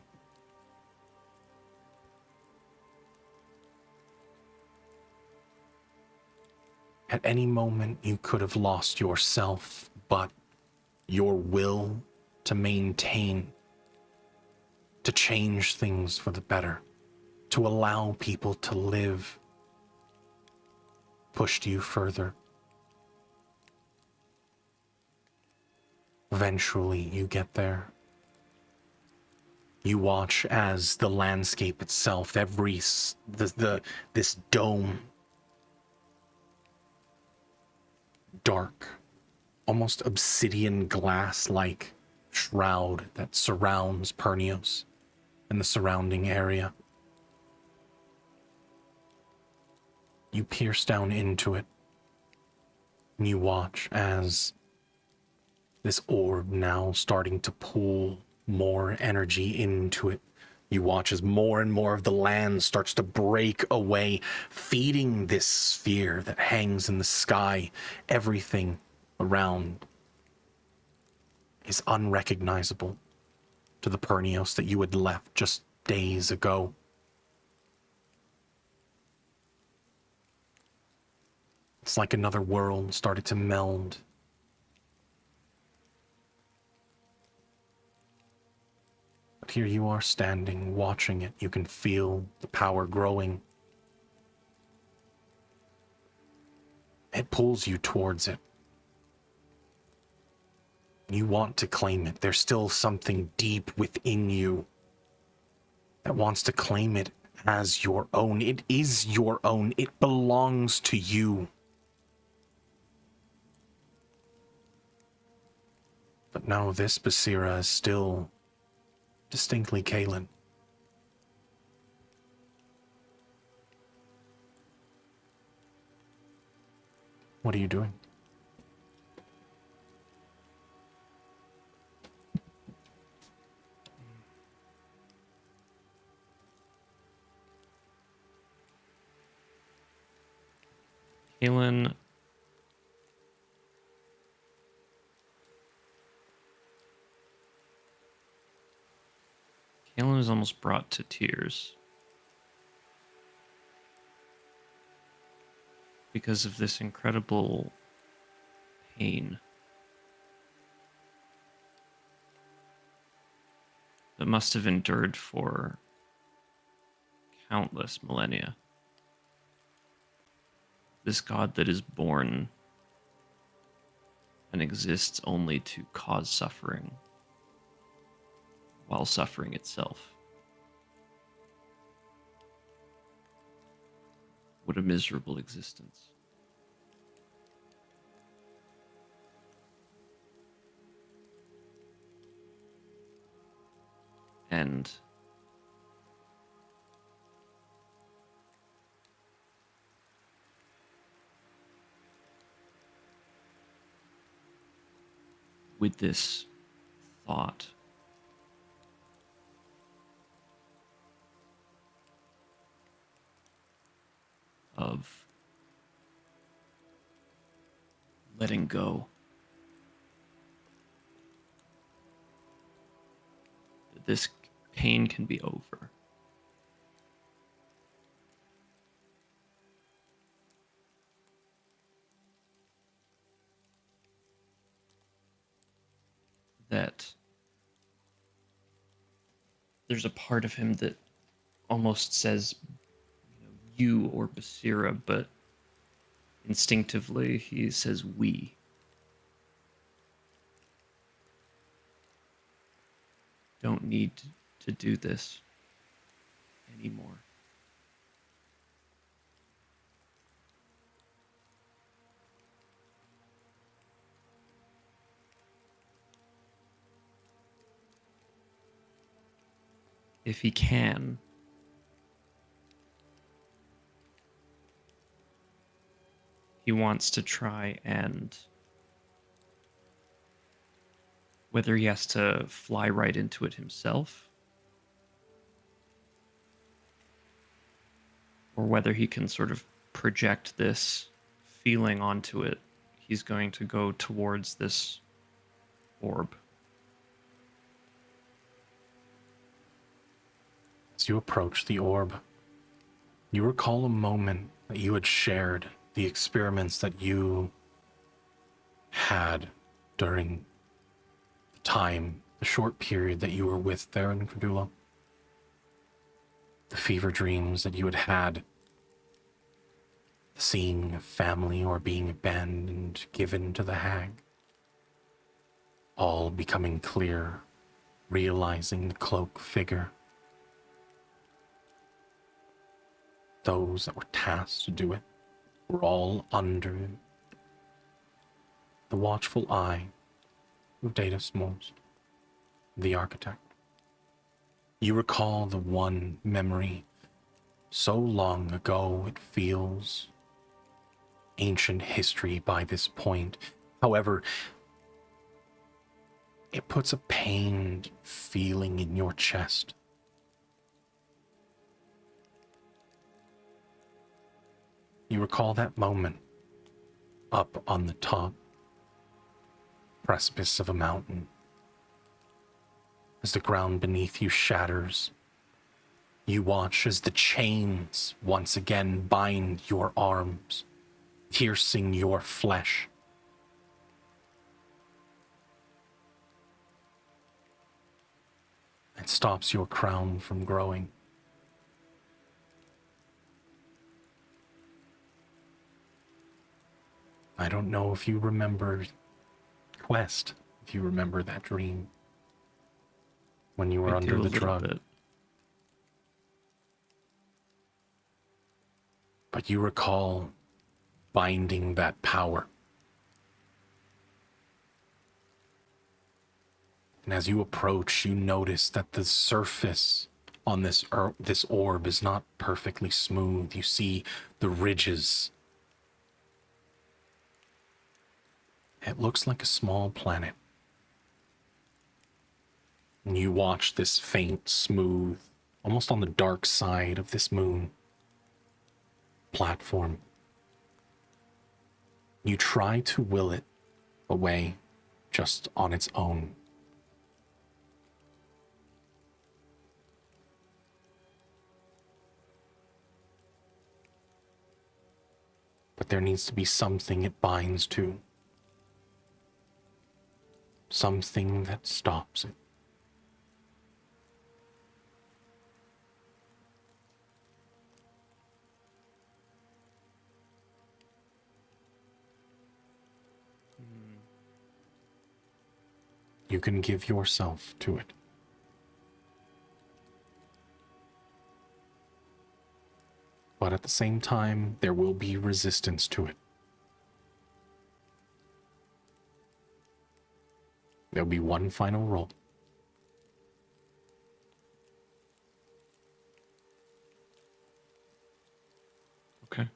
At any moment, you could have lost yourself, but your will to maintain, to change things for the better, to allow people to live, pushed you further. Eventually, you get there. You watch as the landscape itself, this dome, dark, almost obsidian glass-like shroud that surrounds Pernios and the surrounding area. You pierce down into it, and you watch as this orb now starting to pull more energy into it. You watch as more and more of the land starts to break away, feeding this sphere that hangs in the sky. Everything around is unrecognizable to the Pernios that you had left just days ago. It's like another world started to meld. But here you are standing, watching it. You can feel the power growing. It pulls you towards it. You want to claim it. There's still something deep within you that wants to claim it as your own. It is your own. It belongs to you. But no, this Basira is still distinctly Kalen. What are you doing? Kalen is almost brought to tears because of this incredible pain that must have endured for countless millennia. This god that is born and exists only to cause suffering while suffering itself. What a miserable existence. And with this thought of letting go. That this pain can be over. That there's a part of him that almost says, you or Basira, but instinctively he says we. Don't need to do this anymore. If he can, he wants to try and, whether he has to fly right into it himself, or whether he can sort of project this feeling onto it, he's going to go towards this orb. As you approach the orb, you recall a moment that you had shared, the experiments that you had during the time, the short period that you were with there in Credula. The fever dreams that you had had, seeing a family or being abandoned, given to the hag. All becoming clear, realizing the cloak figure. Those that were tasked to do it were all under the watchful eye of Data Smalls, the architect. You recall the one memory so long ago it feels ancient history by this point. However, it puts a pained feeling in your chest. You recall that moment up on the top precipice of a mountain. As the ground beneath you shatters, you watch as the chains once again bind your arms, piercing your flesh. It stops your crown from growing. I don't know if you remember Quest, if you remember that dream when you were I under do a the little drug. bit. But you recall binding that power. And as you approach, you notice that the surface on this orb is not perfectly smooth. You see the ridges. It looks like a small planet. And you watch this faint, smooth, almost on the dark side of this moon platform. You try to will it away just on its own. But there needs to be something it binds to. Something that stops it. You can give yourself to it. But at the same time, there will be resistance to it. There'll be one final roll. Okay.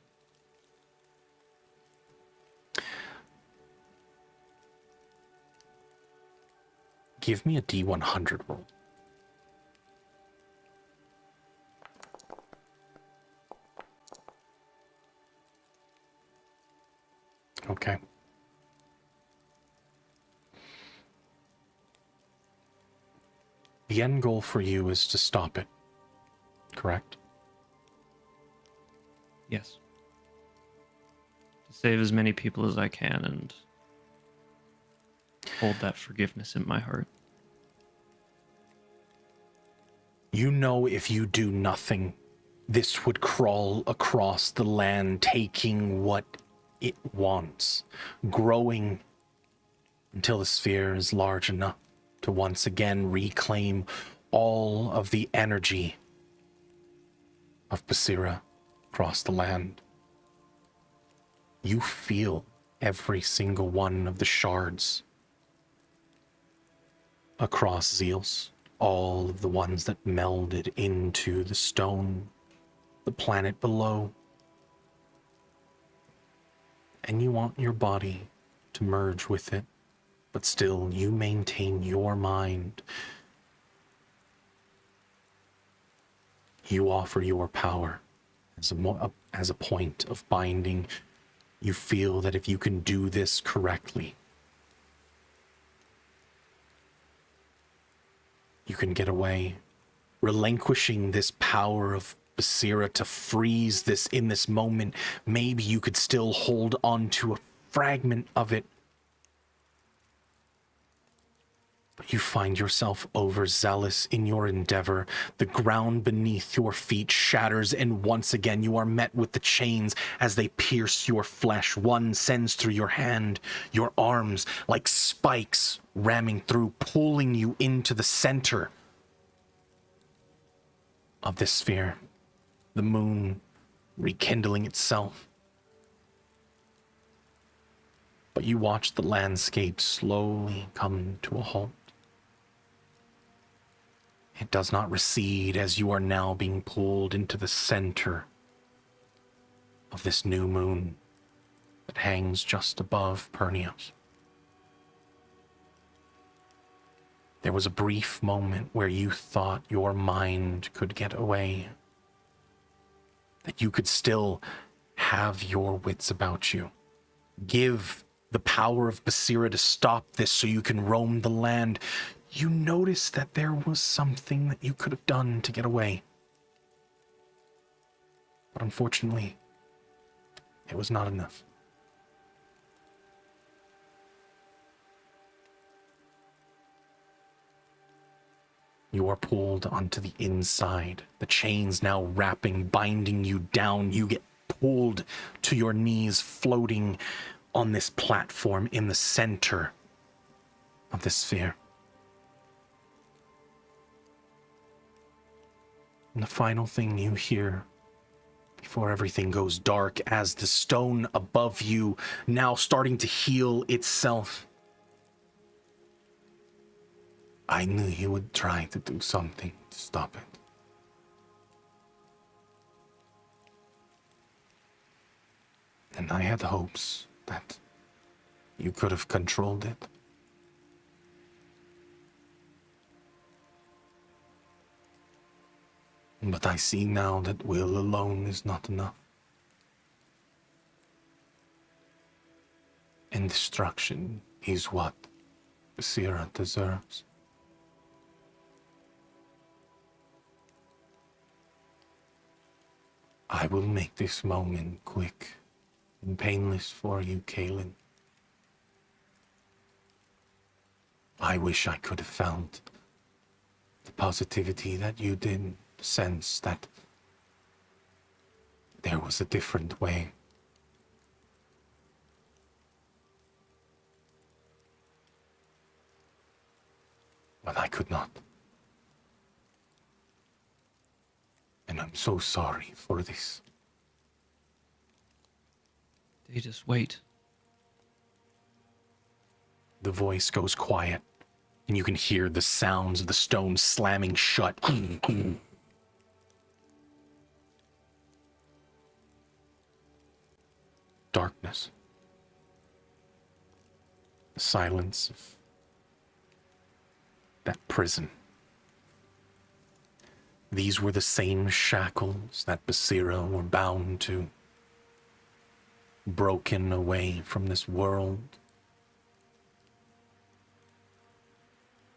Give me a D100 roll. Okay. The end goal for you is to stop it, correct? Yes. To save as many people as I can and hold that forgiveness in my heart. You know if you do nothing, this would crawl across the land, taking what it wants, growing until the sphere is large enough to once again reclaim all of the energy of Basira across the land. You feel every single one of the shards across Zeals, all of the ones that melded into the stone, the planet below. And you want your body to merge with it, but still you maintain your mind. You offer your power as a point of binding. You feel that if you can do this correctly, you can get away, relinquishing this power of Basira to freeze this in this moment. Maybe you could still hold on to a fragment of it, but you find yourself overzealous in your endeavor. The ground beneath your feet shatters, and once again you are met with the chains as they pierce your flesh. One sends through your hand, your arms like spikes ramming through, pulling you into the center of this sphere. The moon rekindling itself. But you watch the landscape slowly come to a halt. It does not recede as you are now being pulled into the center of this new moon that hangs just above Pernios. There was a brief moment where you thought your mind could get away, that you could still have your wits about you. Give the power of Basira to stop this so you can roam the land. You noticed that there was something that you could have done to get away. But unfortunately, it was not enough. You are pulled onto the inside, the chains now wrapping, binding you down. You get pulled to your knees, floating on this platform in the center of the sphere. And the final thing you hear before everything goes dark, as the stone above you now starting to heal itself. I knew you would try to do something to stop it. And I had hopes that you could have controlled it. But I see now that will alone is not enough. And destruction is what Basira deserves. I will make this moment quick and painless for you, Kaelin. I wish I could have found the positivity that you did, the sense that there was a different way. But I could not. And I'm so sorry for this. They just wait. The voice goes quiet, and you can hear the sounds of the stone slamming shut. Darkness. The silence of that prison. These were the same shackles that Basira were bound to, broken away from this world.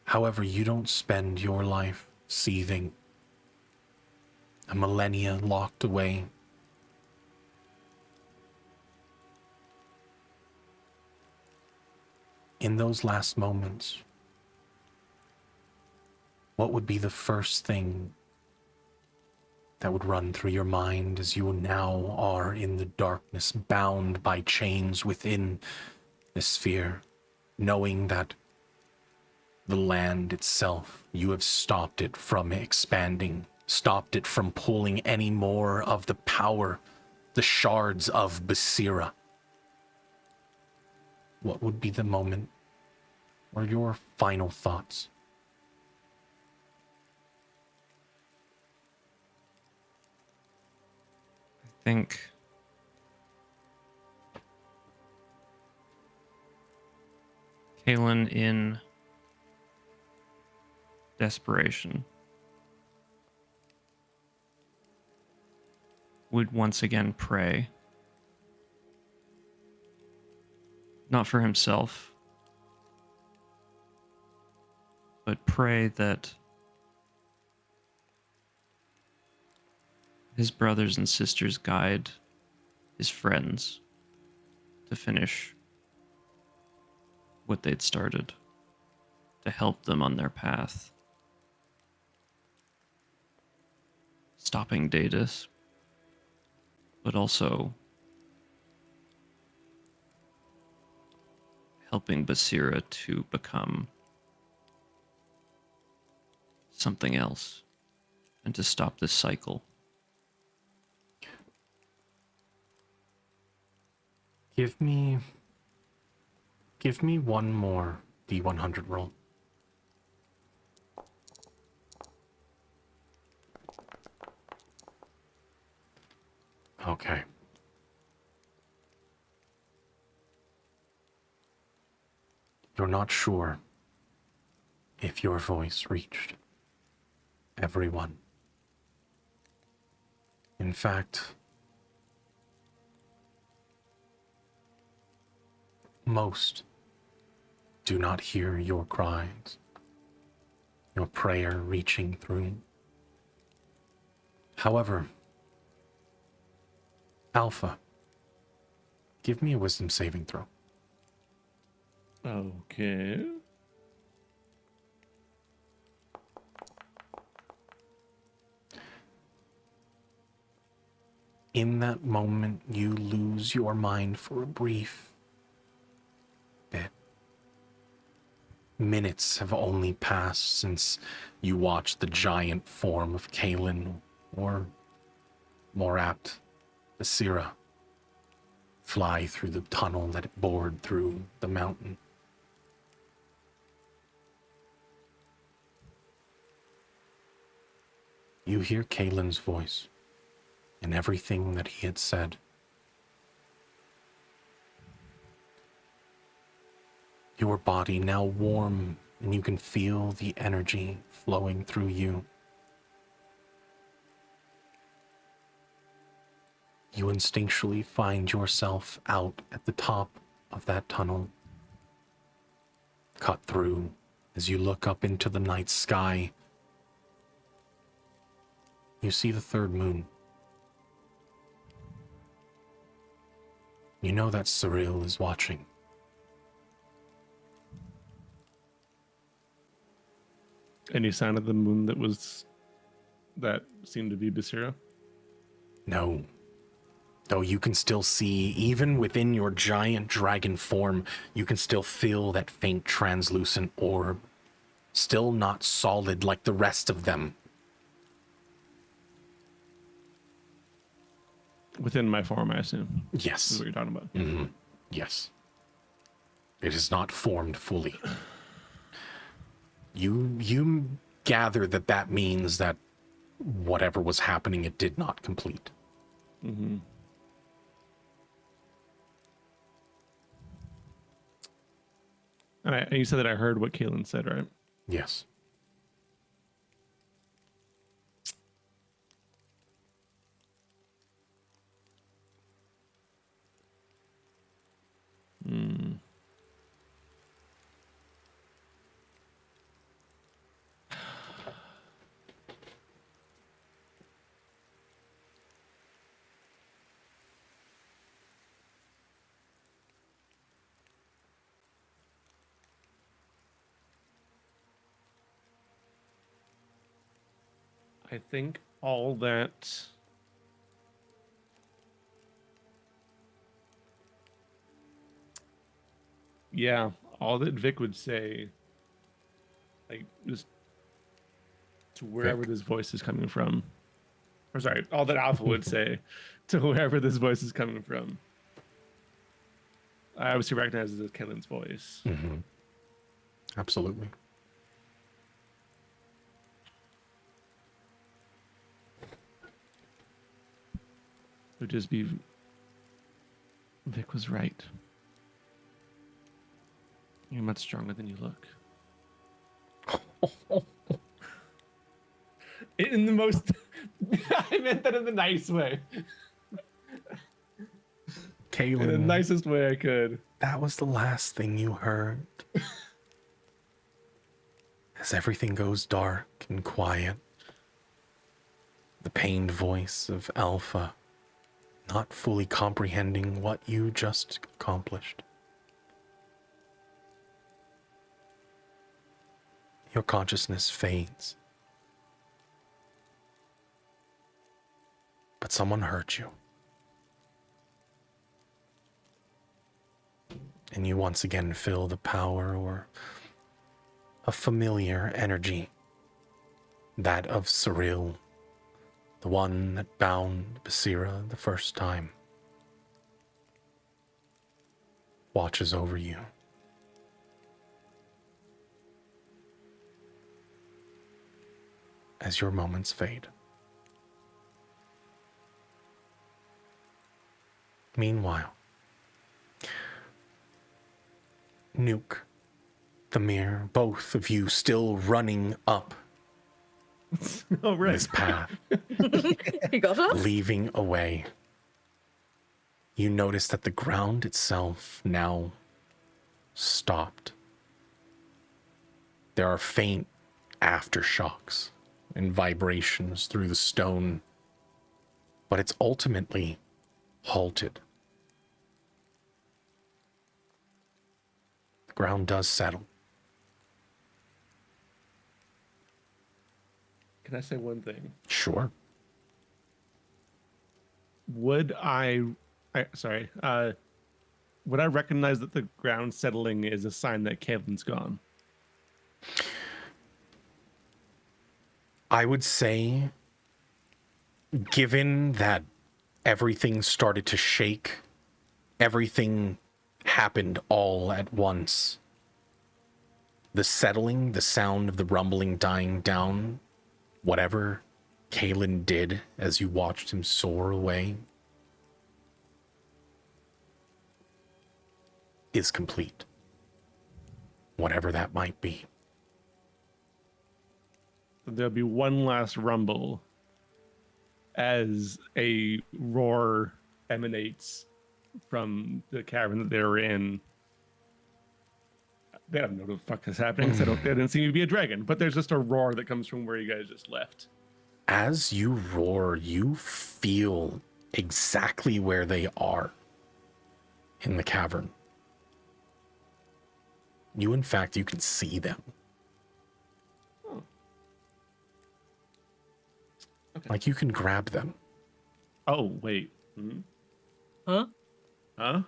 However, you don't spend your life seething, a millennia locked away. In those last moments, what would be the first thing that would run through your mind as you now are in the darkness, bound by chains within this sphere, knowing that the land itself, you have stopped it from expanding, stopped it from pulling any more of the power, the shards of Basira? What would be the moment or your final thoughts? I think Kalen, in desperation, would once again pray. Not for himself, but pray that his brothers and sisters guide his friends to finish what they'd started, to help them on their path. Stopping Daedus, but also helping Basira to become something else and to stop this cycle. Give me one more D100 roll. Okay. You're not sure if your voice reached everyone. In fact, most do not hear your cries, your prayer reaching through. However, Alpha, give me a wisdom saving throw. Okay. In that moment, you lose your mind for a brief bit. Minutes have only passed since you watched the giant form of Kalen, or more apt, Basira, fly through the tunnel that it bored through the mountain. You hear Kalen's voice and everything that he had said. Your body now warm, and you can feel the energy flowing through you. You instinctually find yourself out at the top of that tunnel, cut through as you look up into the night sky. You see the third moon. You know that Cyril is watching. Any sign of the moon that seemed to be Basira? No. Though you can still see, even within your giant dragon form, you can still feel that faint translucent orb. Still not solid like the rest of them. Within my form, I assume. Yes. Is what you're talking about. Mm-hmm. Yes. It is not formed fully. You gather that means that whatever was happening, it did not complete. Mm-hmm. And you said that I heard what Kalen said, right? Yes. I think all that. Yeah, all that Vic would say, like, just to wherever Vic? this voice is coming from. Or sorry, all that Alpha would say to wherever this voice is coming from. I obviously recognize it as Kellen's voice. Mm-hmm. Absolutely. It would just be Vic was right. You're much stronger than you look. In the most I meant that in the nice way. Kaylin, In the nicest way I could. that was the last thing you heard. As everything goes dark and quiet, the pained voice of Alpha, not fully comprehending what you just accomplished. Your consciousness fades. But someone hurt you. And you once again feel the power or a familiar energy, that of Cyril, the one that bound Basira the first time, watches over you. As your moments fade. Meanwhile, Nuke, Thamir, both of you still running up Oh, right. this path, You got us? leaving away. You notice that the ground itself now stopped. There are faint aftershocks and vibrations through the stone, but it's ultimately halted. The ground does settle. Can I say one thing? Sure. Would I would I recognize that the ground settling is a sign that Caitlin's gone? I would say, given that everything started to shake, everything happened all at once. The settling, the sound of the rumbling dying down, whatever Kalen did as you watched him soar away, is complete. Whatever that might be. There'll be one last rumble as a roar emanates from the cavern that they were in. They don't know what the fuck is happening, so they didn't seem to be a dragon, but there's just a roar that comes from where you guys just left. As you roar, you feel exactly where they are in the cavern. In fact, you can see them. Okay. Like you can grab them. Oh, wait. Hmm? Huh? Huh?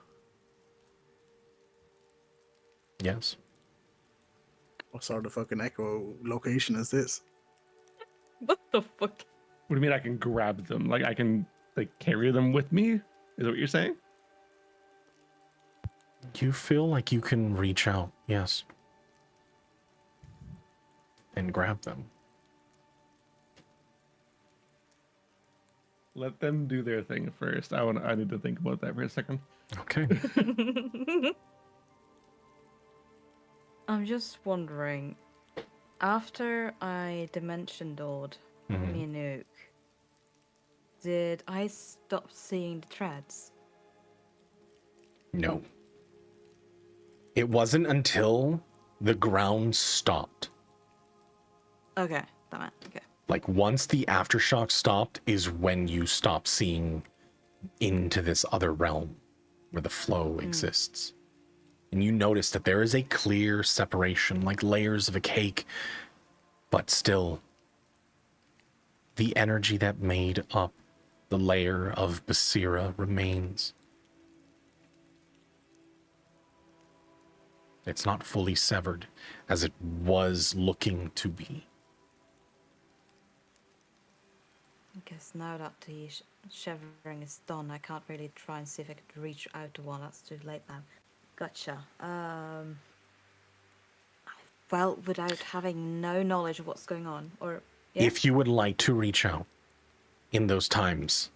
Yes. What sort of fucking echo location is this? What the fuck? What do you mean I can grab them? Like I can carry them with me? Is that what you're saying? You feel like you can reach out, yes. And grab them. Let them do their thing first. I need to think about that for a second. Okay. I'm just wondering, after I dimension doored me and Nuke, did I stop seeing the threads? No. It wasn't until the ground stopped. Okay, damn it. Okay. Like once the aftershock stopped is when you stop seeing into this other realm where the flow exists. And you notice that there is a clear separation, like layers of a cake, but still the energy that made up the layer of Basira remains. It's not fully severed as it was looking to be. I guess now that the shivering is done, I can't really try and see if I could reach out to one. That's too late now. Gotcha. Well, without having no knowledge of what's going on, or yeah? If you would like to reach out in those times,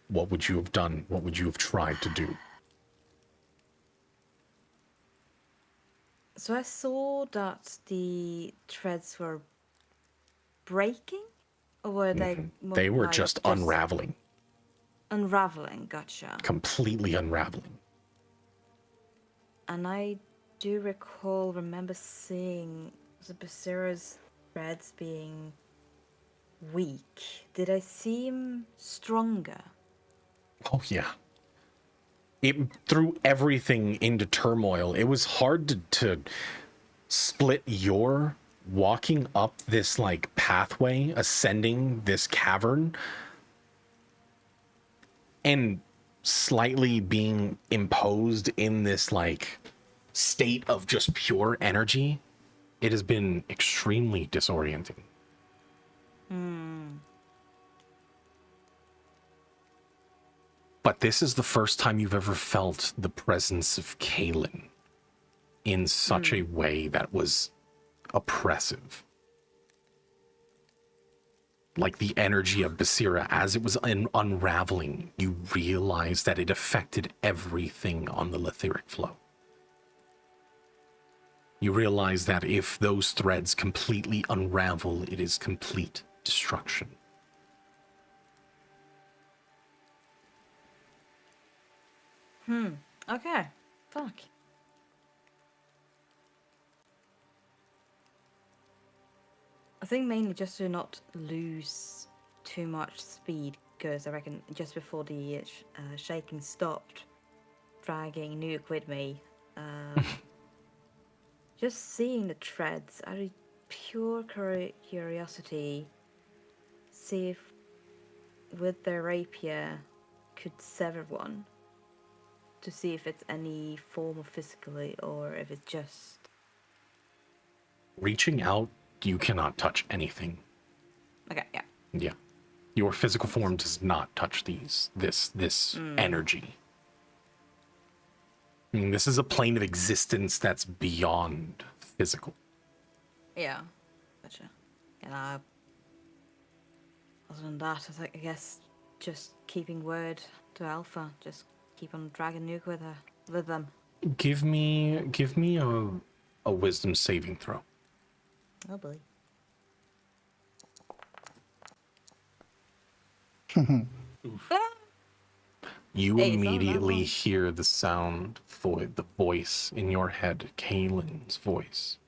what would you have done? What would you have tried to do? So I saw that the threads were breaking, or were they? They were just unraveling. Unraveling. Gotcha. Completely unraveling. And I do remember seeing the Basira's threads being weak. Did I seem stronger? Oh, yeah. It threw everything into turmoil. It was hard to split your walking up this, like, pathway, ascending this cavern, and slightly being imposed in this, like, state of just pure energy. It has been extremely disorienting. But this is the first time you've ever felt the presence of Kaelin in such a way that was oppressive. Like the energy of Basira, as it was unraveling, you realized that it affected everything on the Letheric flow. You realize that if those threads completely unravel, it is complete destruction. Okay. Fuck. I think mainly just to not lose too much speed, because I reckon just before the shaking stopped, dragging Nuke with me, just seeing the threads out of pure curiosity, see if with their rapier could sever one, to see if it's any form of physically or if it's just Reaching out, you cannot touch anything. okay. Yeah. Yeah. Your physical form does not touch this energy. I mean, this is a plane of existence that's beyond physical. Yeah. Gotcha. And other than that, I guess just keeping word to Alpha. Just keep on dragging Nuke with them. Give me a wisdom saving throw. Oh boy. You Hey, it's not that immediately one. hear the sound for the voice in your head, Kaelin's voice.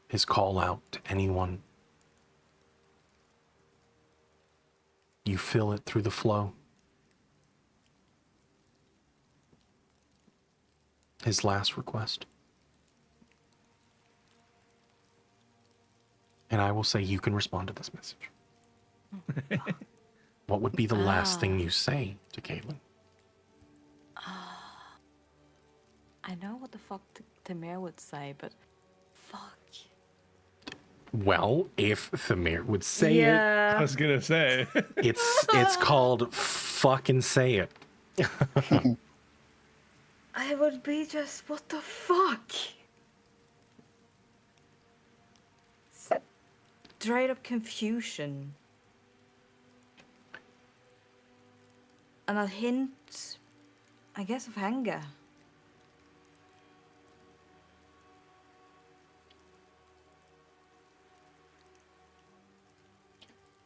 His call out to anyone. You feel it through the flow. His last request. And I will say you can respond to this message. What would be the last thing you say to Caitlin? I know what the fuck Tamir would say, but fuck. Well, if Thamir would say I was gonna say. it's called fucking say it. I would be just, what the fuck? Straight up confusion. And a hint, I guess, of anger.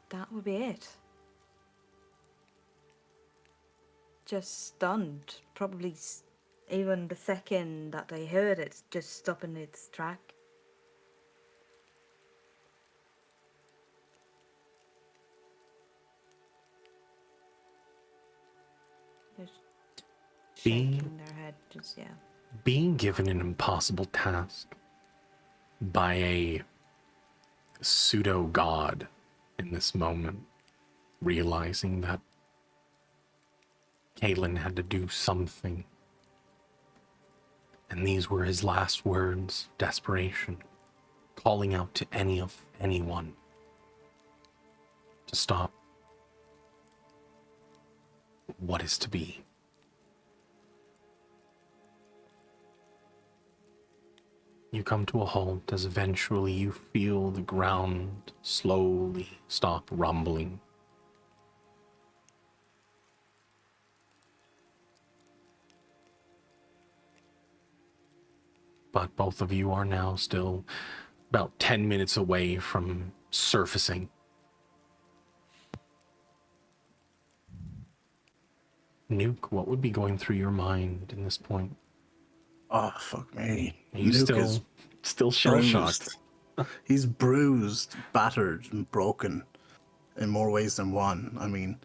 That would be it. Just stunned. Probably even the second that they heard it, just stopping its track. Just shaking their head, just, yeah. Being given an impossible task by a pseudo god in this moment, realizing that Kalen had to do something. And these were his last words, desperation, calling out to anyone to stop what is to be. You come to a halt as eventually you feel the ground slowly stop rumbling. But both of you are now still about 10 minutes away from surfacing. Nuke, what would be going through your mind in this point? Oh, fuck me. Are you Luke still is shell-shocked? bruised. He's bruised, battered, and broken in more ways than one. I mean,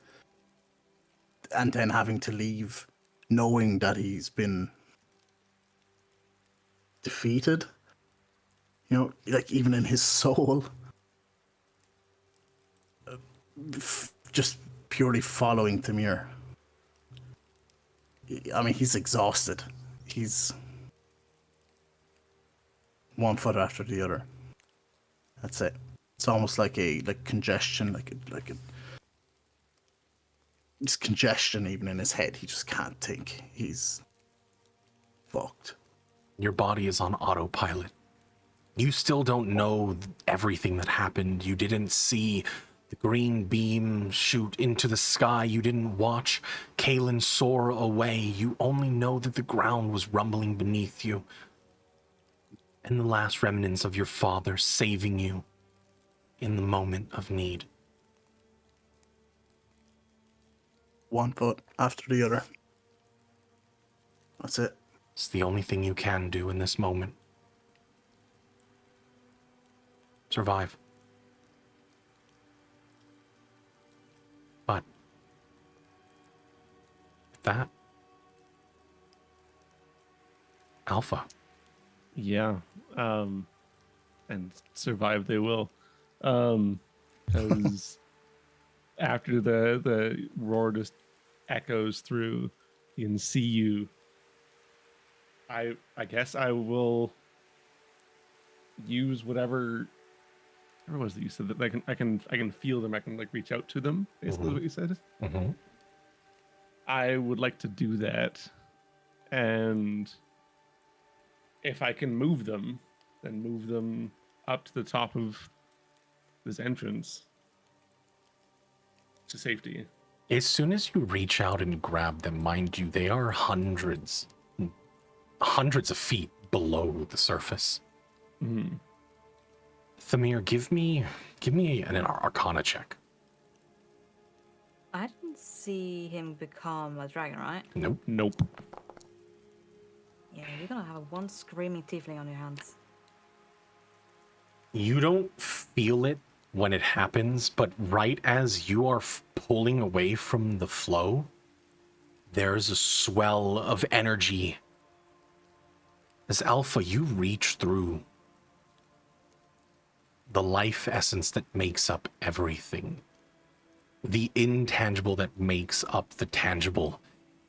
and then having to leave knowing that he's been defeated. You know, like even in his soul. Just purely following Tamir. I mean, he's exhausted. He's one foot after the other. That's it. It's almost like congestion, it's congestion even in his head. He just can't think. He's fucked. Your body is on autopilot. You still don't know everything that happened. You didn't see the green beam shoot into the sky. You didn't watch Kalen soar away. You only know that the ground was rumbling beneath you. And the last remnants of your father saving you in the moment of need. One foot after the other. That's it. It's the only thing you can do in this moment. Survive. But with that, Alpha. Yeah. And survive they will. Because after the roar just echoes through, you can see you. I guess I will use whatever was that you said, that I can feel them, I can like reach out to them, basically. Is what you said. Mm-hmm. I would like to do that, and if I can move them, then move them up to the top of this entrance to safety. As soon as you reach out and grab them, mind you, they are hundreds of feet below the surface. Mm-hmm. Thamir, give me an Arcana check. I didn't see him become a dragon, right? Nope. Yeah, you're gonna have one screaming tiefling on your hands. You don't feel it when it happens, but right as you are pulling away from the flow, there's a swell of energy. As Alpha, you reach through the life essence that makes up everything, the intangible that makes up the tangible,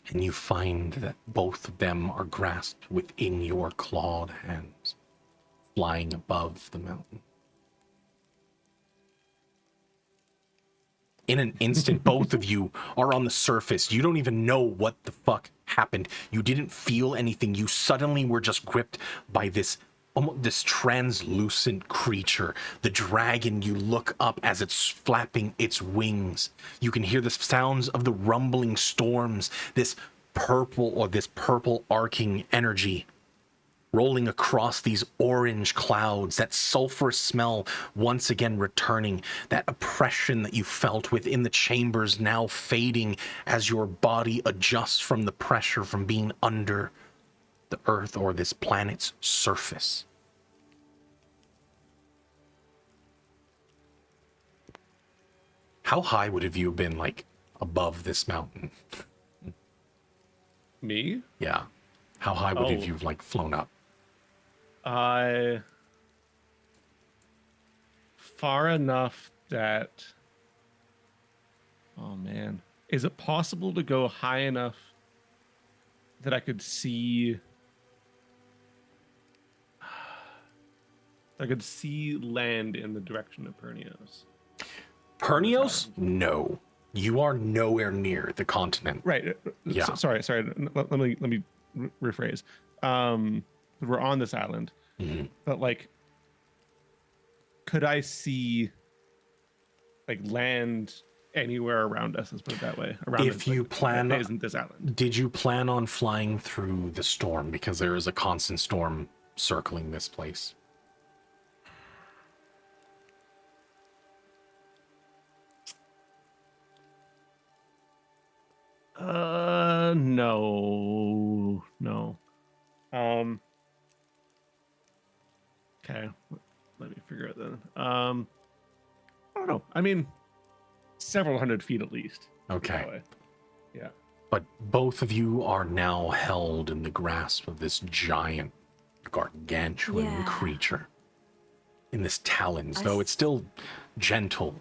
and you find that both of them are grasped within your clawed hands, flying above the mountain. In an instant, both of you are on the surface. You don't even know what the fuck happened. You didn't feel anything. You suddenly were just gripped by this translucent creature. The dragon, you look up as it's flapping its wings. You can hear the sounds of the rumbling storms, this purple arcing energy rolling across these orange clouds, that sulfur smell once again returning, that oppression that you felt within the chambers now fading as your body adjusts from the pressure from being under the Earth or this planet's surface. How high would have you been, like, above this mountain? Me? Yeah. How high would have you, like, flown up? far enough that... Oh, man. Is it possible to go high enough that I could see... I could see land in the direction of Pernios? Pernios? No. You are nowhere near the continent. Right. Yeah. Sorry. Let me rephrase. We're on this island, but like, could I see like land anywhere around us? Let's put it that way. Around If you plan, that isn't this island? did you plan on flying through the storm? Because there is a constant storm circling this place. No. Okay, let me figure it then. I don't know. I mean, several hundred feet at least. Okay. That way. Yeah. But both of you are now held in the grasp of this giant, gargantuan creature. In this talons, though it's still gentle.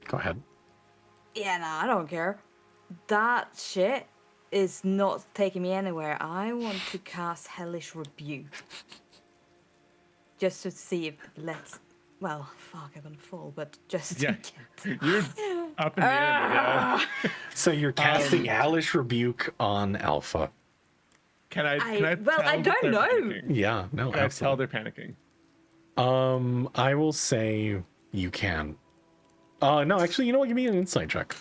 Go ahead. Yeah, no, I don't care. That shit is not taking me anywhere. I want to cast Hellish Rebuke. Just to see if well, fuck, I'm gonna fall, but just Yeah. to get... You're up in the air, yeah. So you're casting Hellish Rebuke on Alpha. Can I well, I tell that don't they're know. panicking? Yeah, no, Can I tell absolutely. they're panicking? I will say you can. No, actually, you know what? Give me an insight check.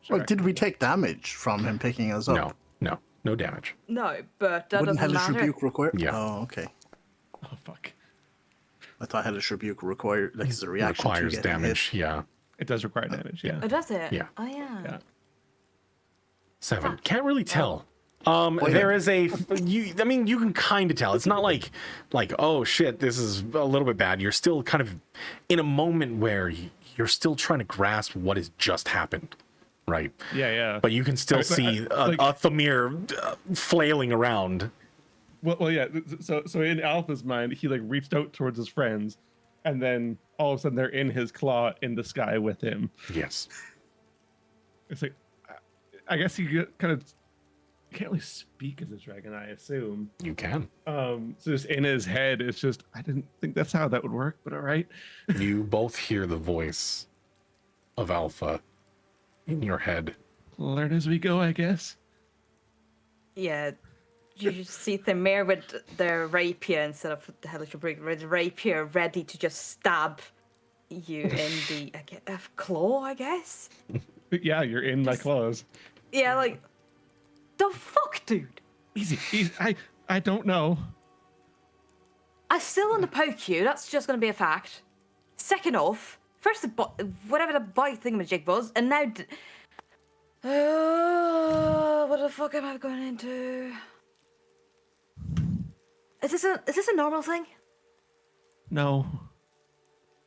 Well, did we take damage from him picking us up? No damage. No, but that Wouldn't doesn't Hellish matter. Rebuke require? Yeah. Oh, okay. Oh fuck! I thought Hellish Rebuke required like as a reaction Requires to getting damage. hit. Yeah. It does require damage. Yeah. Oh, does it? Yeah. Oh, yeah. Yeah. 7. Can't really tell. yeah. There is a you can kind of tell. It's not like oh shit, this is a little bit bad. You're still kind of in a moment where you're still trying to grasp what has just happened, right? Yeah. But you can still see a Thamir flailing around. Well, yeah. So in Alpha's mind, he like reached out towards his friends, and then all of a sudden they're in his claw in the sky with him. Yes. It's like, I guess he kind of can't really speak as a dragon, I assume. You can. So just in his head, it's just I didn't think that's how that would work, but all right. You both hear the voice of Alpha in your head. Learn as we go, I guess. Yeah. You just see Thamir with the rapier instead of the Hellish Rebuke, with the rapier ready to just stab you in the claw, I guess. But yeah, you're in my claws. Yeah, like, the fuck, dude? Easy. I don't know. I still want to poke you. That's just going to be a fact. Second off, first whatever the bite thingamajig was, and now... what the fuck am I going into? Is this a normal thing? No.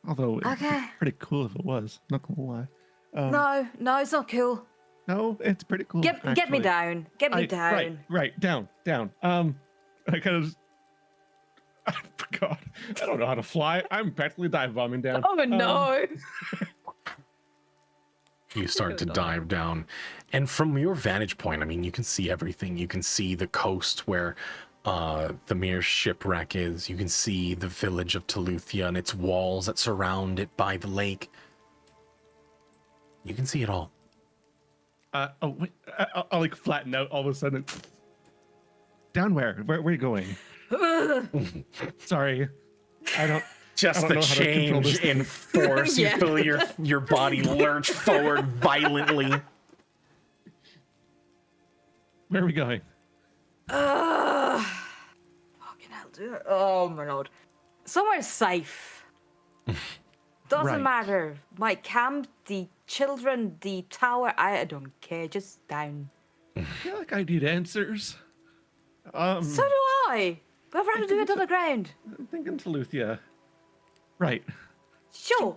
Although it'd be Okay. pretty cool if it was. Not gonna lie. No, it's not cool. No, it's pretty cool. Get me actually. down. Get me down. Right, down. I kind of. I forgot. I don't know how to fly. I'm practically dive bombing down. Oh no! You start to dive down. And from your vantage point, I mean, you can see everything. You can see the coast where Thamir's shipwreck is. You can see the village of Teluthia and its walls that surround it by the lake. You can see it all. Wait, I'll like flatten out all of a sudden. Down where? Where are you going? Sorry. I don't Just the know how to control change this in force. Yeah. You feel your body lurch forward violently. Where are we going? Fucking hell, dude. Oh my lord. Somewhere safe. Doesn't Right. matter. My camp, the children, the tower, I don't care. Just down. I feel like I need answers. So do I. But I'd rather do it on the ground. I'm thinking Teluthia. Right. Sure.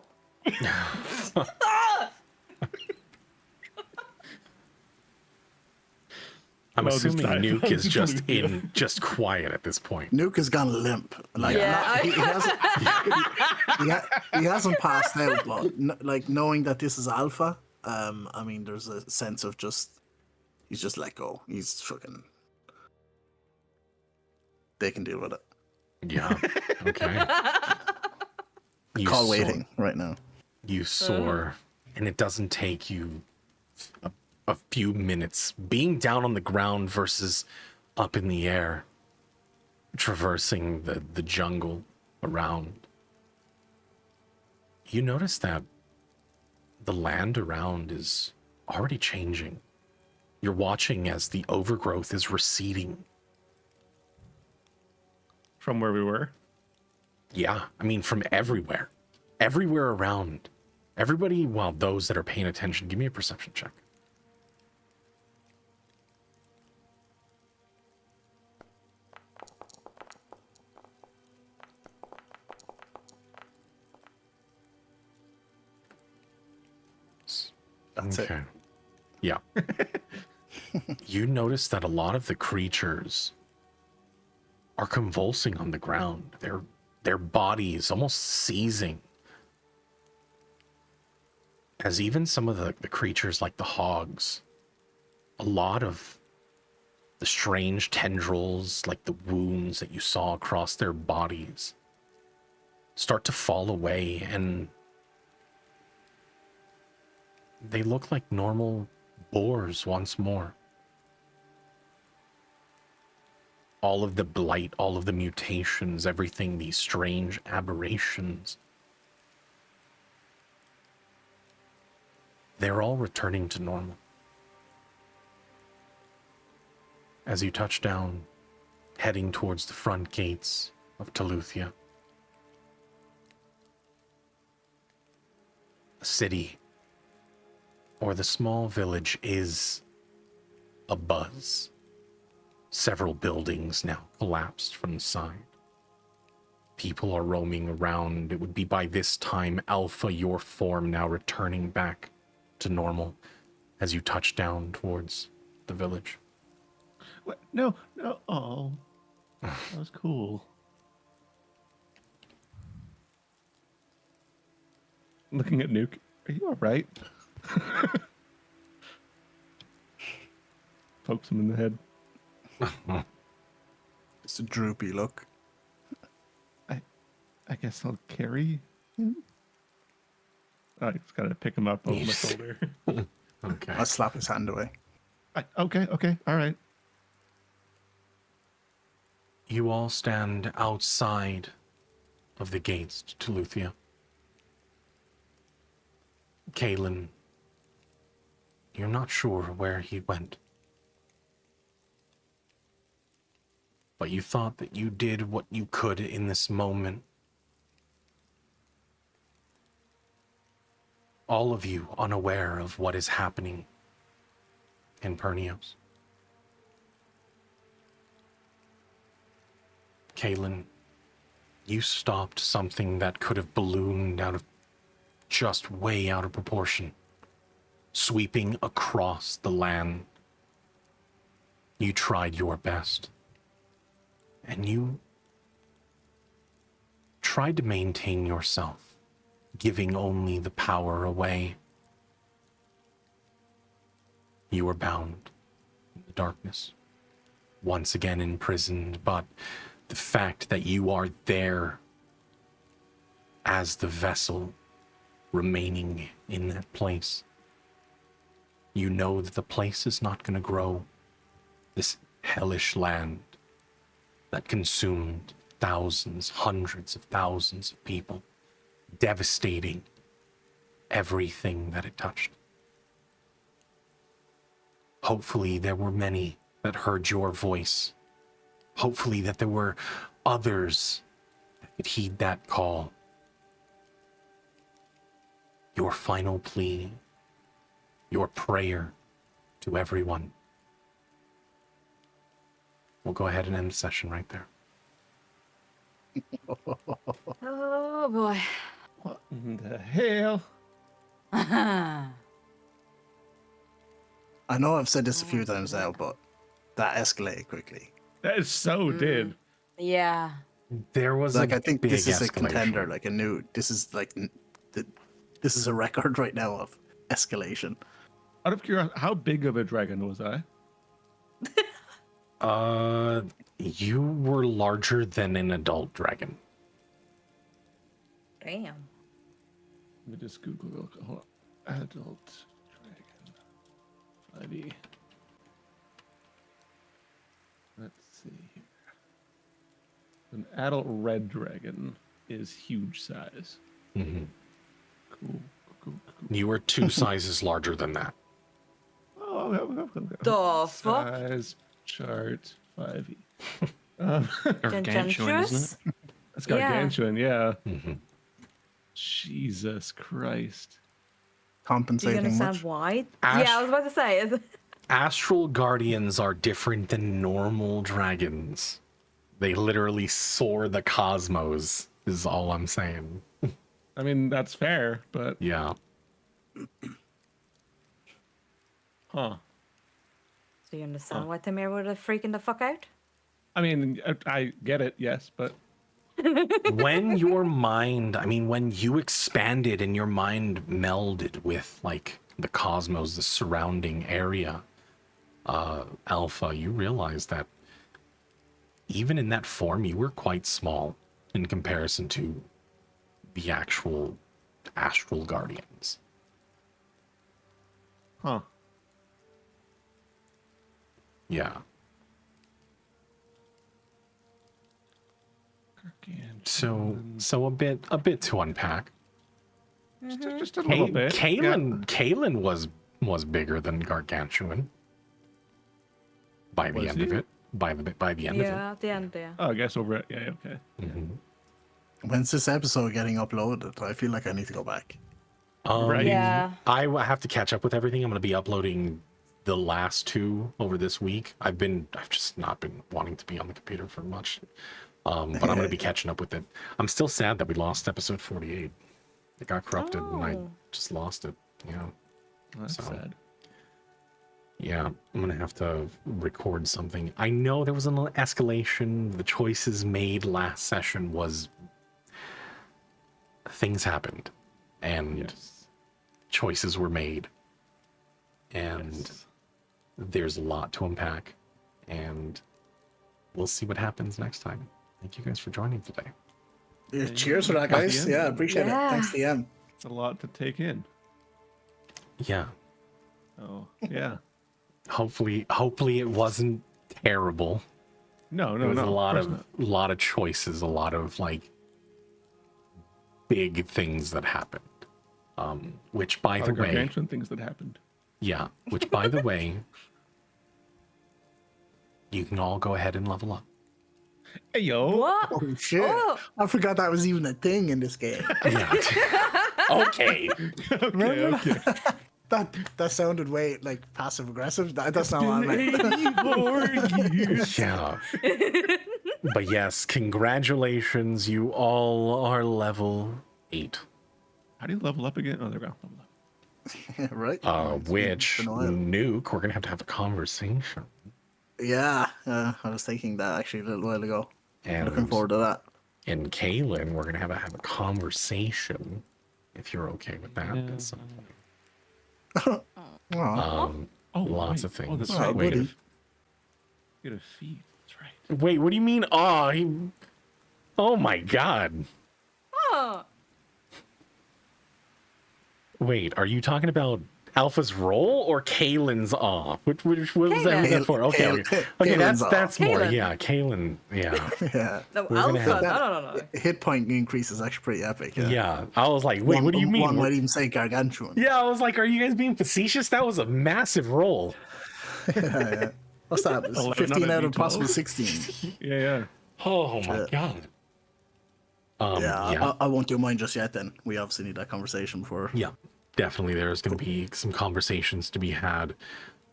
I'm I'll just assuming drive Nuke on is to just Toluca. quiet at this point. Nuke has gone limp. Like, Yeah, he hasn't. He hasn't passed out, but like knowing that this is Alpha, I mean, there's a sense of just he's just let go. He's fucking. They can deal with it. Yeah. Okay. You Call soar- waiting right now. You soar, and it doesn't take you a few minutes. Being down on the ground versus up in the air, traversing the jungle around. You notice that the land around is already changing. You're watching as the overgrowth is receding. From where we were. Yeah, I mean, from everywhere. Everywhere around. Everybody, well, those that are paying attention, give me a perception check. That's it. Yeah. You notice that a lot of the creatures are convulsing on the ground. Their bodies almost seizing. As even some of the creatures like the hogs, a lot of the strange tendrils, like the wounds that you saw across their bodies, start to fall away, and they look like normal boars once more. All of the blight, all of the mutations, everything, these strange aberrations, they're all returning to normal. As you touch down, heading towards the front gates of Teluthia, the city, or the small village, is abuzz. Several buildings now collapsed from the side. People are roaming around. It would be by this time, Alpha, your form now returning back to normal as you touch down towards the village. What? No. Oh, that was cool. Looking at Nuke. Are you all right? Pokes him in the head. It's a droopy look. I guess I'll carry him. I just gotta pick him up over my shoulder. Okay. I'll slap his hand away. Okay, all right. You all stand outside of the gates to Teluthia. Kalen, you're not sure where he went. But you thought that you did what you could in this moment. All of you unaware of what is happening in Pernios. Kalen, you stopped something that could have ballooned just way out of proportion, sweeping across the land. You tried your best. And you tried to maintain yourself, giving only the power away. You were bound in the darkness, once again imprisoned, but the fact that you are there as the vessel remaining in that place, you know that the place is not going to grow. This hellish land that consumed thousands, hundreds of thousands of people, devastating everything that it touched. Hopefully there were many that heard your voice. Hopefully that there were others that could heed that call. Your final plea, your prayer to everyone. We'll go ahead and end the session right there. Oh boy. What in the hell? I know I've said this a few times now, but that escalated quickly. That so did. Yeah. There was Like, a I think big this is a escalation. contender. Like, a new. This is like, this is a record right now of escalation. Out of curiosity, how big of a dragon was I? You were larger than an adult dragon. Damn. Let me just Google real quick. Hold on. Adult dragon. 5e. Let's see here. An adult red dragon is huge size. Mm-hmm. Cool. You were 2 sizes larger than that. Oh, okay. The fuck? Size chart 5e. Gargantuan, isn't it? That's gargantuan, yeah. Mm-hmm. Jesus Christ. Do you Compensating understand much. why? Ash- Yeah, I was about to say. Astral guardians are different than normal dragons. They literally soar the cosmos, is all I'm saying. I mean, that's fair, but Yeah. huh. Do you understand why Tamir would have freaking the fuck out? I mean, I get it, yes, but When your mind, when you expanded and your mind melded with like the cosmos, the surrounding area, Alpha, you realize that even in that form, you were quite small in comparison to the actual astral guardians. huh. Yeah. So a bit to unpack. Just a little bit. Kalen was bigger than gargantuan by the Was end of he? it. By the end Yeah, at the end, yeah. Oh, I guess over it. Yeah, okay. of it. Mhm. When's this episode getting uploaded? I feel like I need to go back. Right. Yeah. I have to catch up with everything. I'm going to be uploading the last 2 over this week. I've just not been wanting to be on the computer for much. But I'm going to be catching up with it. I'm still sad that we lost episode 48. It got corrupted and I Oh. just lost it. Yeah. That's So- sad. Yeah, I'm gonna have to record something. I know there was an escalation. The choices made last session was things happened, and Yes. choices were made, and Yes. there's a lot to unpack, and we'll see what happens next time. Thank you guys for joining today. Yeah, cheers for that, guys. Yeah. Yeah, appreciate Yeah. it. Thanks, DM. It's a lot to take in. Yeah, Oh, yeah. hopefully it wasn't terrible. No, There was no. a lot course of not. lot of choices, a lot of like big things that happened. Which by the Other way, gargantuan things that happened. yeah, which by the way, you can all go ahead and level up. Hey, yo. What? Oh shit! Oh. I forgot that was even a thing in this game. Yeah. Okay. Okay. That sounded way like passive aggressive. That's not what I meant. Yeah. But yes, congratulations. You all are level 8. How do you level up again? Oh, there we go. Level up. Right? Which been a while. Nuke, we're gonna have a conversation. Yeah, I was thinking that actually a little while ago. And Looking forward to that. and Kaylin, we're gonna have a conversation, if you're okay with that. At some point. Aw. Oh, Lots wait. of things. Oh, that's Oh, right. buddy. Get a feed. That's right. Wait, what do you mean? Oh my god. Oh. Wait, are you talking about Alpha's roll or Kaylin's off? Which what was that Kaylin. for? Okay, okay. Okay, Kaylin's that's more. Kaylin. Yeah, Kaylin. Yeah. Yeah. No, We're gonna Alpha. have- No. Hit point increase is actually pretty epic. Yeah. Yeah. I was like, wait, One- what do you mean? One might even say gargantuan. Yeah, I was like, are you guys being facetious? That was a massive roll. Yeah. What's that? It's 11 15 out out of of possible 12. 16. Yeah. Oh my Shit. god. Yeah, I won't do mine just yet then. We obviously need that conversation before. Yeah, definitely. There's going to be some conversations to be had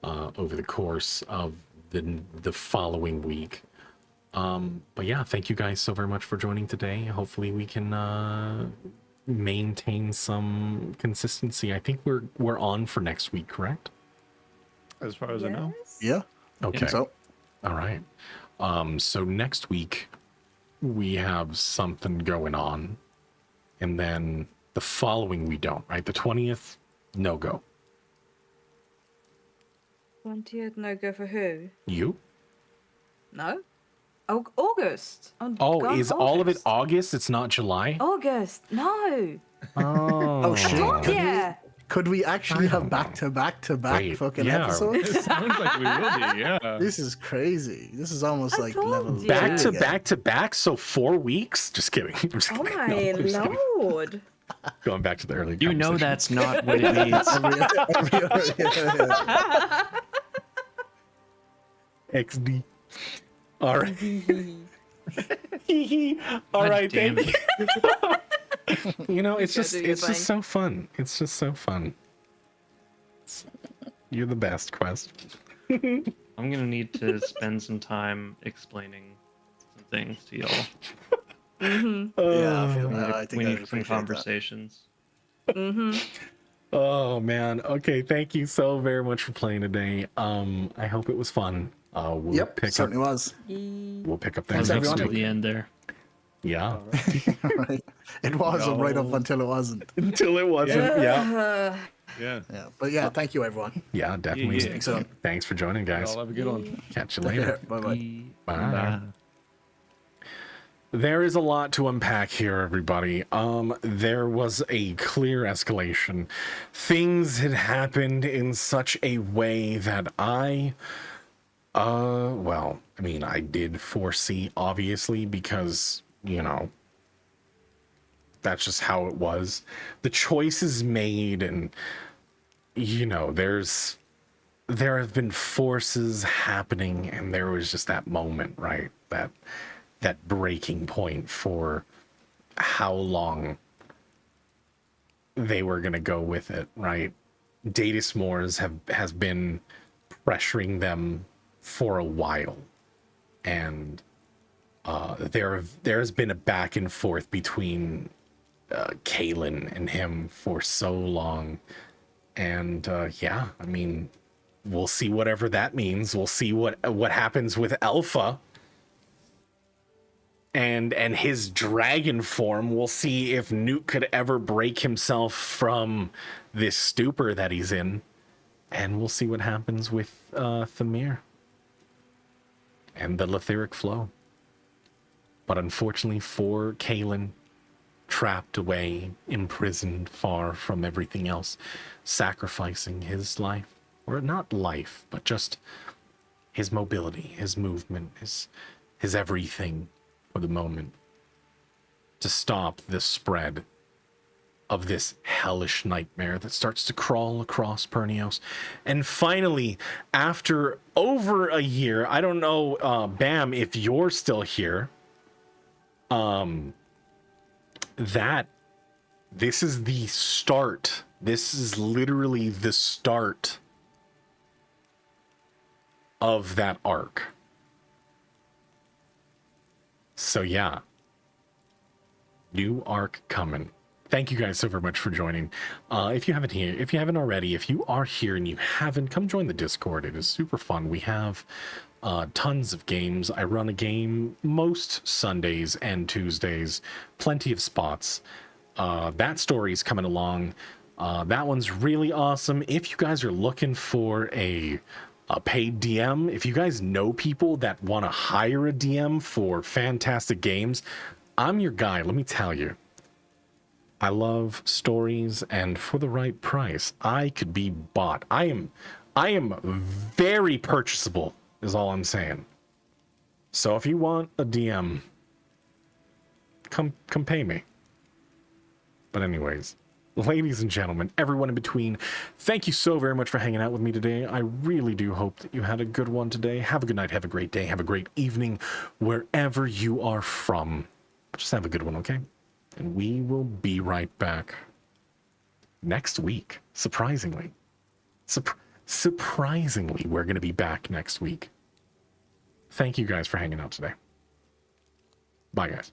over the course of the following week. But yeah, thank you guys so very much for joining today. Hopefully we can maintain some consistency. I think we're on for next week, correct? As far as I know. Yeah. Okay. So, All right. So next week we have something going on, and then the following we don't, right? The 20th, no go. 20th, no go for who? You? No? August. Oh, God, is all of it August. August? It's not July? August. No. Oh, shit. God, yeah. Could we actually I have don't back-to-back Wait, fucking yeah. episodes? It sounds like we will be, yeah. This is crazy. This is almost I like told level you. Back to again. back to back, so 4 weeks? Just kidding. I'm just Oh kidding. my No, I'm just kidding. lord. Going back to the early You know conversation. that's not what it means. Yeah. XD. All right. All God right, damn thank you. You know, it's Go just do your it's just thing. so fun. It's just so fun. You're the best, Quest. I'm gonna need to spend some time explaining some things to y'all. Mm-hmm. Yeah, I feel We need, I think we I need would some appreciate that. conversations. Mm-hmm. Oh man. Okay, thank you so very much for playing today. I hope it was fun. We'll Yep, pick up certainly was. we'll pick up Thanks, that next everyone. To week. the end there. Yeah. Right. It was right up No. until it wasn't. Until it wasn't. Yeah. Yeah. Yeah, but yeah, thank you everyone. Yeah, definitely. Yeah. So Thanks for joining, guys. Y'all have a good one. Catch you later. bye bye. Bye. There is a lot to unpack here, everybody. There was a clear escalation. Things had happened in such a way that I did foresee, obviously, because, you know, that's just how it was. The choices made, and, you know, there have been forces happening, and there was just that moment, right? That breaking point for how long they were going to go with it, right? Datus Moors has been pressuring them for a while, and there has been a back and forth between Kalen and him for so long, and yeah, I mean, we'll see whatever that means. We'll see what happens with Alpha and his dragon form. We'll see if Newt could ever break himself from this stupor that he's in, and we'll see what happens with Thamir and the Letheric flow. But unfortunately for Kalen, trapped away, imprisoned, far from everything else, sacrificing his life, or not life, but just his mobility, his movement, his everything for the moment, to stop the spread of this hellish nightmare that starts to crawl across Pernios. And finally, after over a year, I don't know, Bam, if you're still here, that this is the start. This is literally the start of that arc. So yeah, new arc coming. Thank you guys so very much for joining. If you haven't already, if you are here and you haven't, come join the Discord. It is super fun. We have tons of games. I run a game most Sundays and Tuesdays. Plenty of spots. That story's coming along. That one's really awesome. If you guys are looking for a paid DM, if you guys know people that want to hire a DM for fantastic games, I'm your guy. Let me tell you. I love stories, and for the right price, I could be bought. I am very purchasable, is all I'm saying. So if you want a DM, come pay me. But anyways, ladies and gentlemen, everyone in between, thank you so very much for hanging out with me today. I really do hope that you had a good one today. Have a good night, have a great day, have a great evening, wherever you are from. Just have a good one, okay? And we will be right back next week. Surprisingly. Surprisingly, we're going to be back next week. Thank you guys for hanging out today. Bye, guys.